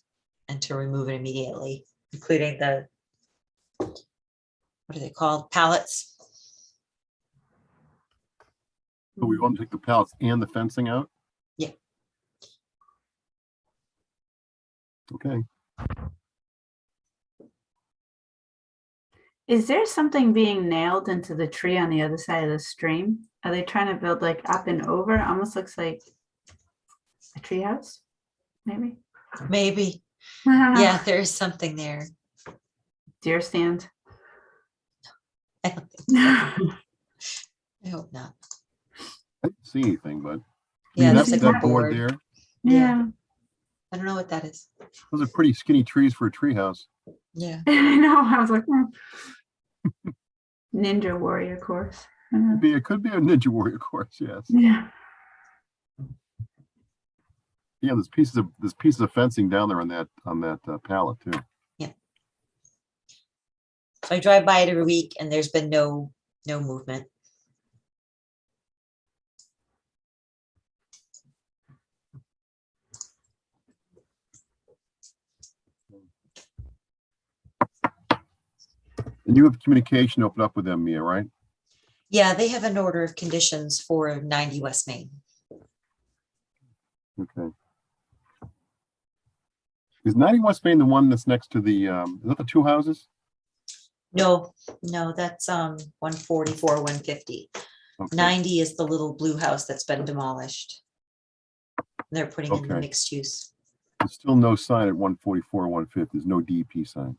E: and to remove it immediately, including the, what are they called, pallets?
A: So we want to take the pallets and the fencing out?
E: Yeah.
A: Okay.
F: Is there something being nailed into the tree on the other side of the stream? Are they trying to build like up and over? Almost looks like a tree house, maybe?
E: Maybe, yeah, there is something there.
F: Deer stand.
E: I don't think so. I hope not.
A: I didn't see anything, but. I
E: Yeah,
A: mean,
E: that's
A: that
E: like a
A: board
E: board.
A: there,
F: Yeah,
E: I don't know what that is.
A: those are pretty skinny trees for a tree house.
E: Yeah.
F: I know. I was like, Ninja warrior course.
A: It could be a Ninja Warrior course, yes.
F: Yeah.
A: Yeah, there's pieces of fencing down there on that pallet too.
E: So I drive by it every week and there's been no movement.
A: And you have communication open up with them, Mia, right?
E: Yeah, they have an order of conditions for 90 West Main.
A: Okay. Is 90 West Main the one that's next to the, is that the two houses?
E: No, that's 144, 150.
A: Okay.
E: 90 is the little blue house that's been demolished. They're putting in the
A: Okay.
E: mixed use.
A: There's still no sign at 144, 150. There's no DP sign.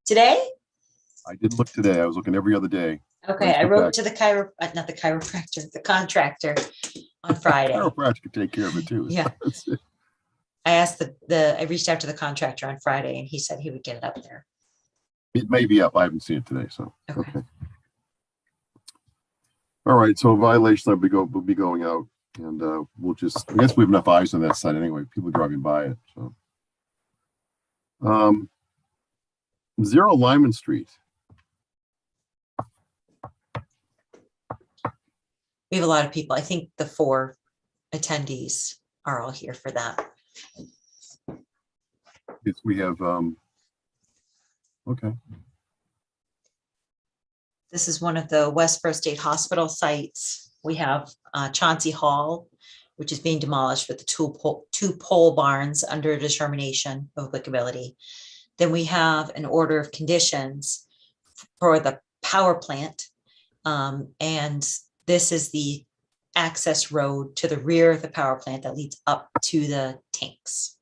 E: Today?
A: I did look today. I was looking every other day.
E: Okay,
A: Let's
E: I
A: get
E: wrote
A: back.
E: to the not the chiropractor, the contractor on Friday.
A: Chiropractor could take care of it too.
E: Yeah.
A: That's it.
E: I asked I reached out to the contractor on Friday and he said he would get it up there.
A: It may be up. I haven't seen it today, so.
E: Okay.
A: All right, so violation will be going out, and we'll just, I guess we have enough eyes on that side anyway, people driving by it, so. 0 Lyman Street.
E: We have a lot of people. I think the 4 attendees are all here for that.
A: Yes, we have, okay,
E: This is one of the Westboro State Hospital sites. We have Chauncey Hall, which is being demolished with the two pole barns under determination of applicability. Then we have an order of conditions for the power plant. And this is the access road to the rear of the power plant that leads up to the tanks.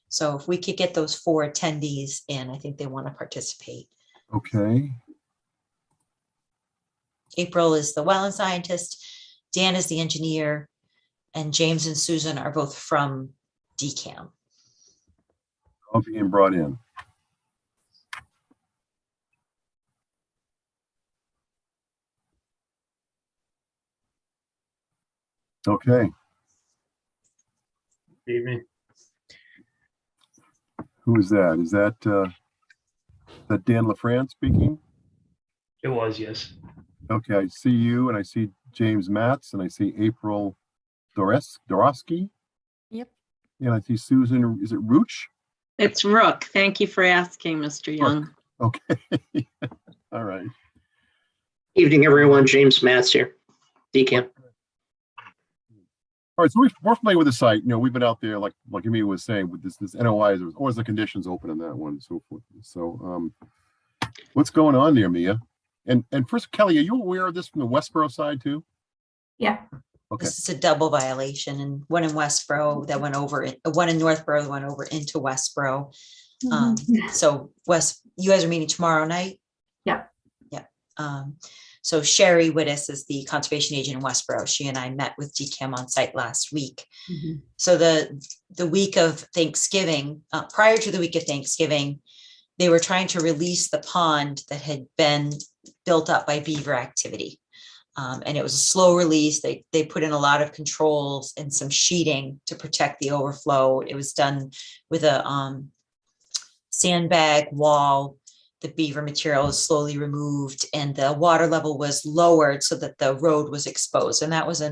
E: So if we could get those 4 attendees in, I think they want to participate.
A: okay,
E: April is the wetland scientist, Dan is the engineer, and James and Susan are both from DCAM.
A: all being brought in. Okay,
D: Evening.
A: who is that? Is that Dan LaFrance speaking?
D: It was, yes.
A: Okay, I see you, and I see James Matz, and I see April Dorosky.
M: Yep.
A: And I see Susan, is it Rooch?
M: It's Rook. Thank you for asking, Mr. Young.
A: Okay, all right.
N: Evening, everyone. James Matz here, DCAM.
A: All right, so we're familiar with the site. You know, we've been out there, like Amy was saying, with this NOI, or is the conditions open in that one, and so forth. So, what's going on there, Mia? And first, Kelly, are you aware of this from the Westboro side too?
F: Yeah.
A: Okay,
E: This is a double violation, and one in Westboro that went over, one in Northborough that went over into Westboro. So you guys are meeting tomorrow night?
F: Yeah.
E: Yeah. So Sherry Wittes is the conservation agent in Westboro. She and I met with DCAM on site last week. So the week of Thanksgiving, prior to the week of Thanksgiving, they were trying to release the pond that had been built up by beaver activity. And it was a slow release. They put in a lot of controls and some sheeting to protect the overflow. It was done with a sandbag wall the beaver material was slowly removed and the water level was lowered so that the road was exposed. And that was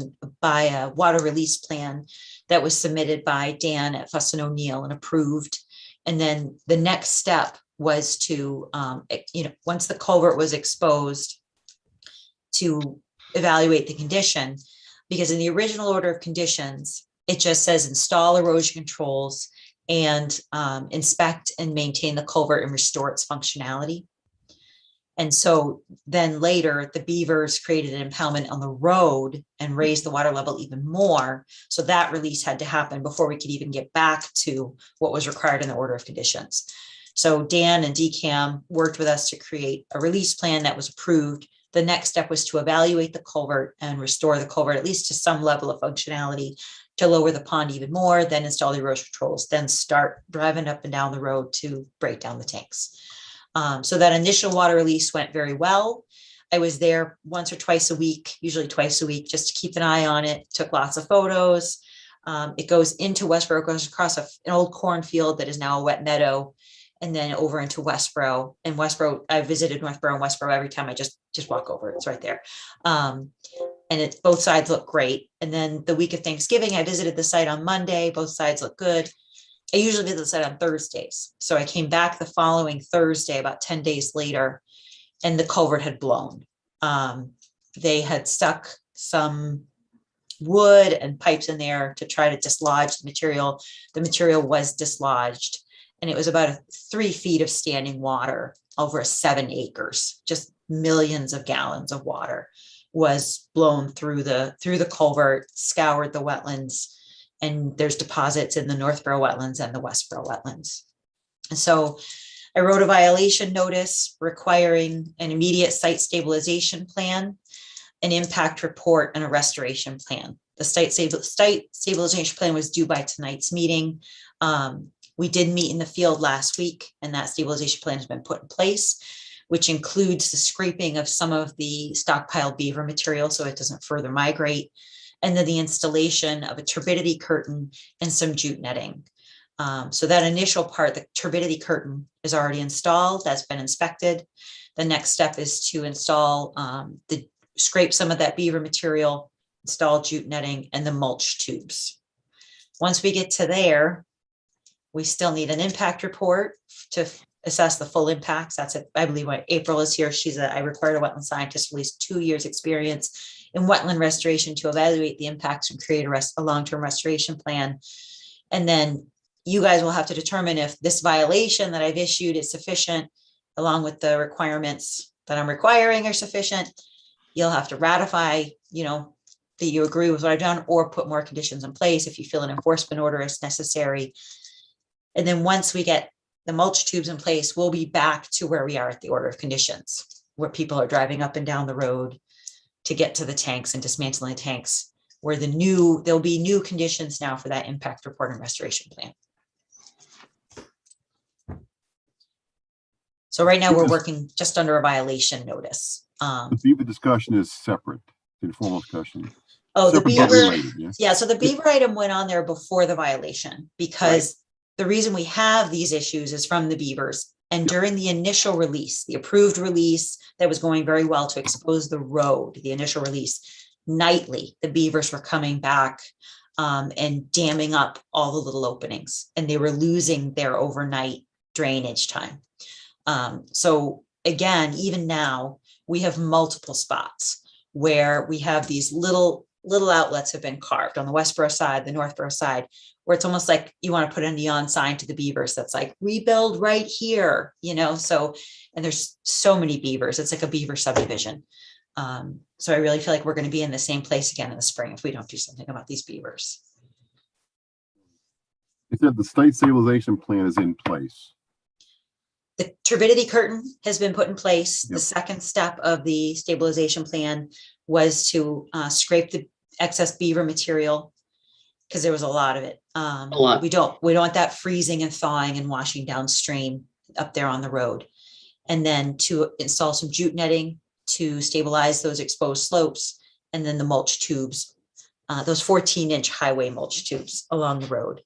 E: by a water release plan that was submitted by Dan at Fuss and O'Neill and approved. And then the next step was to, once the culvert was exposed, to evaluate the condition, because in the original order of conditions, it just says install erosion controls and inspect and maintain the culvert and restore its functionality. And so then later the beavers created an impoundment on the road and raised the water level even more. So that release had to happen before we could even get back to what was required in the order of conditions. So Dan and DCAM worked with us to create a release plan that was approved. The next step was to evaluate the culvert and restore the culvert at least to some level of functionality, to lower the pond even more, then install the erosion controls, then start driving up and down the road to break down the tanks. So that initial water release went very well. I was there once or twice a week, usually twice a week, just to keep an eye on it, took lots of photos. It goes into Westboro, goes across an old cornfield that is now a wet meadow, and then over into Westboro. And Westboro, I visited Northborough and Westboro every time I just walk over, it's right there. And both sides look great. And then the week of Thanksgiving, I visited the site on Monday, both sides look good. I usually visit the site on Thursdays. So I came back the following Thursday, about 10 days later, and the culvert had blown. They had stuck some wood and pipes in there to try to dislodge the material. The material was dislodged, and it was about 3 feet of standing water over 7 acres, just millions of gallons of water was blown through the culvert, scoured the wetlands, and there's deposits in the Northborough wetlands and the Westboro wetlands. And so I wrote a violation notice requiring an immediate site stabilization plan, an impact report, and a restoration plan. The site stabilization plan was due by tonight's meeting. We did meet in the field last week, and that stabilization plan has been put in place, which includes the scraping of some of the stockpiled beaver material so it doesn't further migrate, and then the installation of a turbidity curtain and some jute netting. So that initial part, the turbidity curtain, is already installed. That's been inspected. The next step is to install, scrape some of that beaver material, install jute netting, and the mulch tubes. Once we get to there, we still need an impact report to assess the full impacts. That's it. I believe when April is here, I required a wetland scientist with at least 2 years experience in wetland restoration to evaluate the impacts and create a long-term restoration plan. And then you guys will have to determine if this violation that I've issued is sufficient, along with the requirements that I'm requiring are sufficient. You'll have to ratify, that you agree with what I've done, or put more conditions in place if you feel an enforcement order is necessary. And then once we get the mulch tubes in place, we'll be back to where we are at the order of conditions, where people are driving up and down the road to get to the tanks and dismantling the tanks, where there'll be new conditions now for that impact report and restoration plan. So right now we're working just under a violation notice.
A: The beaver discussion is separate, the informal discussion.
E: Oh, the
A: Separate but
E: beaver,
A: related,
E: yeah, so the beaver item went on there before the violation, because the reason we have these issues is from the beavers. And during the initial release, the approved release that was going very well to expose the road, the initial release, nightly, the beavers were coming back and damming up all the little openings, and they were losing their overnight drainage time. So again, even now, we have multiple spots where we have these little outlets have been carved on the Westboro side, the Northborough side, where it's almost like you want to put a neon sign to the beavers that's like, rebuild right here, so, and there's so many beavers, it's like a beaver subdivision. So I really feel like we're going to be in the same place again in the spring if we don't do something about these beavers.
A: You said the site stabilization plan is in place.
E: The turbidity curtain has been put in place.
A: Yep.
E: The second step of the stabilization plan was to scrape the excess beaver material, because there was a lot of it.
N: A lot.
E: We don't want that freezing and thawing and washing downstream up there on the road. And then to install some jute netting to stabilize those exposed slopes, and then the mulch tubes, those 14-inch highway mulch tubes along the road.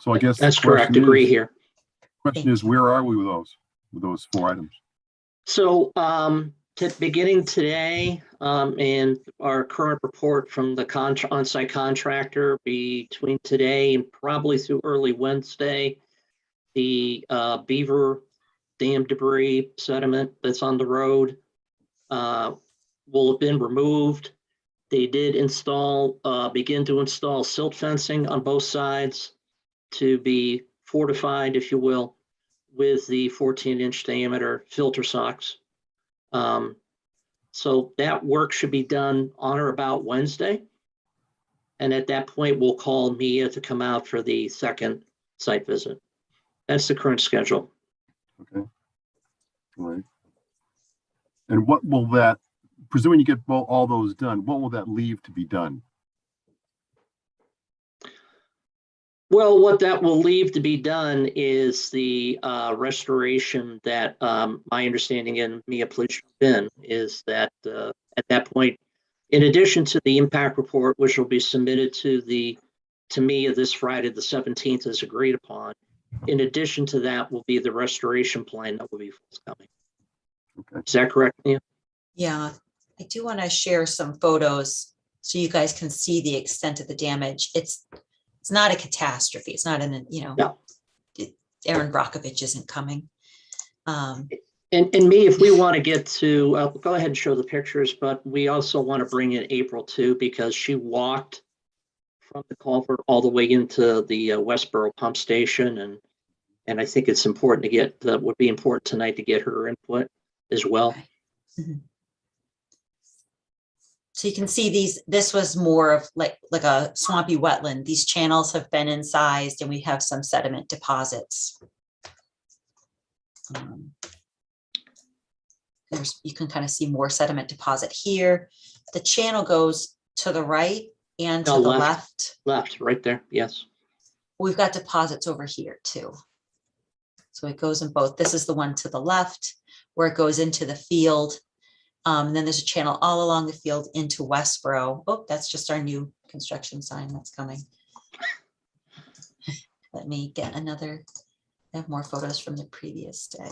A: So I guess
N: That's correct. Agree here.
A: Question
E: Thank
A: is, where are we with those 4 items?
N: So, beginning today, and our current report from the on-site contractor, between today and probably through early Wednesday, the Beaver Dam debris sediment that's on the road will have been removed. They did begin to install silt fencing on both sides to be fortified, if you will, with the 14-inch diameter filter socks. So that work should be done on or about Wednesday. And at that point, we'll call Mia to come out for the second site visit. That's the current schedule.
A: Okay. All right. And what will that, presuming you get all those done, what will that leave to be done?
N: Well, what that will leave to be done is the restoration that my understanding, and Mia, please jump in, is that at that point, in addition to the impact report, which will be submitted to Mia this Friday, the 17th, as agreed upon, in addition to that will be the restoration plan that will be forthcoming.
A: Okay.
N: Is that correct, Mia?
E: Yeah, I do want to share some photos so you guys can see the extent of the damage. It's not a catastrophe. It's not
N: No.
E: Aaron Brockovich isn't coming.
N: And me, if we want to get to, go ahead and show the pictures, but we also want to bring in April too, because she walked from the culvert all the way into the Westboro pump station. And I think it's important to get, that would be important tonight to get her input as well.
E: Okay. Mhm. So you can see this was more of like a swampy wetland. These channels have been incised and we have some sediment deposits. You can kind of see more sediment deposit here. The channel goes to the right and to
N: No,
E: the
N: left.
E: left.
N: Left, right there, yes.
E: We've got deposits over here too. So it goes in both. This is the one to the left where it goes into the field. And then there's a channel all along the field into Westboro. Oh, that's just our new construction sign that's coming. Let me get another. I have more photos from the previous day.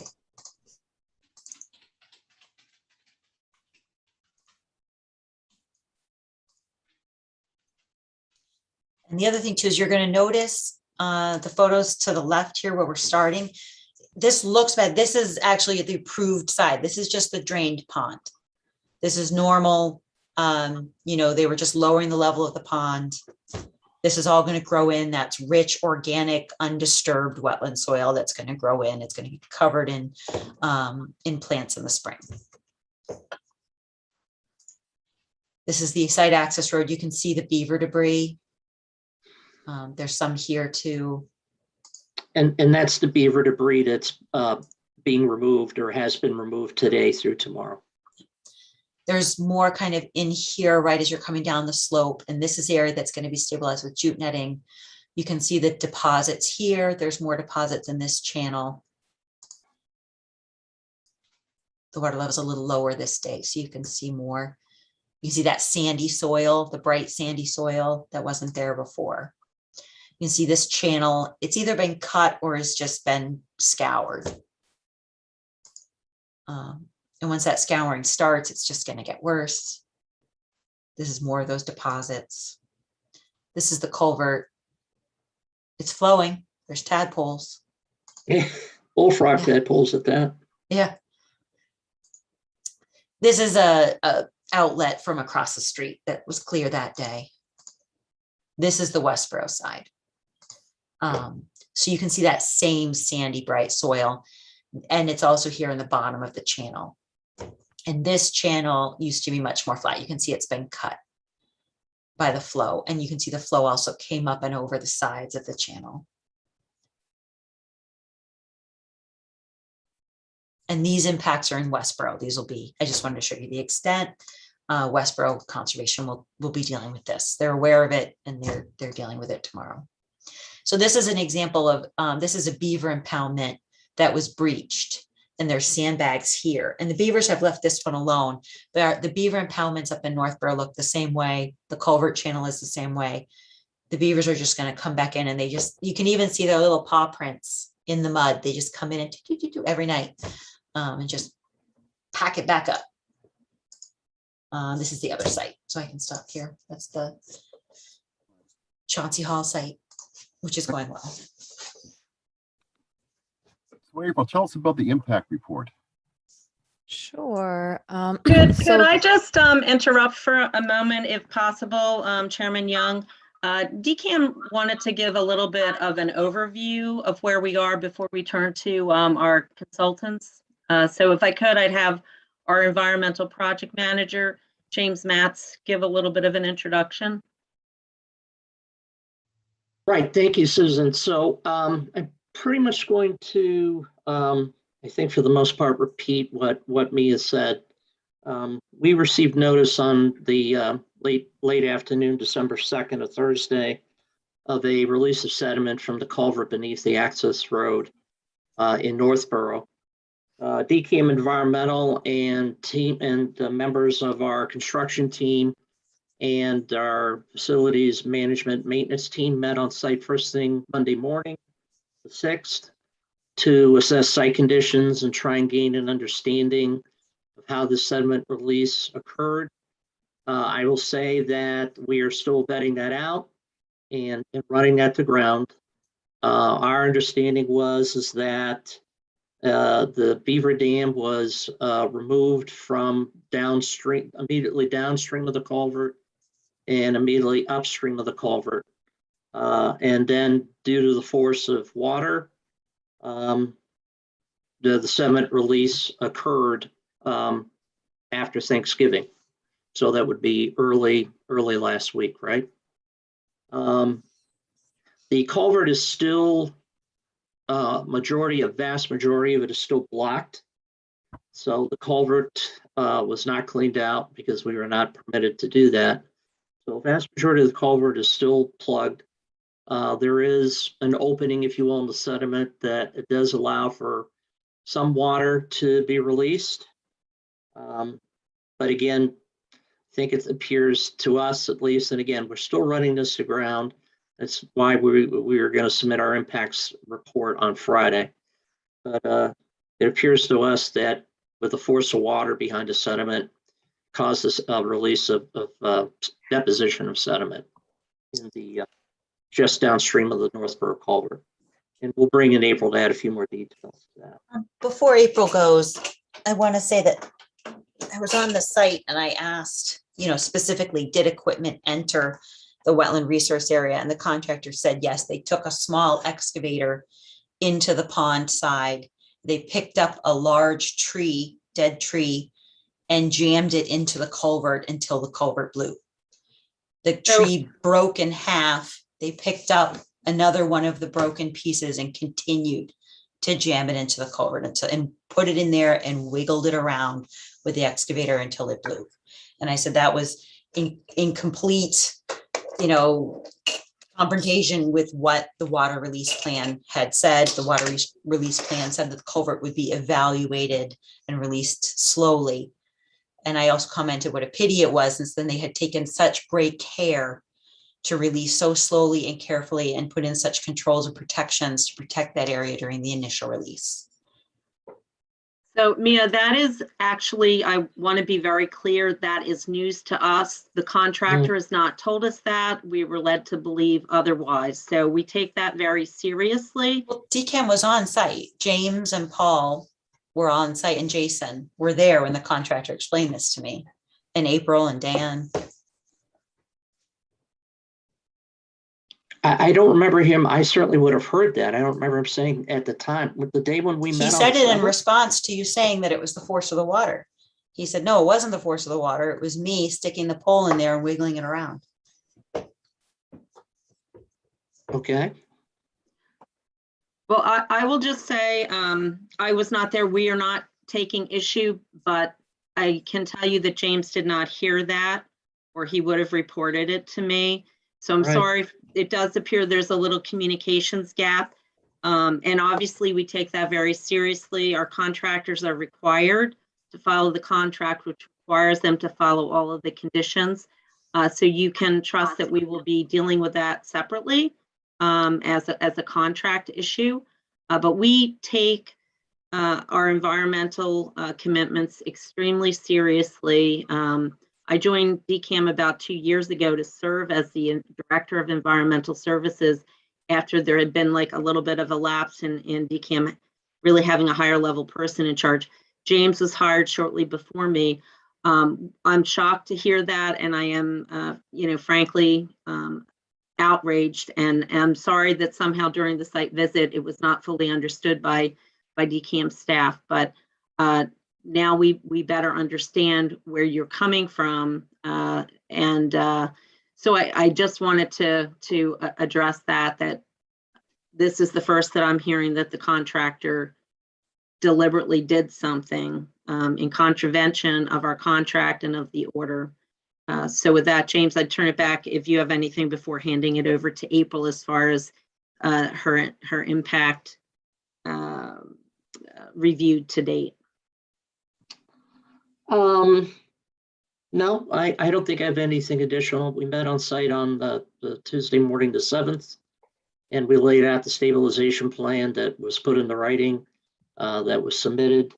E: And the other thing too is you're going to notice the photos to the left here where we're starting. This looks bad. This is actually the approved side. This is just the drained pond. This is normal. They were just lowering the level of the pond. This is all going to grow in. That's rich, organic, undisturbed wetland soil that's going to grow in. It's going to be covered in plants in the spring. This is the site access road. You can see the beaver debris. There's some here too.
N: And that's the beaver debris that's being removed or has been removed today through tomorrow.
E: There's more kind of in here, right, as you're coming down the slope. And this is the area that's going to be stabilized with jute netting. You can see the deposits here. There's more deposits in this channel. The water level is a little lower this day, so you can see more. You see that sandy soil, the bright sandy soil that wasn't there before. You can see this channel. It's either been cut or has just been scoured. And once that scouring starts, it's just going to get worse. This is more of those deposits. This is the culvert. It's flowing. There's tadpoles.
N: Yeah, bullfrog tadpoles at that.
E: Yeah. This is a outlet from across the street that was clear that day. This is the Westboro side. So you can see that same sandy, bright soil. And it's also here in the bottom of the channel. And this channel used to be much more flat. You can see it's been cut by the flow. And you can see the flow also came up and over the sides of the channel. And these impacts are in Westboro. These will be, I just wanted to show you the extent. Westboro Conservation will be dealing with this. They're aware of it and they're dealing with it tomorrow. So this is an example of, this is a beaver impoundment that was breached. And there's sandbags here. And the beavers have left this one alone. But the beaver impoundments up in Northborough look the same way. The culvert channel is the same way. The beavers are just going to come back in and you can even see their little paw prints in the mud. They just come in and do every night and just pack it back up. This is the other site, so I can stop here. That's the Chauncey Hall site, which is going well.
A: So April, tell us about the impact report.
O: Sure.
M: Could
O: so
M: I just interrupt for a moment if possible, Chairman Young? DCAM wanted to give a little bit of an overview of where we are before we turn to our consultants. So if I could, I'd have our environmental project manager, James Matz, give a little bit of an introduction.
N: Right, thank you, Susan. So I'm pretty much going to, I think for the most part, repeat what Mia said. We received notice on the late afternoon, December 2nd, a Thursday, of a release of sediment from the culvert beneath the access road in Northborough. DCAM Environmental and team and members of our construction team and our facilities management maintenance team met on site first thing Monday morning, the 6th, to assess site conditions and try and gain an understanding of how the sediment release occurred. I will say that we are still vetting that out and running that to ground. Our understanding is that the Beaver Dam was removed from downstream, immediately downstream of the culvert and immediately upstream of the culvert. And then due to the force of water, the sediment release occurred after Thanksgiving. So that would be early last week, right? The culvert is still, vast majority of it is still blocked. So the culvert was not cleaned out because we were not permitted to do that. So a vast majority of the culvert is still plugged. There is an opening, if you will, in the sediment that it does allow for some water to be released. But again, I think it appears to us at least, and again, we're still running this to ground. That's why we are going to submit our impacts report on Friday. But it appears to us that with the force of water behind the sediment causes a release of deposition of sediment in the just downstream of the Northborough culvert. And we'll bring in April to add a few more details to that.
E: Before April goes, I want to say that I was on the site and I asked, specifically, did equipment enter the wetland resource area? And the contractor said, yes, they took a small excavator into the pond side. They picked up a large tree, dead tree, and jammed it into the culvert until the culvert blew. The tree broke in half. They picked up another one of the broken pieces and continued to jam it into the culvert and put it in there and wiggled it around with the excavator until it blew. And I said that was in complete, confrontation with what the water release plan had said. The water release plan said that the culvert would be evaluated and released slowly. And I also commented what a pity it was, since then they had taken such great care to release so slowly and carefully and put in such controls and protections to protect that area during the initial release.
M: So Mia, that is actually, I want to be very clear, that is news to us. The contractor has not told us that. We were led to believe otherwise. So we take that very seriously.
E: Well, DCAM was on site. James and Paul were on site and Jason were there when the contractor explained this to me, and April and Dan.
N: I don't remember him. I certainly would have heard that. I don't remember him saying at the time, with the day when we met.
E: He said it in response to you saying that it was the force of the water. He said, no, it wasn't the force of the water. It was me sticking the pole in there and wiggling it around.
N: Okay.
M: Well, I will just say, I was not there. We are not taking issue, but I can tell you that James did not hear that, or he would have reported it to me. So I'm sorry. It does appear there's a little communications gap. And obviously we take that very seriously. Our contractors are required to follow the contract, which requires them to follow all of the conditions. So you can trust that we will be dealing with that separately as a contract issue. But we take our environmental commitments extremely seriously. I joined DCAM about 2 years ago to serve as the Director of Environmental Services after there had been like a little bit of a lapse in DCAM really having a higher level person in charge. James was hired shortly before me. I'm shocked to hear that, and I am, frankly, outraged, and I'm sorry that somehow during the site visit it was not fully understood by DCAM staff. But now we better understand where you're coming from, and so I just wanted to address that this is the first that I'm hearing that the contractor deliberately did something in contravention of our contract and of the order. So with that, James, I'd turn it back if you have anything before handing it over to April as far as her impact reviewed to date.
N: No, I don't think I have anything additional. We met on site on the Tuesday morning, the 7th, and we laid out the stabilization plan that was put in the writing that was submitted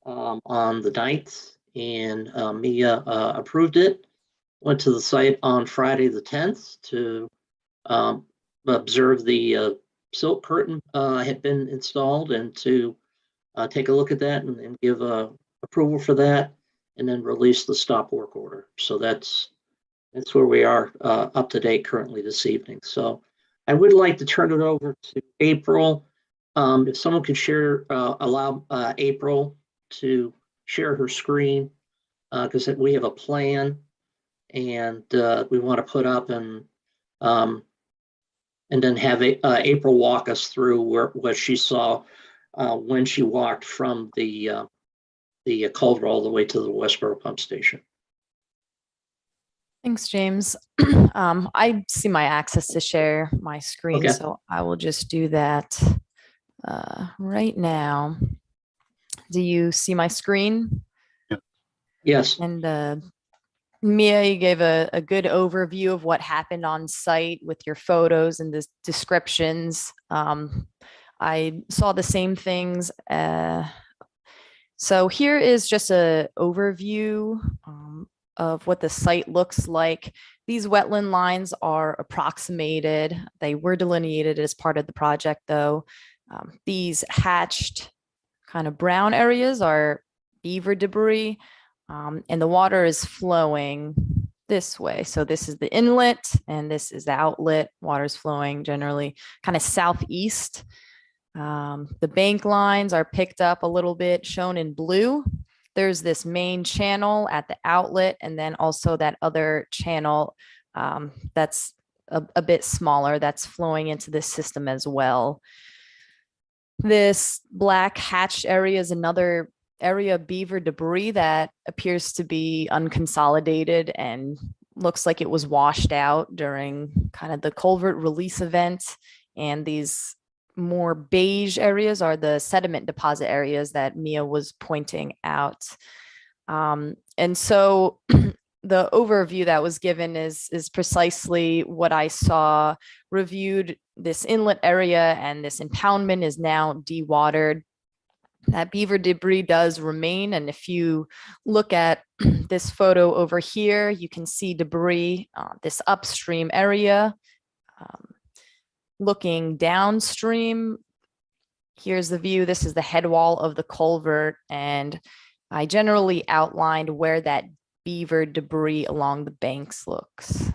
N: on the 9th, and Mia approved it. Went to the site on Friday the 10th to observe the silk curtain had been installed and to take a look at that and give approval for that, and then release the stop work order. So that's where we are up to date currently this evening. So I would like to turn it over to April. If someone could share, allow April to share her screen, because we have a plan and we want to put up and then have April walk us through what she saw when she walked from the culvert all the way to the Westboro pump station.
O: Thanks, James. I see my access to share my screen,
N: Okay.
O: so I will just do that right now. Do you see my screen?
N: Yes.
O: And Mia, you gave a good overview of what happened on site with your photos and the descriptions. I saw the same things. So here is just an overview of what the site looks like. These wetland lines are approximated. They were delineated as part of the project, though. These hatched kind of brown areas are beaver debris, and the water is flowing this way. So this is the inlet and this is the outlet. Water is flowing generally kind of southeast. The bank lines are picked up a little bit, shown in blue. There's this main channel at the outlet, and then also that other channel that's a bit smaller that's flowing into this system as well. This black hatched area is another area of beaver debris that appears to be unconsolidated and looks like it was washed out during kind of the culvert release event. And these more beige areas are the sediment deposit areas that Mia was pointing out. And so the overview that was given is precisely what I saw. Reviewed this inlet area, and this impoundment is now dewatered. That beaver debris does remain, and if you look at this photo over here, you can see debris this upstream area. Looking downstream, here's the view. This is the head wall of the culvert, and I generally outlined where that beaver debris along the banks looks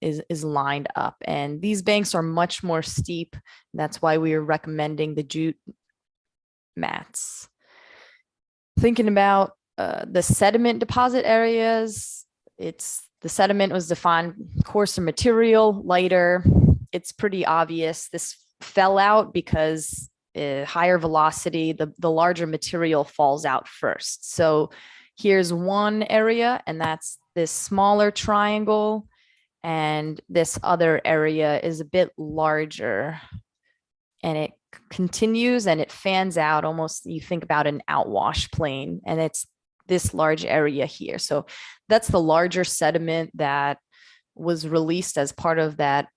O: is lined up, and these banks are much more steep. That's why we are recommending the jute mats. Thinking about the sediment deposit areas, the sediment was defined coarser material, lighter. It's pretty obvious this fell out because higher velocity, the larger material falls out first. So here's one area, and that's this smaller triangle, and this other area is a bit larger, and it continues and it fans out almost, you think about an outwash plane, and it's this large area here. So that's the larger sediment that was released as part of that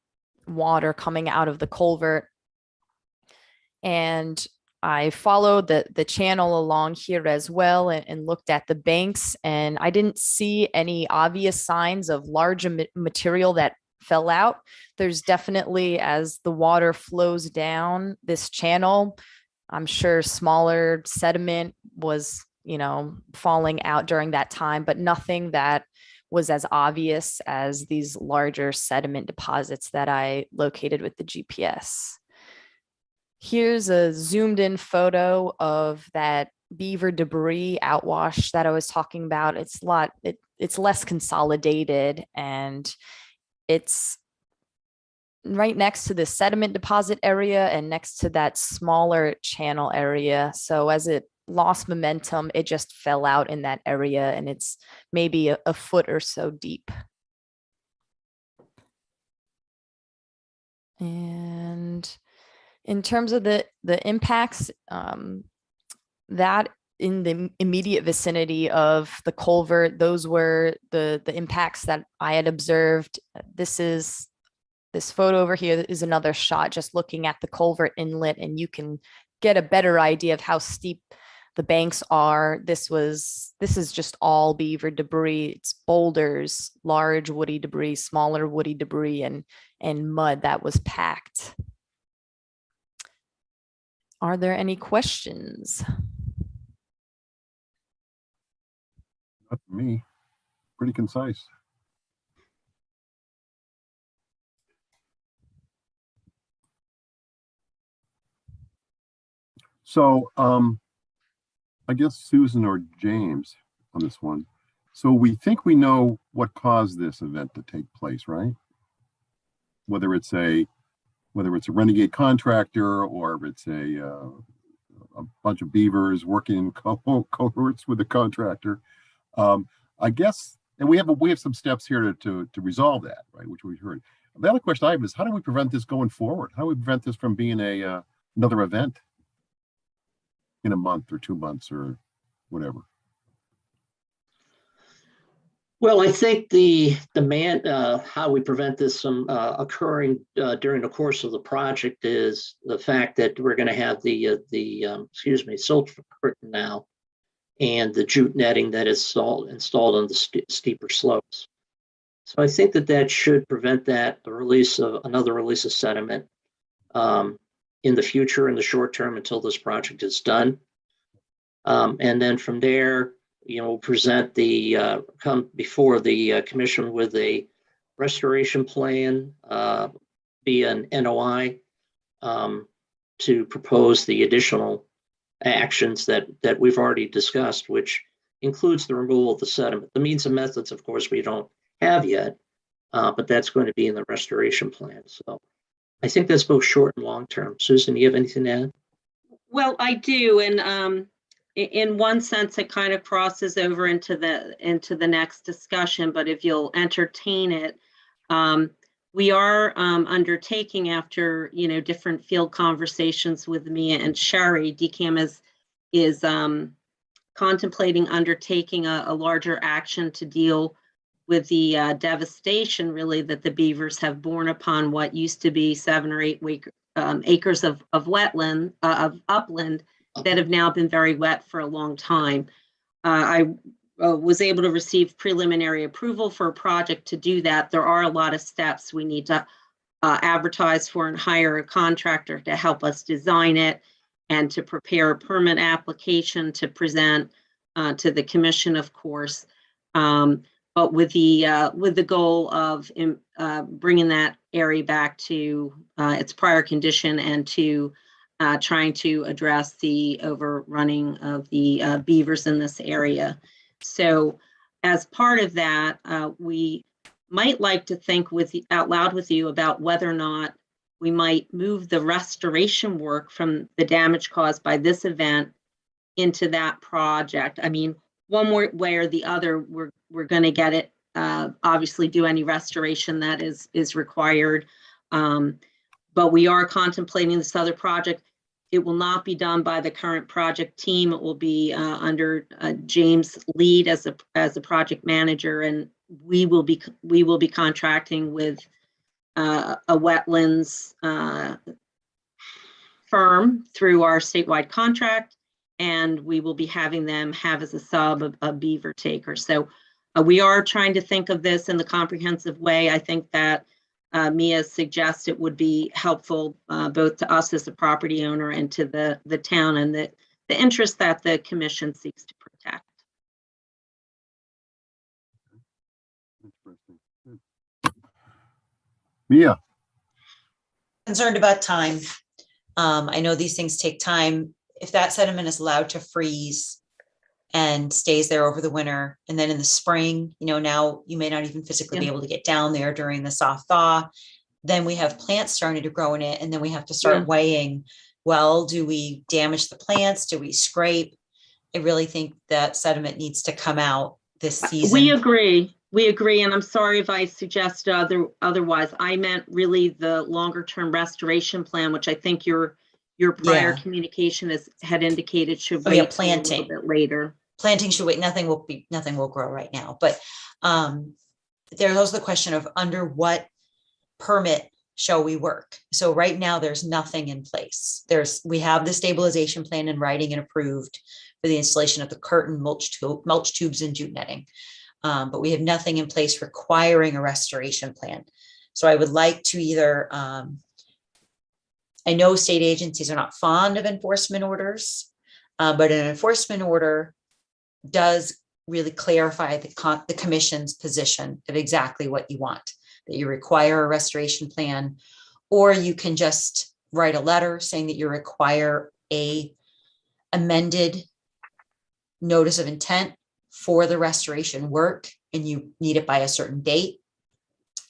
O: water coming out of the culvert. And I followed the channel along here as well and looked at the banks, and I didn't see any obvious signs of large material that fell out. There's definitely, as the water flows down this channel, I'm sure smaller sediment was, falling out during that time, but nothing that was as obvious as these larger sediment deposits that I located with the GPS. Here's a zoomed in photo of that beaver debris outwash that I was talking about. It's less consolidated, and it's right next to the sediment deposit area and next to that smaller channel area. So as it lost momentum, it just fell out in that area, and it's maybe a foot or so deep. And in terms of the impacts, that in the immediate vicinity of the culvert, those were the impacts that I had observed. This photo over here is another shot just looking at the culvert inlet, and you can get a better idea of how steep the banks are. This is just all beaver debris. It's boulders, large woody debris, smaller woody debris, and mud that was packed. Are there any questions?
A: Not for me. Pretty concise. So, I guess Susan or James on this one. So we think we know what caused this event to take place, right? Whether it's a renegade contractor, or it's a bunch of beavers working in cohorts with the contractor. I guess, and we have some steps here to resolve that, right? Which we've heard. The other question I have is, how do we prevent this going forward? How do we prevent this from being another event in a month or 2 months or whatever?
N: Well, I think the demand, how we prevent this from occurring during the course of the project is the fact that we're going to have the silt curtain now, and the jute netting that is installed on the steeper slopes. So I think that should prevent the release of another release of sediment in the future, in the short term, until this project is done. And then from there, present come before the commission with a restoration plan via an NOI to propose the additional actions that we've already discussed, which includes the removal of the sediment. The means and methods, of course, we don't have yet, but that's going to be in the restoration plan. So I think that's both short and long term. Susan, do you have anything to add?
M: Well, I do, and in one sense, it kind of crosses over into the next discussion. But if you'll entertain it, we are undertaking, after different field conversations with Mia and Sherry, DCAM is contemplating undertaking a larger action to deal with the devastation, really, that the beavers have borne upon what used to be 7 or 8 acres of wetland, of upland, that have now been very wet for a long time. I was able to receive preliminary approval for a project to do that. There are a lot of steps we need to advertise for and hire a contractor to help us design it, and to prepare a permit application to present to the commission, of course. But with the goal of bringing that area back to its prior condition, and to trying to address the overrunning of the beavers in this area. So as part of that, we might like to think out loud with you about whether or not we might move the restoration work from the damage caused by this event into that project. I mean, one way or the other, we're going to get it, obviously do any restoration that is required. But we are contemplating this other project. It will not be done by the current project team. It will be under James' lead as a project manager, and we will be contracting with a wetlands firm through our statewide contract, and we will be having them have as a sub a beaver taker. So we are trying to think of this in the comprehensive way. I think that Mia suggests it would be helpful both to us as a property owner and to the town and the interest that the commission seeks to protect.
A: Interesting. Good. Mia,
E: Concerned about time. I know these things take time. If that sediment is allowed to freeze and stays there over the winter, and then in the spring, now you may not even physically be able to get down there during the soft thaw, then we have plants starting to grow in it, and then we have to start weighing, well, do we damage the plants? Do we scrape? I really think that sediment needs to come out this season.
M: We agree. And I'm sorry if I suggest otherwise. I meant really the longer term restoration plan, which I think your prior communication had indicated should wait
E: planting
M: a little bit later.
E: Planting should wait. Nothing will grow right now. But there's also the question of under what permit shall we work? So right now there's nothing in place. We have the stabilization plan in writing and approved for the installation of the curtain, mulch tubes, and jute netting. But we have nothing in place requiring a restoration plan. So I would like to either, I know state agencies are not fond of enforcement orders, but an enforcement order does really clarify the commission's position of exactly what you want, that you require a restoration plan, or you can just write a letter saying that you require a amended notice of intent for the restoration work, and you need it by a certain date.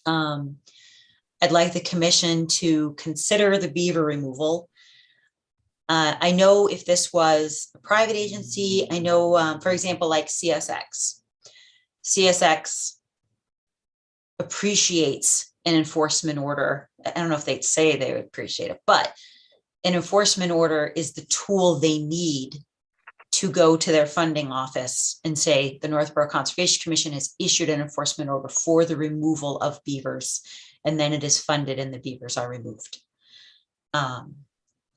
E: I'd like the commission to consider the beaver removal. I know if this was a private agency, I know, for example, like CSX appreciates an enforcement order. I don't know if they'd say they would appreciate it, but an enforcement order is the tool they need to go to their funding office and say, the Northborough Conservation Commission has issued an enforcement order for the removal of beavers, and then it is funded and the beavers are removed.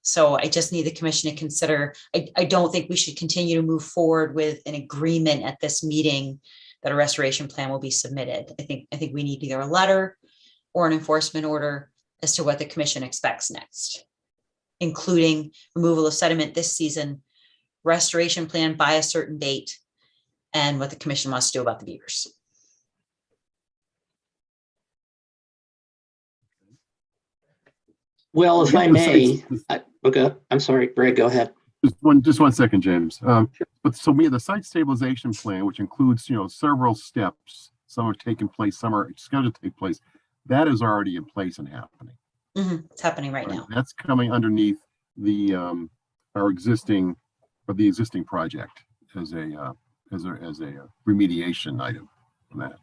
E: So I just need the commission to consider, I don't think we should continue to move forward with an agreement at this meeting that a restoration plan will be submitted. I think we need either a letter or an enforcement order as to what the commission expects next, including removal of sediment this season, restoration plan by a certain date, and what the commission wants to do about the beavers.
N: Well, if I may, okay, I'm sorry, Greg, go ahead.
A: Just one second, James. But so we have the site stabilization plan, which includes, several steps. Some are taking place, some are scheduled to take place. That is already in place and happening.
E: It's happening right now.
A: That's coming underneath the the existing project as a remediation item on that.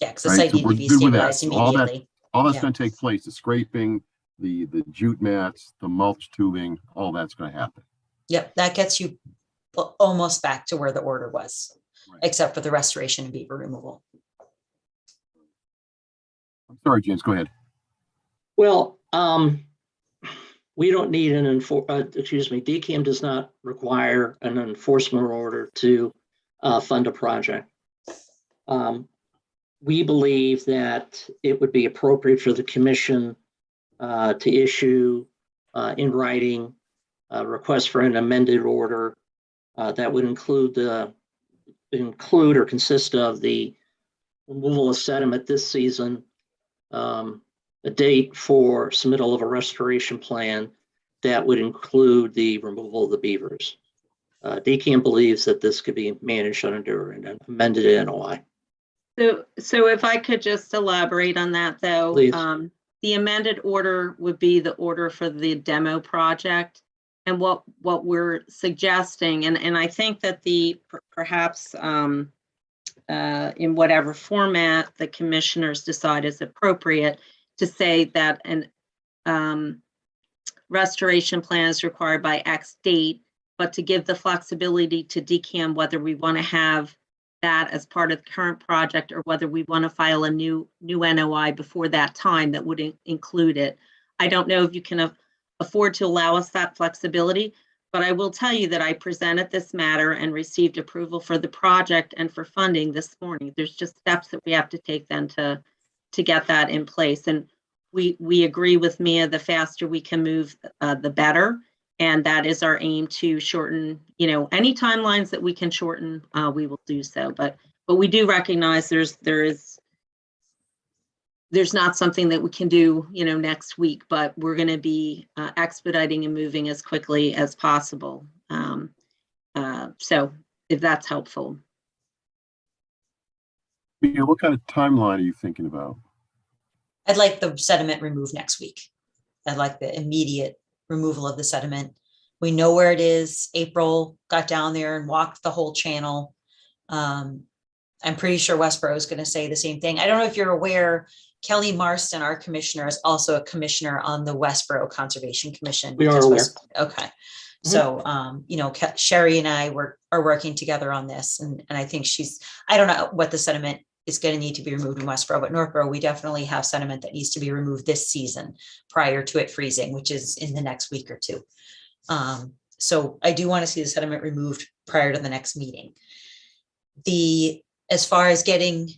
E: Yeah, because the site needs to be stabilized immediately.
A: All that's going to take place, the scraping, the jute mats, the mulch tubing, all that's going to happen.
E: Yep, that gets you almost back to where the order was, except for the restoration and beaver removal.
A: I'm sorry, James, go ahead.
N: Well, we don't need DCAM does not require an enforcement order to fund a project. We believe that it would be appropriate for the commission to issue in writing a request for an amended order that would include or consist of the removal of sediment this season, a date for submittal of a restoration plan that would include the removal of the beavers. DCAM believes that this could be managed under an amended NOI.
M: So if I could just elaborate on that, though, the amended order would be the order for the demo project. And what we're suggesting, and I think that perhaps in whatever format the commissioners decide is appropriate, to say that an restoration plan is required by X date, but to give the flexibility to DCAM whether we want to have that as part of the current project or whether we want to file a new NOI before that time that would include it. I don't know if you can afford to allow us that flexibility. But I will tell you that I presented this matter and received approval for the project and for funding this morning. There's just steps that we have to take then to get that in place. And we agree with Mia, the faster we can move, the better. And that is our aim, to shorten, any timelines that we can shorten, we will do so. But we do recognize there's not something that we can do, next week, but we're going to be expediting and moving as quickly as possible. So if that's helpful.
A: Yeah, what kind of timeline are you thinking about?
E: I'd like the sediment removed next week. I'd like the immediate removal of the sediment. We know where it is. April got down there and walked the whole channel. I'm pretty sure Westboro is going to say the same thing. I don't know if you're aware, Kelly Marston, our commissioner, is also a commissioner on the Westboro Conservation Commission.
N: We are aware.
E: Okay. So, Sherry and I are working together on this, and I think I don't know what the sediment is going to need to be removed in Westboro, but Northborough, we definitely have sediment that needs to be removed this season prior to it freezing, which is in the next week or two. So I do want to see the sediment removed prior to the next meeting. As far as getting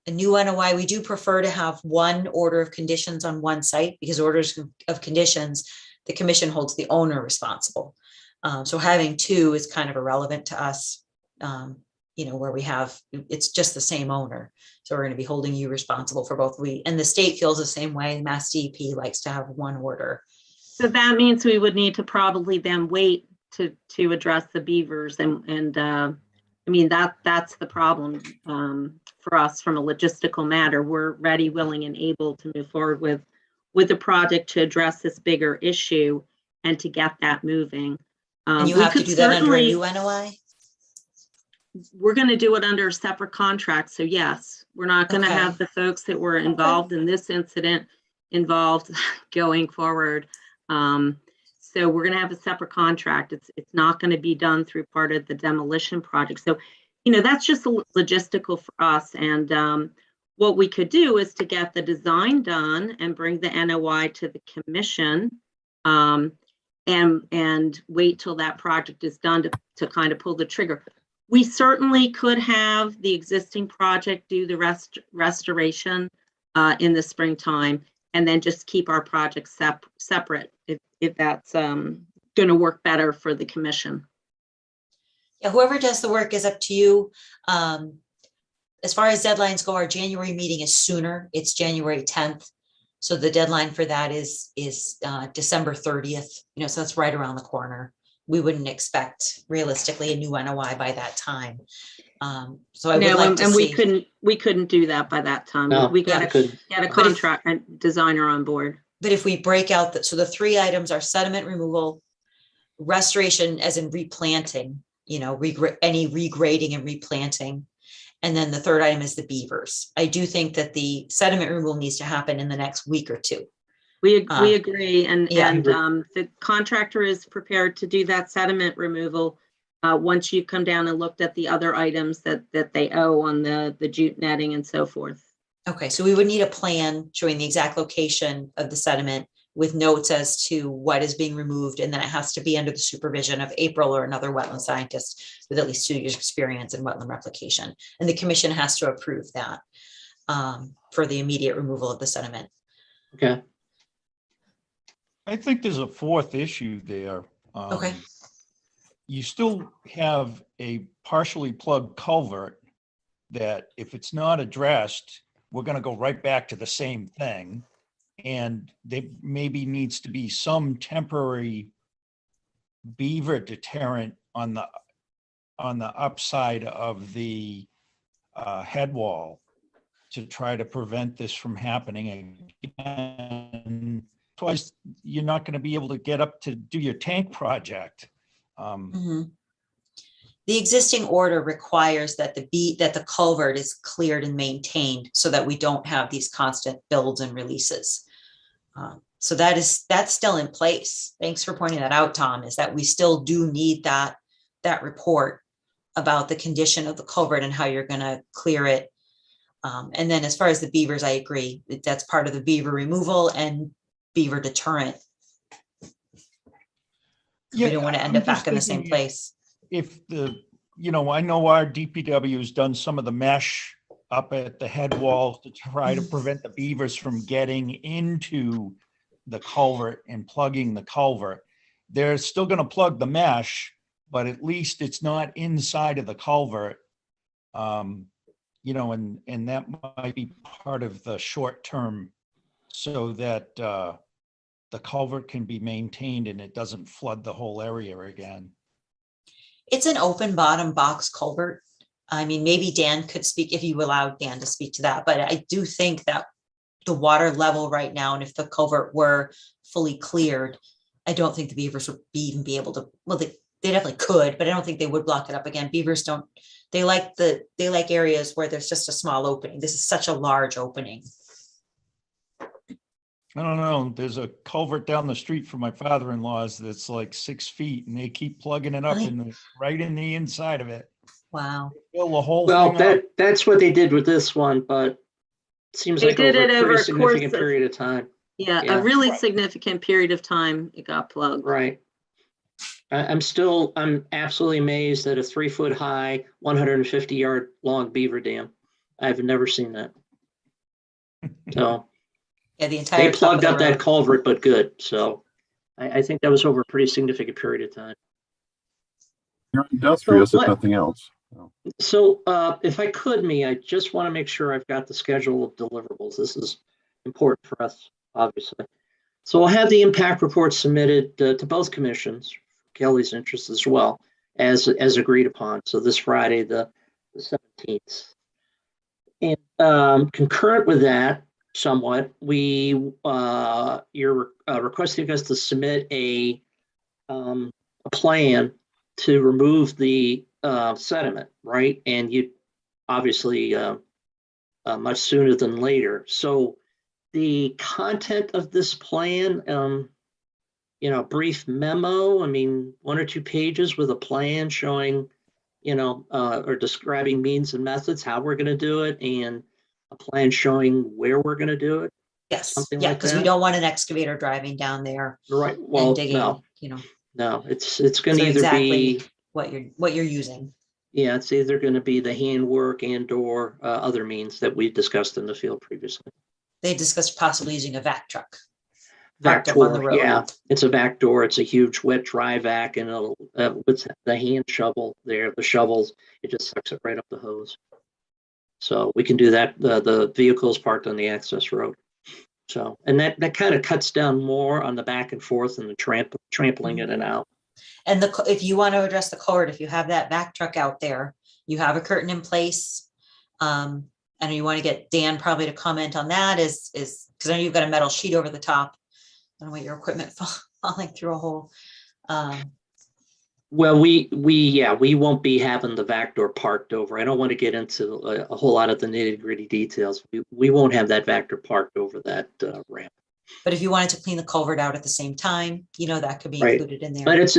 E: a new NOI, we do prefer to have one order of conditions on one site, because orders of conditions, the commission holds the owner responsible. So having two is kind of irrelevant to us, where it's just the same owner. So we're going to be holding you responsible for both. And the state feels the same way. Mass DEP likes to have one order.
M: So that means we would need to probably then wait to address the beavers. And I mean, that's the problem for us from a logistical matter. We're ready, willing, and able to move forward with the project to address this bigger issue and to get that moving.
E: And you have to do that under a new NOI?
M: We're going to do it under a separate contract. So yes, we're not going to have the folks that were involved in this incident involved going forward. So we're going to have a separate contract. It's not going to be done through part of the demolition project. So, that's just logistical for us. And what we could do is to get the design done and bring the NOI to the commission, and wait till that project is done to kind of pull the trigger. We certainly could have the existing project do the restoration in the springtime, and then just keep our projects separate if that's going to work better for the commission.
E: Yeah, whoever does the work is up to you. As far as deadlines go, our January meeting is sooner. It's January 10th. So the deadline for that is December 30th. So that's right around the corner. We wouldn't expect realistically a new NOI by that time. So I would like to see.
M: We couldn't do that by that time.
N: No,
M: we got to get a contract and designer on board.
E: But if we break out the three items are sediment removal, restoration as in replanting, any regrading and replanting. And then the third item is the beavers. I do think that the sediment removal needs to happen in the next week or two.
M: We agree. And the contractor is prepared to do that sediment removal once you come down and looked at the other items that they owe on the jute netting and so forth.
E: Okay, so we would need a plan showing the exact location of the sediment with notes as to what is being removed, and then it has to be under the supervision of April or another wetland scientist with at least 2 years experience in wetland replication. And the commission has to approve that for the immediate removal of the sediment.
N: Okay.
B: I think there's a fourth issue there.
E: Okay.
B: You still have a partially plugged culvert that if it's not addressed, we're going to go right back to the same thing. And there maybe needs to be some temporary beaver deterrent on the upside of the head wall to try to prevent this from happening again. Twice, you're not going to be able to get up to do your tank project.
E: The existing order requires that the culvert is cleared and maintained so that we don't have these constant builds and releases. So that's still in place. Thanks for pointing that out, Tom, is that we still do need that report about the condition of the culvert and how you're going to clear it. And then as far as the beavers, I agree. That's part of the beaver removal and beaver deterrent We don't want to end
B: I'm
E: up back
B: just
E: in the same
B: thinking
E: place.
B: If the, I know our DPW has done some of the mesh up at the head wall to try to prevent the beavers from getting into the culvert and plugging the culvert. They're still going to plug the mesh, but at least it's not inside of the culvert. And that might be part of the short term so that the culvert can be maintained and it doesn't flood the whole area again.
E: It's an open bottom box culvert. I mean, maybe Dan could speak if you allowed Dan to speak to that, but I do think that the water level right now, and if the culvert were fully cleared, I don't think the beavers would even be able to, well, they definitely could, but I don't think they would block it up again. Beavers don't, they like areas where there's just a small opening. This is such a large opening.
B: I don't know. There's a culvert down the street from my father-in-law's that's like 6 feet and they keep plugging it up
E: Really?
B: right in the inside of it.
E: Wow.
B: Fill the whole
N: Well,
B: thing up.
N: that's what they did with this one, but it seems
M: They
N: like
M: did
N: over
M: it
N: a
M: over
N: pretty
M: a
N: significant
M: course of-
N: period of time.
M: Yeah,
N: Yeah.
M: a really significant period of time it got plugged.
N: Right. I'm absolutely amazed at a 3-foot high, 150-yard long beaver dam. I've never seen that. So
E: Yeah, the entire
N: they
E: top of
N: plugged
E: the
N: up that
E: road.
N: culvert, but good. So I think that was over a pretty significant period of time.
A: You're industrious,
N: So
A: if
N: what-
A: nothing else.
N: So if I could, I just want to make sure I've got the schedule of deliverables. This is important for us, obviously. So I'll have the impact report submitted to both commissions, for Kelly's interest as well, as agreed upon. So this Friday, the 17th. And concurrent with that, somewhat, you're requesting us to submit a plan to remove the sediment, right? And you obviously much sooner than later. So the content of this plan, brief memo, 1 or 2 pages with a plan showing, or describing means and methods, how we're going to do it, and a plan showing where we're going to do it.
E: Yes,
N: Something
E: yeah,
N: like
E: because we
N: that?
E: don't want an excavator driving down there
N: Right.
E: and
N: Well,
E: digging,
N: no, it's going
E: so
N: to either
E: exactly
N: be,
E: what you're using.
N: yeah, it's either going to be the handwork and/or other means that we discussed in the field previously.
E: They discussed possibly using a vac truck.
N: Vac
E: parked up on the
N: door,
E: road.
N: yeah, it's a vac door. It's a huge wet dry vac, and it'll with the hand shovel there, the shovels, it just sucks it right up the hose. So we can do that. The vehicle's parked on the access road. So, and that kind of cuts down more on the back and forth and the trampling in and out.
E: And if you want to address the culvert, if you have that vac truck out there, you have a curtain in place. And you want to get Dan probably to comment on that is because I know you've got a metal sheet over the top. I don't want your equipment falling through a hole.
N: Well, we won't be having the vac door parked over. I don't want to get into a whole lot of the nitty gritty details. We won't have that vac door parked over that ramp.
E: But if you wanted to clean the culvert out at the same time, that could be
N: Right.
E: included in there.
N: But it's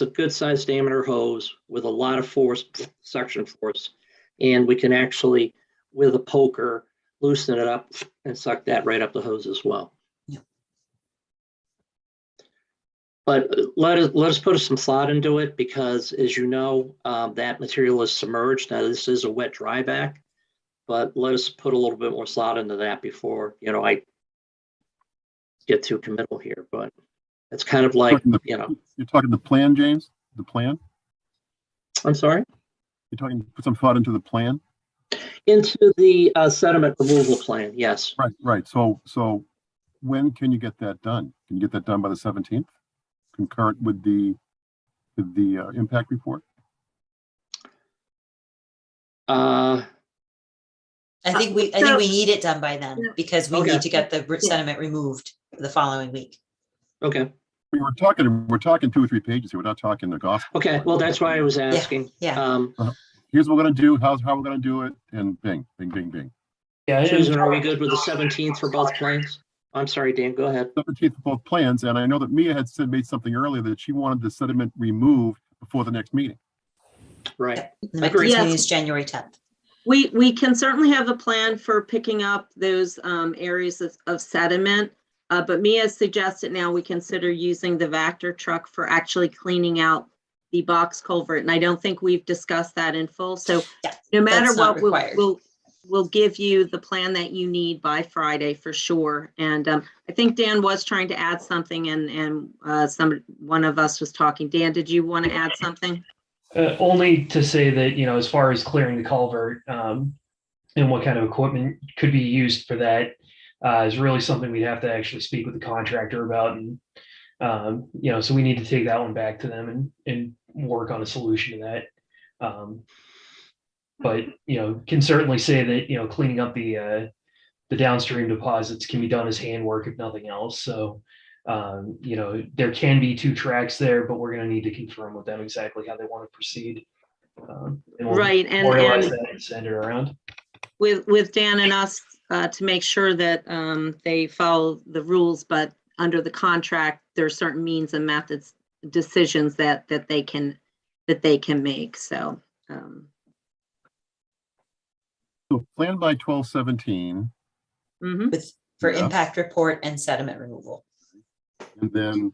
N: a good sized diameter hose with a lot of force, suction force. And we can actually, with a poker, loosen it up and suck that right up the hose as well.
E: Yeah.
N: But let us put some thought into it, because as you know, that material is submerged. Now this is a wet dry back, but let us put a little bit more thought into that before, I get too committal here. But it's kind of like,
A: You're talking the plan, James? The plan?
N: I'm sorry?
A: You're talking, put some thought into the plan?
N: Into the sediment removal plan, yes.
A: Right. So when can you get that done? Can you get that done by the 17th? Concurrent with the impact report?
E: I think we need it done by then because we
N: Okay.
E: need to get the sediment removed the following week.
N: Okay.
A: We're talking 2 or 3 pages here. We're not talking the gospel.
N: Okay. Well, that's why I was asking.
E: Yeah.
A: Here's what we're gonna do, how we're gonna do it, and bing, bing, bing, bing.
N: Yeah. Susan, are we good with the 17th for both plans? I'm sorry, Dan, go ahead.
A: 17th for both plans, and I know that Mia had made something earlier that she wanted the sediment removed before the next meeting.
N: Right.
E: The next
N: Agreed.
E: meeting
M: Yes.
E: is January 10th.
M: We can certainly have a plan for picking up those areas of sediment. But Mia suggested now we consider using the Vector truck for actually cleaning out the box culvert. And I don't think we've discussed that in full. So
E: Yeah,
M: no matter
E: that's not
M: what, we'll,
E: required.
M: we'll give you the plan that you need by Friday for sure. And I think Dan was trying to add something and one of us was talking. Dan, did you want to add something?
P: Only to say that, you know, as far as clearing the culvert, and what kind of equipment could be used for that, is really something we'd have to actually speak with the contractor about. And, you know, so we need to take that one back to them and work on a solution to that. But, you know, can certainly say that, you know, cleaning up the downstream deposits can be done as handwork if nothing else. So, you know, there can be 2 tracks there, but we're going to need to confirm with them exactly how they want to proceed. And we'll
M: Right, and
P: memorialize that and send it around.
M: With Dan and us to make sure that they follow the rules, but under the contract, there are certain means and methods, decisions that they can make. So.
A: So plan by 12/17,
E: For
A: Yeah.
E: impact report and sediment removal.
A: and then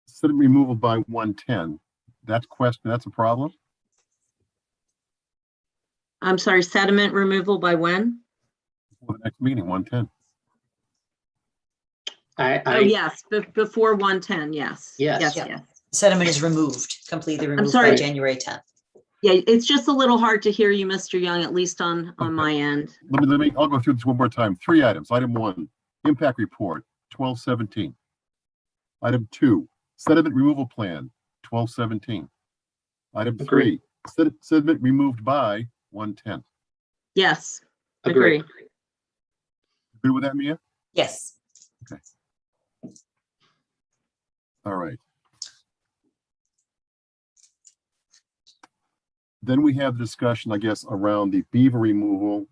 A: sediment removal by 110. That's a problem?
M: I'm sorry, sediment removal by when?
A: For the next meeting, 110.
M: Oh, yes, before 110, yes.
N: Yes.
M: Yes.
E: Sediment is removed, completely removed by
M: sorry.
E: January 10th.
M: Yeah, it's just a little hard to hear you, Mr. Young, at least on my end.
A: I'll go through this one more time. 3 items. Item 1, impact report, 12/17. Item 2, sediment removal plan, 12/17. Item 3, sediment removed by 110.
M: Yes,
N: Agree.
M: agree.
A: Good with that, Mia?
E: Yes.
A: Okay. All right. Then we have the discussion, I guess, around the beaver removal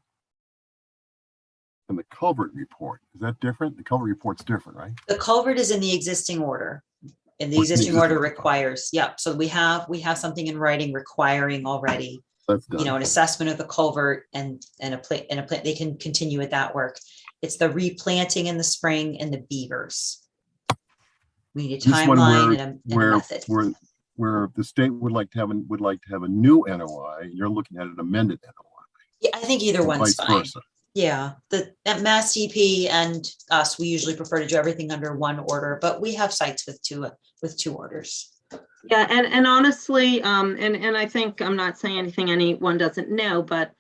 A: and the culvert report. Is that different? The culvert report's different, right?
E: The culvert is in the existing order. And the
A: What's in the
E: existing order
A: existing order?
E: requires, so we have something in writing requiring already,
A: That's done.
E: an assessment of the culvert and a plant, they can continue with that work. It's the replanting in the spring and the beavers. We need a
A: This one
E: timeline and a method.
A: where the state would like to have a new NOI, you're looking at an amended NOI.
E: Yeah, I think either
A: or
E: one's
A: vice
E: fine.
A: versa.
E: Yeah, at Mass DP and us, we usually prefer to do everything under one order, but we have sites with two orders.
M: Yeah, and honestly, and I think I'm not saying anything anyone doesn't know, but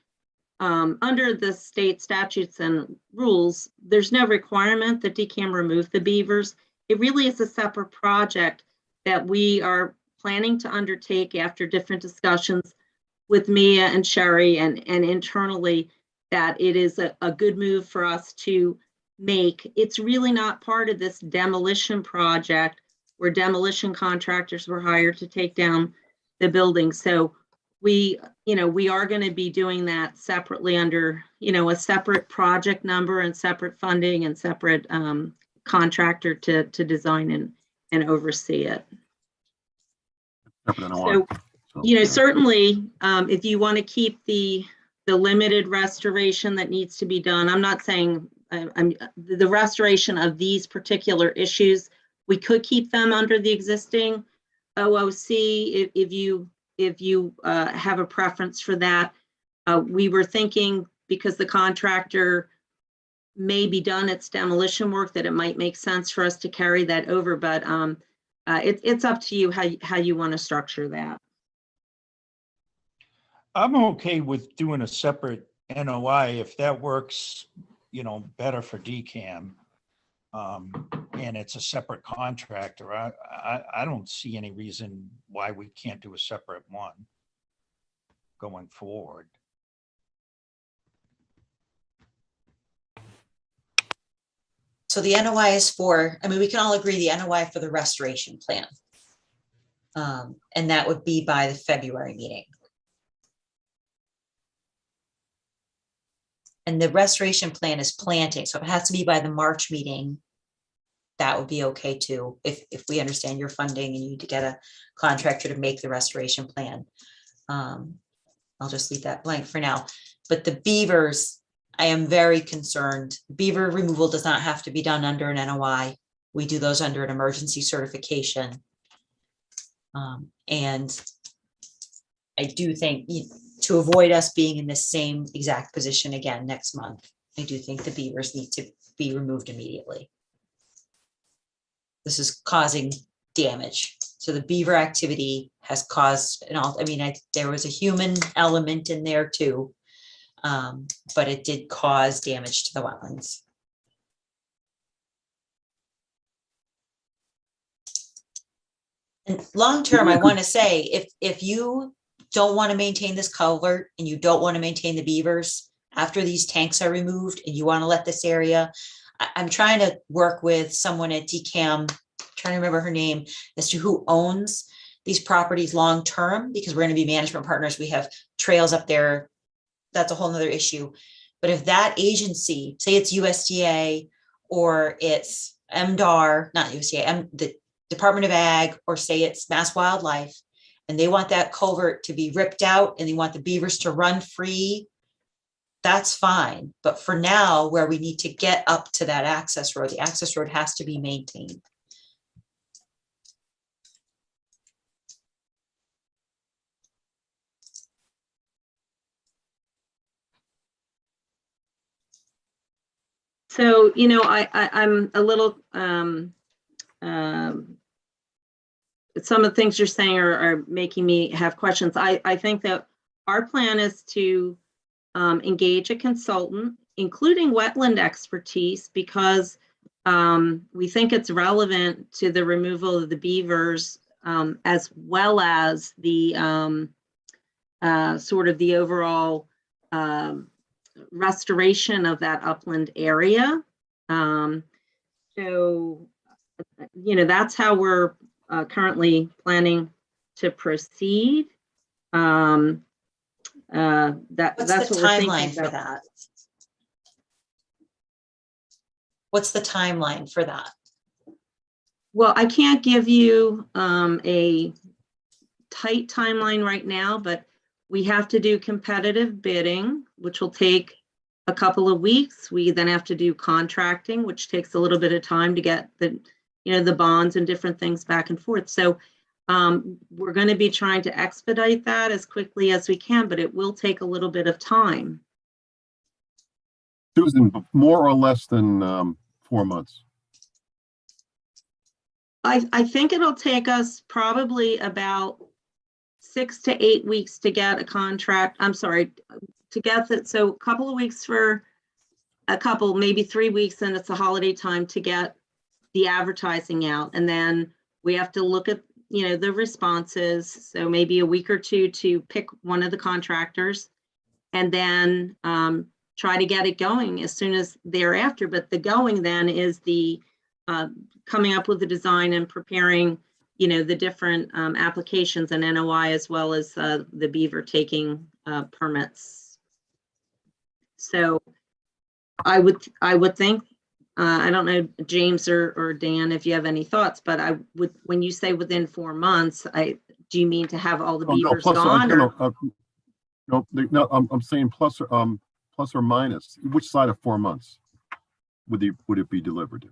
M: under the state statutes and rules, there's no requirement that DCAM remove the beavers. It really is a separate project that we are planning to undertake after different discussions with Mia and Sherry and internally, that it is a good move for us to make. It's really not part of this demolition project where demolition contractors were hired to take down the building. So we are going to be doing that separately under, a separate project number and separate funding and separate contractor to design and oversee it.
A: Separate NOI.
M: So, certainly, if you want to keep the limited restoration that needs to be done, I'm not saying the restoration of these particular issues, we could keep them under the existing OOC if you have a preference for that. We were thinking because the contractor may be done its demolition work that it might make sense for us to carry that over, but it's up to you how you want to structure that.
B: I'm okay with doing a separate NOI if that works, better for DCAM. And it's a separate contractor. I don't see any reason why we can't do a separate one going forward.
E: So the NOI is we can all agree the NOI for the restoration plan. And that would be by the February meeting. And the restoration plan is planting, so if it has to be by the March meeting, that would be okay too, if we understand your funding and you need to get a contractor to make the restoration plan. I'll just leave that blank for now. But the beavers, I am very concerned. Beaver removal does not have to be done under an NOI. We do those under an emergency certification. And I do think to avoid us being in the same exact position again next month, I do think the beavers need to be removed immediately. This is causing damage. So the beaver activity has caused there was a human element in there too. But it did cause damage to the wetlands. And long-term, I want to say, if you don't want to maintain this culvert and you don't want to maintain the beavers after these tanks are removed and you want to let this area, I'm trying to work with someone at DCAM, trying to remember her name, as to who owns these properties long-term, because we're going to be management partners. We have trails up there. That's a whole nother issue. But if that agency, say it's USDA or it's MDAR, not USDA, the Department of Ag, or say it's Mass Wildlife, and they want that culvert to be ripped out and they want the beavers to run free, that's fine. But for now, where we need to get up to that access road, the access road has to be maintained.
M: So, I'm a little, some of the things you're saying are making me have questions. I think that our plan is to engage a consultant, including wetland expertise, because we think it's relevant to the removal of the beavers, as well as the sort of the overall restoration of that upland area. So, that's how we're currently planning to proceed.
E: What's
M: That's
E: the
M: what we're thinking
E: timeline for
M: about.
E: that? What's the timeline for that?
M: Well, I can't give you a tight timeline right now, but we have to do competitive bidding, which will take a couple of weeks. We then have to do contracting, which takes a little bit of time to get the bonds and different things back and forth. So we're going to be trying to expedite that as quickly as we can, but it will take a little bit of time.
A: Susan, more or less than 4 months?
M: I think it'll take us probably about 6 to 8 weeks to get a contract. I'm sorry, to get that. So a couple of weeks for a couple, maybe 3 weeks, and it's a holiday time to get the advertising out. And then we have to look at, the responses. So maybe a week or two to pick one of the contractors, and then try to get it going as soon as thereafter. But the going then is the coming up with the design and preparing, the different applications and NOI, as well as the beaver taking permits. So I would think, I don't know, James or Dan, if you have any thoughts, but I would, when you say within 4 months, do you mean to have all the beavers gone?
A: No, I'm saying plus or minus. Which side of 4 months would it be delivered to?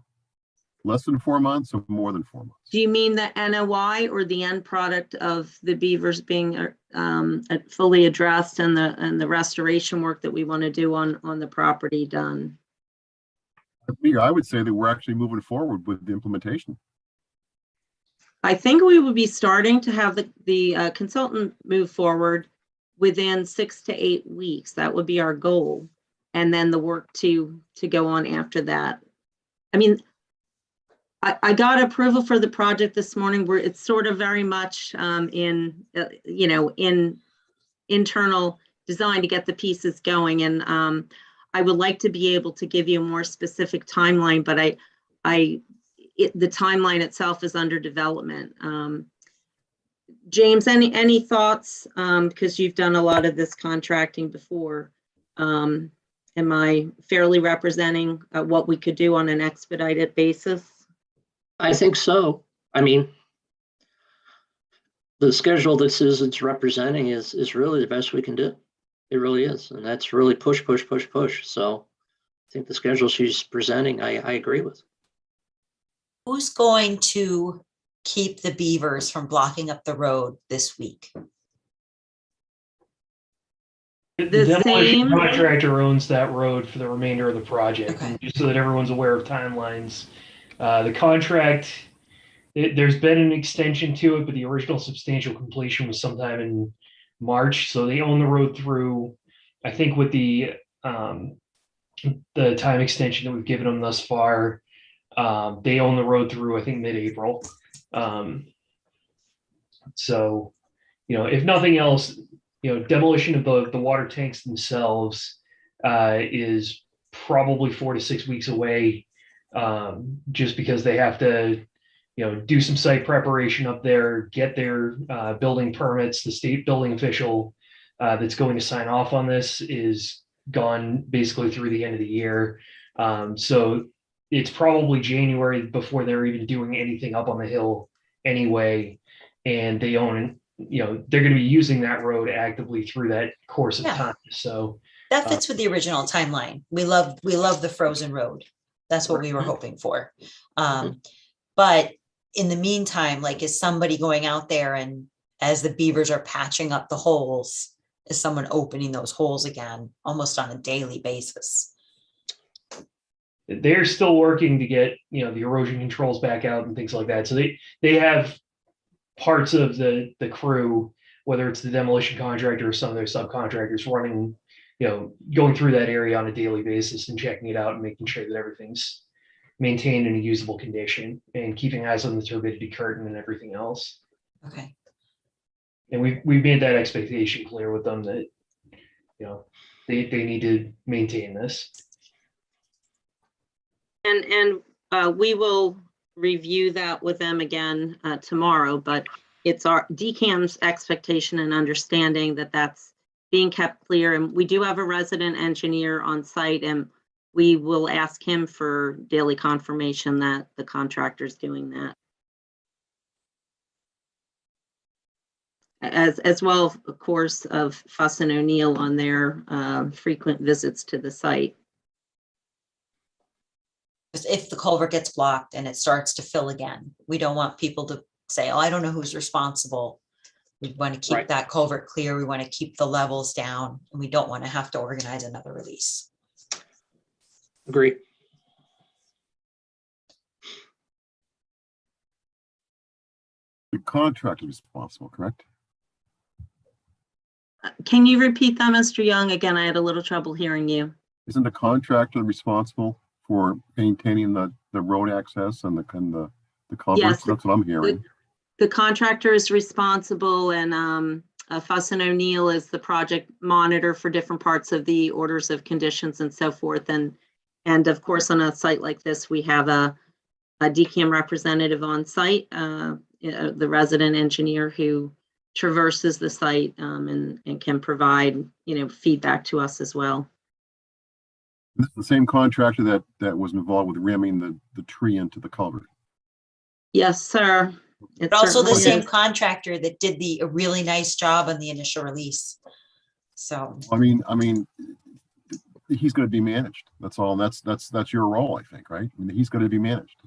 A: Less than 4 months or more than 4 months?
M: Do you mean the NOI or the end product of the beavers being fully addressed and the restoration work that we want to do on the property done?
A: I would say that we're actually moving forward with the implementation.
M: I think we would be starting to have the consultant move forward within 6 to 8 weeks. That would be our goal. And then the work to go on after that. I mean, I got approval for the project this morning, where it's sort of very much in internal design to get the pieces going. And I would like to be able to give you a more specific timeline, but the timeline itself is under development. James, any thoughts? Because you've done a lot of this contracting before. Am I fairly representing what we could do on an expedited basis?
N: I think so. I mean, the schedule that Susan's representing is really the best we can do It really is. And that's really push, push, push, push. So I think the schedule she's presenting, I agree with.
E: Who's going to keep the beavers from blocking up the road this week?
P: The
M: The
P: demolition
M: same-
P: contractor owns that road for the remainder of the project,
E: Okay.
P: and just so that everyone's aware of timelines. The contract, there's been an extension to it, but the original substantial completion was sometime in March, so they own the road through, I think with the time extension that we've given them thus far, they own the road through, I think, mid-April. So, if nothing else, demolition of the water tanks themselves is probably 4 to 6 weeks away, just because they have to, do some site preparation up there, get their building permits. The state building official that's going to sign off on this is gone basically through the end of the year. So it's probably January before they're even doing anything up on the hill anyway. And they own, they're going to be using that road actively through that course of
E: Yeah.
P: time. So
E: That fits with the original timeline. We love the frozen road. That's what we were hoping for. But in the meantime, like, is somebody going out there and as the beavers are patching up the holes, is someone opening those holes again almost on a daily basis?
P: they're still working to get, the erosion controls back out and things like that. So they have parts of the crew, whether it's the demolition contractor or some of their subcontractors, running, going through that area on a daily basis and checking it out and making sure that everything's maintained in a usable condition and keeping eyes on the turbidity curtain and everything else.
E: Okay.
P: And we've made that expectation clear with them that, they need to maintain this.
M: And we will review that with them again tomorrow, but it's our DCAM's expectation and understanding that that's being kept clear. And we do have a resident engineer on site, and we will ask him for daily confirmation that the contractor's doing that. As well, of course, of Fuss and O'Neill on their frequent visits to the site.
E: Because if the culvert gets blocked and it starts to fill again, we don't want people to say, oh, I don't know who's responsible. We want to keep
N: Right.
E: that culvert clear. We want to keep the levels down, and we don't want to have to organize another release.
N: Agree.
A: The contractor is responsible, correct?
M: Can you repeat that, Mr. Young? Again, I had a little trouble hearing you.
A: Isn't the contractor responsible for maintaining the road access and the culverts?
M: Yes.
A: That's what I'm hearing.
M: The contractor is responsible, and Fuss and O'Neill is the project monitor for different parts of the orders of conditions and so forth. And of course, on a site like this, we have a DCAM representative on site, the resident engineer who traverses the site and can provide, feedback to us as well.
A: This is the same contractor that was involved with ramming the tree into the culvert.
M: Yes, sir. It
E: But also the
M: certainly
E: same
M: is.
E: contractor that did a really nice job on the initial release. So,
A: I mean, he's going to be managed. That's all. That's your role, I think, right? I mean, he's going to be managed.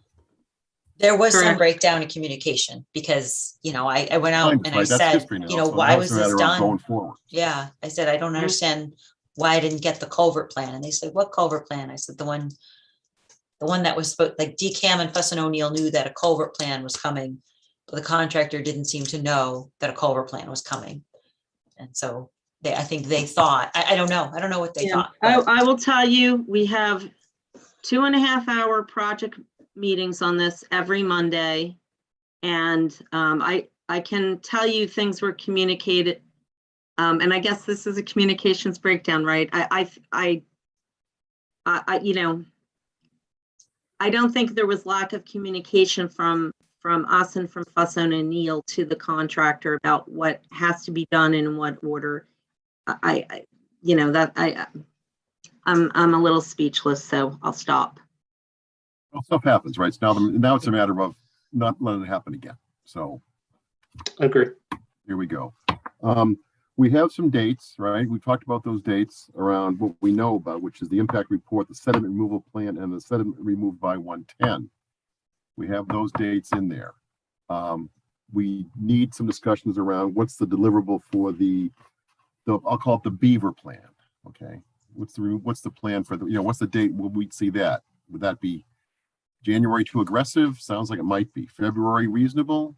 E: there was some
M: Correct.
E: breakdown in communication because, I went out
A: Fine,
E: and I
A: right, that's
E: said,
A: history now, so
E: why
A: now
E: was
A: it's a
E: this
A: matter of Going
E: done?
A: forward.
E: Yeah, I said, I don't understand why I didn't get the culvert plan. And they said, what culvert plan? I said, the one that was supposed, like DCAM and Fuss and O'Neill knew that a culvert plan was coming, but the contractor didn't seem to know that a culvert plan was coming. And so I think they thought, I don't know. I don't know what they
M: Yeah,
E: thought.
M: I,
E: but-
M: I will tell you, we have 2.5-hour project meetings on this every Monday. And I can tell you things were communicated. And I guess this is a communications breakdown, right? I don't think there was lack of communication from us and from Fuss and O'Neill to the contractor about what has to be done and in what order. I'm a little speechless, so I'll stop.
A: Well, stuff happens, right? So now it's a matter of not letting it happen again. So
N: Agree.
A: here we go. we have some dates, right? We talked about those dates around what we know about, which is the impact report, the sediment removal plan, and the sediment removed by 110. We have those dates in there. We need some discussions around what's the deliverable for the I'll call it the Beaver plan. Okay, what's the plan for the, what's the date? Will we see that? Would that be January too aggressive? Sounds like it might be. February reasonable?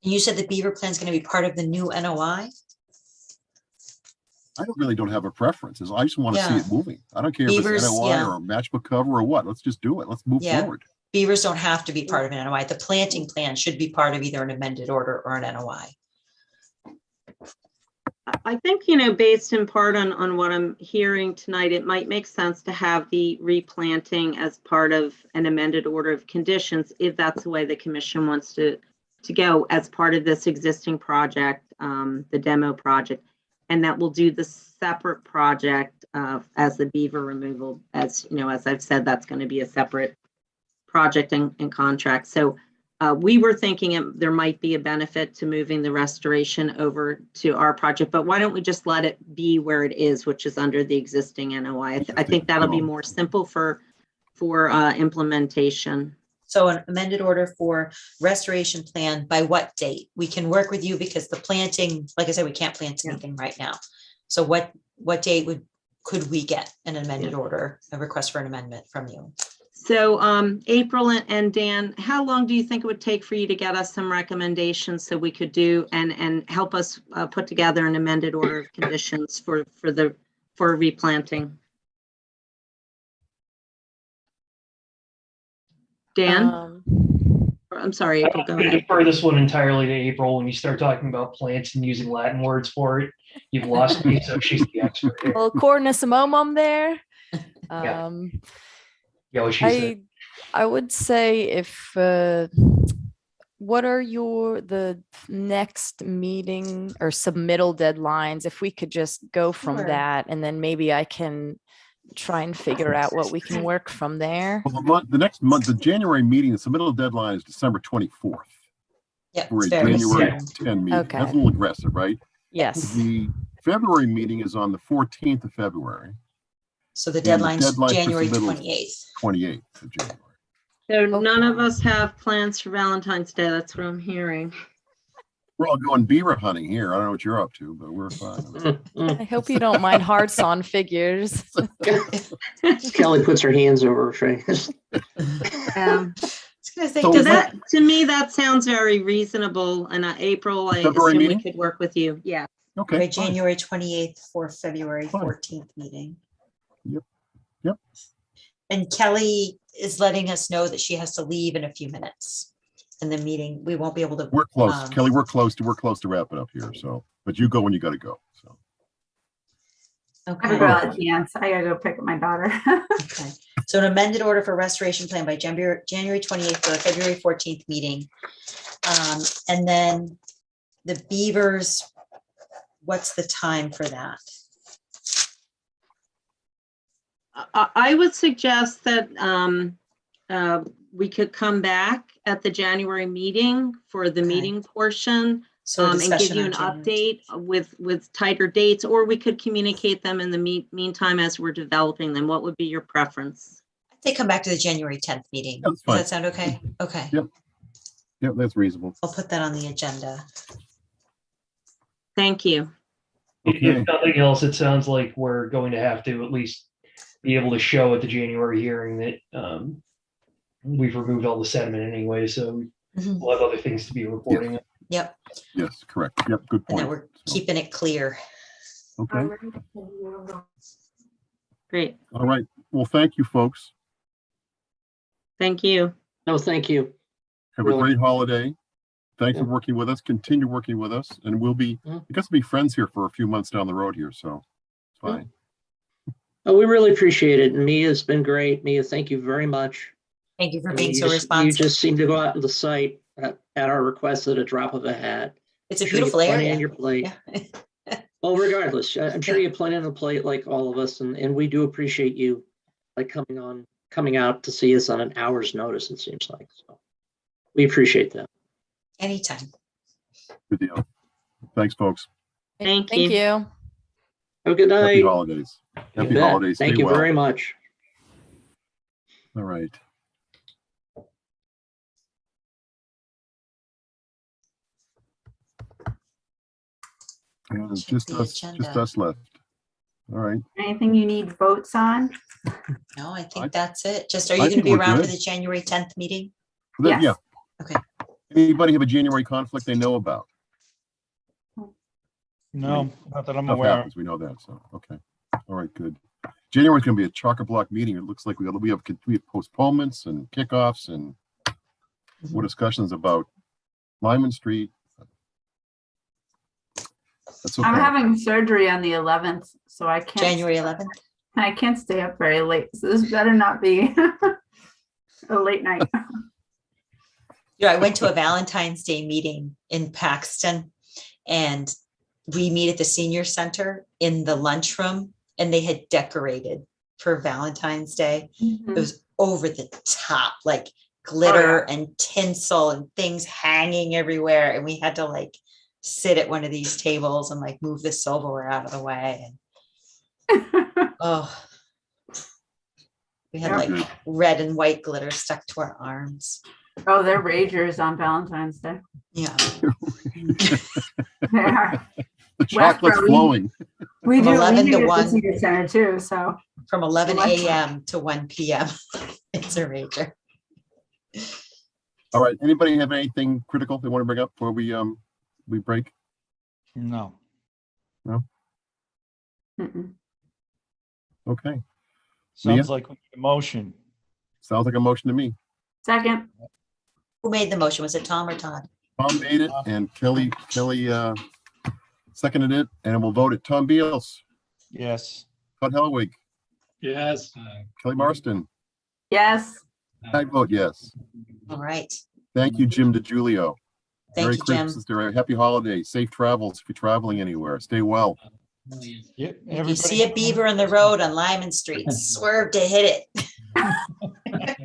E: You said the Beaver plan is going to be part of the new NOI?
A: I don't have a preference. I just want to see
E: Yeah.
A: it moving. I don't care
E: Beavers,
A: if it's NOI
E: yeah.
A: or a matchbook cover or what. Let's just do it. Let's move
E: Yeah.
A: forward.
E: Beavers don't have to be part of an NOI. The planting plan should be part of either an amended order or an NOI.
M: I think, based in part on what I'm hearing tonight, it might make sense to have the replanting as part of an amended order of conditions, if that's the way the commission wants to go as part of this existing project, the demo project. And that will do the separate project as the beaver removal. As I've said, that's going to be a separate project and contract. So we were thinking there might be a benefit to moving the restoration over to our project, but why don't we just let it be where it is, which is under the existing NOI? I think that'll be more simple for implementation.
E: So an amended order for restoration plan by what date? We can work with you because the planting, like I said, we can't plant anything right now. So what date could we get an amended order, a request for an amendment from you?
M: So April and Dan, how long do you think it would take for you to get us some recommendations so we could do and help us put together an amended order of conditions for replanting? Dan? I'm sorry, April, go
P: I'm going to
M: ahead.
P: defer this one entirely to April. When you start talking about plants and using Latin words for it, you've lost me, so she's the expert here.
O: Well, cornus amomum there.
P: Yeah. Yeah, what she said.
O: I would say if what are the next meeting or submittal deadlines? If we could just go from
E: Sure.
O: that, and then maybe I can try and figure out what we can work from there.
A: Well, the next month, the January meeting, the submittal deadline is December 24th.
E: Yeah,
A: For
E: it's
A: a
E: very
A: January
E: soon.
A: 10 meeting.
O: Okay.
A: That's a little aggressive, right?
O: Yes.
A: The February meeting is on the 14th of February.
E: So the
A: And the
E: deadline's
A: deadline for
E: January
A: submittal-
E: 28th.
A: 28th of January.
M: So none of us have plans for Valentine's Day. That's what I'm hearing.
A: We're all going beaver hunting here. I don't know what you're up to, but we're fine.
O: I hope you don't mind hearts on figures.
N: Kelly puts her hands over her face.
E: I was gonna say,
A: So
E: does
A: what-
E: that,
M: To me, that sounds very reasonable. And April, I
A: February
M: assume we
A: meeting?
M: could work with you. Yeah.
A: Okay.
E: by
A: fine.
E: January 28th for February
A: Fine.
E: 14th meeting?
A: Yep. Yep.
E: And Kelly is letting us know that she has to leave in a few minutes. In the meeting, we won't be able to.
A: We're close. Kelly, we're close to wrap it up here. So, but you go when you got to go. So,
F: I have
E: Okay.
F: to go out to dance. I gotta go pick up my daughter.
E: Okay. So an amended order for restoration plan by January 28th for the February 14th meeting. And then the beavers, what's the time for that?
M: I would suggest that we could come back at the January meeting for the
E: Okay.
M: meeting portion.
E: So a
M: And give
E: discussion
M: you
E: on
M: an
E: January.
M: update with tighter dates, or we could communicate them in the meantime as we're developing them. What would be your preference?
E: They come back to the January 10th meeting.
A: That's
E: Does
A: fine.
E: that sound okay? Okay,
A: Yep. Yep, that's reasonable.
E: I'll put that on the agenda.
M: Thank you.
P: If
A: Okay.
P: nothing else, it sounds like we're going to have to at least be able to show at the January hearing that we've removed all the sediment anyway, so
E: Mhm.
P: we'll have other things to be reporting.
E: Yep,
A: Yes, correct. Yep, good
E: and that
A: point.
E: we're
A: So,
E: keeping it clear.
A: okay.
M: Great.
A: All right. Well, thank you, folks.
M: Thank you.
N: No, thank you.
A: Have a
N: Really.
A: great holiday. Thanks for
N: Yeah.
A: working with us. Continue working with us, and we'll be,
N: Mhm.
A: I guess we'll be friends here for a few months down the road here. So it's
N: Yeah.
A: fine.
N: Oh, we really appreciate it. And Mia's been great. Mia, thank you very much.
E: Thank you for
N: I mean,
E: being
N: you
E: so
N: just-
E: responsive.
N: You just seem to go out to the site at our request at a drop of a hat.
E: It's a
N: I'm sure you
E: beautiful
N: have plenty on
E: area.
N: your plate.
E: Yeah.
N: Well, regardless, I'm sure you have plenty on the plate like all of us, and we do appreciate you like coming out to see us on an hour's notice, it seems like. So we appreciate that.
E: Anytime.
A: Good deal. Thanks, folks.
M: Thank
O: Thank
M: you.
O: you.
N: Have a good
A: Happy
N: night.
A: holidays.
N: You
A: Happy
N: bet.
A: holidays.
N: Thank
A: Stay
N: you
A: well.
N: very much.
A: All right. And it's
E: Check
A: just
E: the
A: us,
E: agenda.
A: left. All right.
F: Anything you need votes on?
E: No, I think that's it. Just, are
A: I
E: you gonna
A: think
E: be
A: we're
E: around for
A: good.
E: the January 10th meeting?
A: Yeah.
F: Yes.
E: Okay.
A: Anybody have a January conflict they know about?
B: No, not that I'm
A: Stuff
B: aware of.
A: happens. We know that. So, okay. All right, good. January's gonna be a chock-a-block meeting. It looks like we have postponements and kickoffs and more discussions about Lyman Street. That's
F: I'm
A: okay.
F: having surgery on the 11th, so I can't.
E: January 11th?
F: I can't stay up very late, so this better not be a late night.
E: Yeah, I went to a Valentine's Day meeting in Paxton, and we meet at the senior center in the lunchroom, and they had decorated for Valentine's Day. It was over the top, like glitter and tinsel and things hanging everywhere. And we had to like sit at one of these tables and like move the silverware out of the way. And oh, we had
F: Yeah.
E: like red and white glitter stuck to our arms.
F: Oh, they're ragers on Valentine's Day.
E: Yeah.
F: They are.
A: The chocolate's
F: Westboro,
A: flowing.
F: We
E: From
F: do
E: 11
F: we
E: to
F: meet at the
E: 1.
F: senior center too, so.
E: From 11
F: Westboro.
E: a.m. to 1 p.m. It's a rager.
A: All right. Anybody have anything critical they want to bring up before we break?
B: No.
A: No?
F: Mm-mm.
A: Okay.
B: Sounds
A: Mia?
B: like we need a motion.
A: Sounds like a motion to me.
F: Second,
E: Who made the motion? Was it Tom or Todd?
A: Tom made it and Kelly seconded it, and we'll vote it. Tom Beals,
B: Yes.
A: Todd Helwig,
D: Yes.
A: Kelly Marston.
F: yes.
A: I vote yes.
E: All right.
A: Thank you, Jim DeGiulio.
E: Thank
A: Merry
E: you, Jim.
A: Christmas, happy holidays, safe travels if you're traveling anywhere. Stay well.
B: Yeah,
E: If you see a beaver in the road on Lyman Street, swerve to hit it.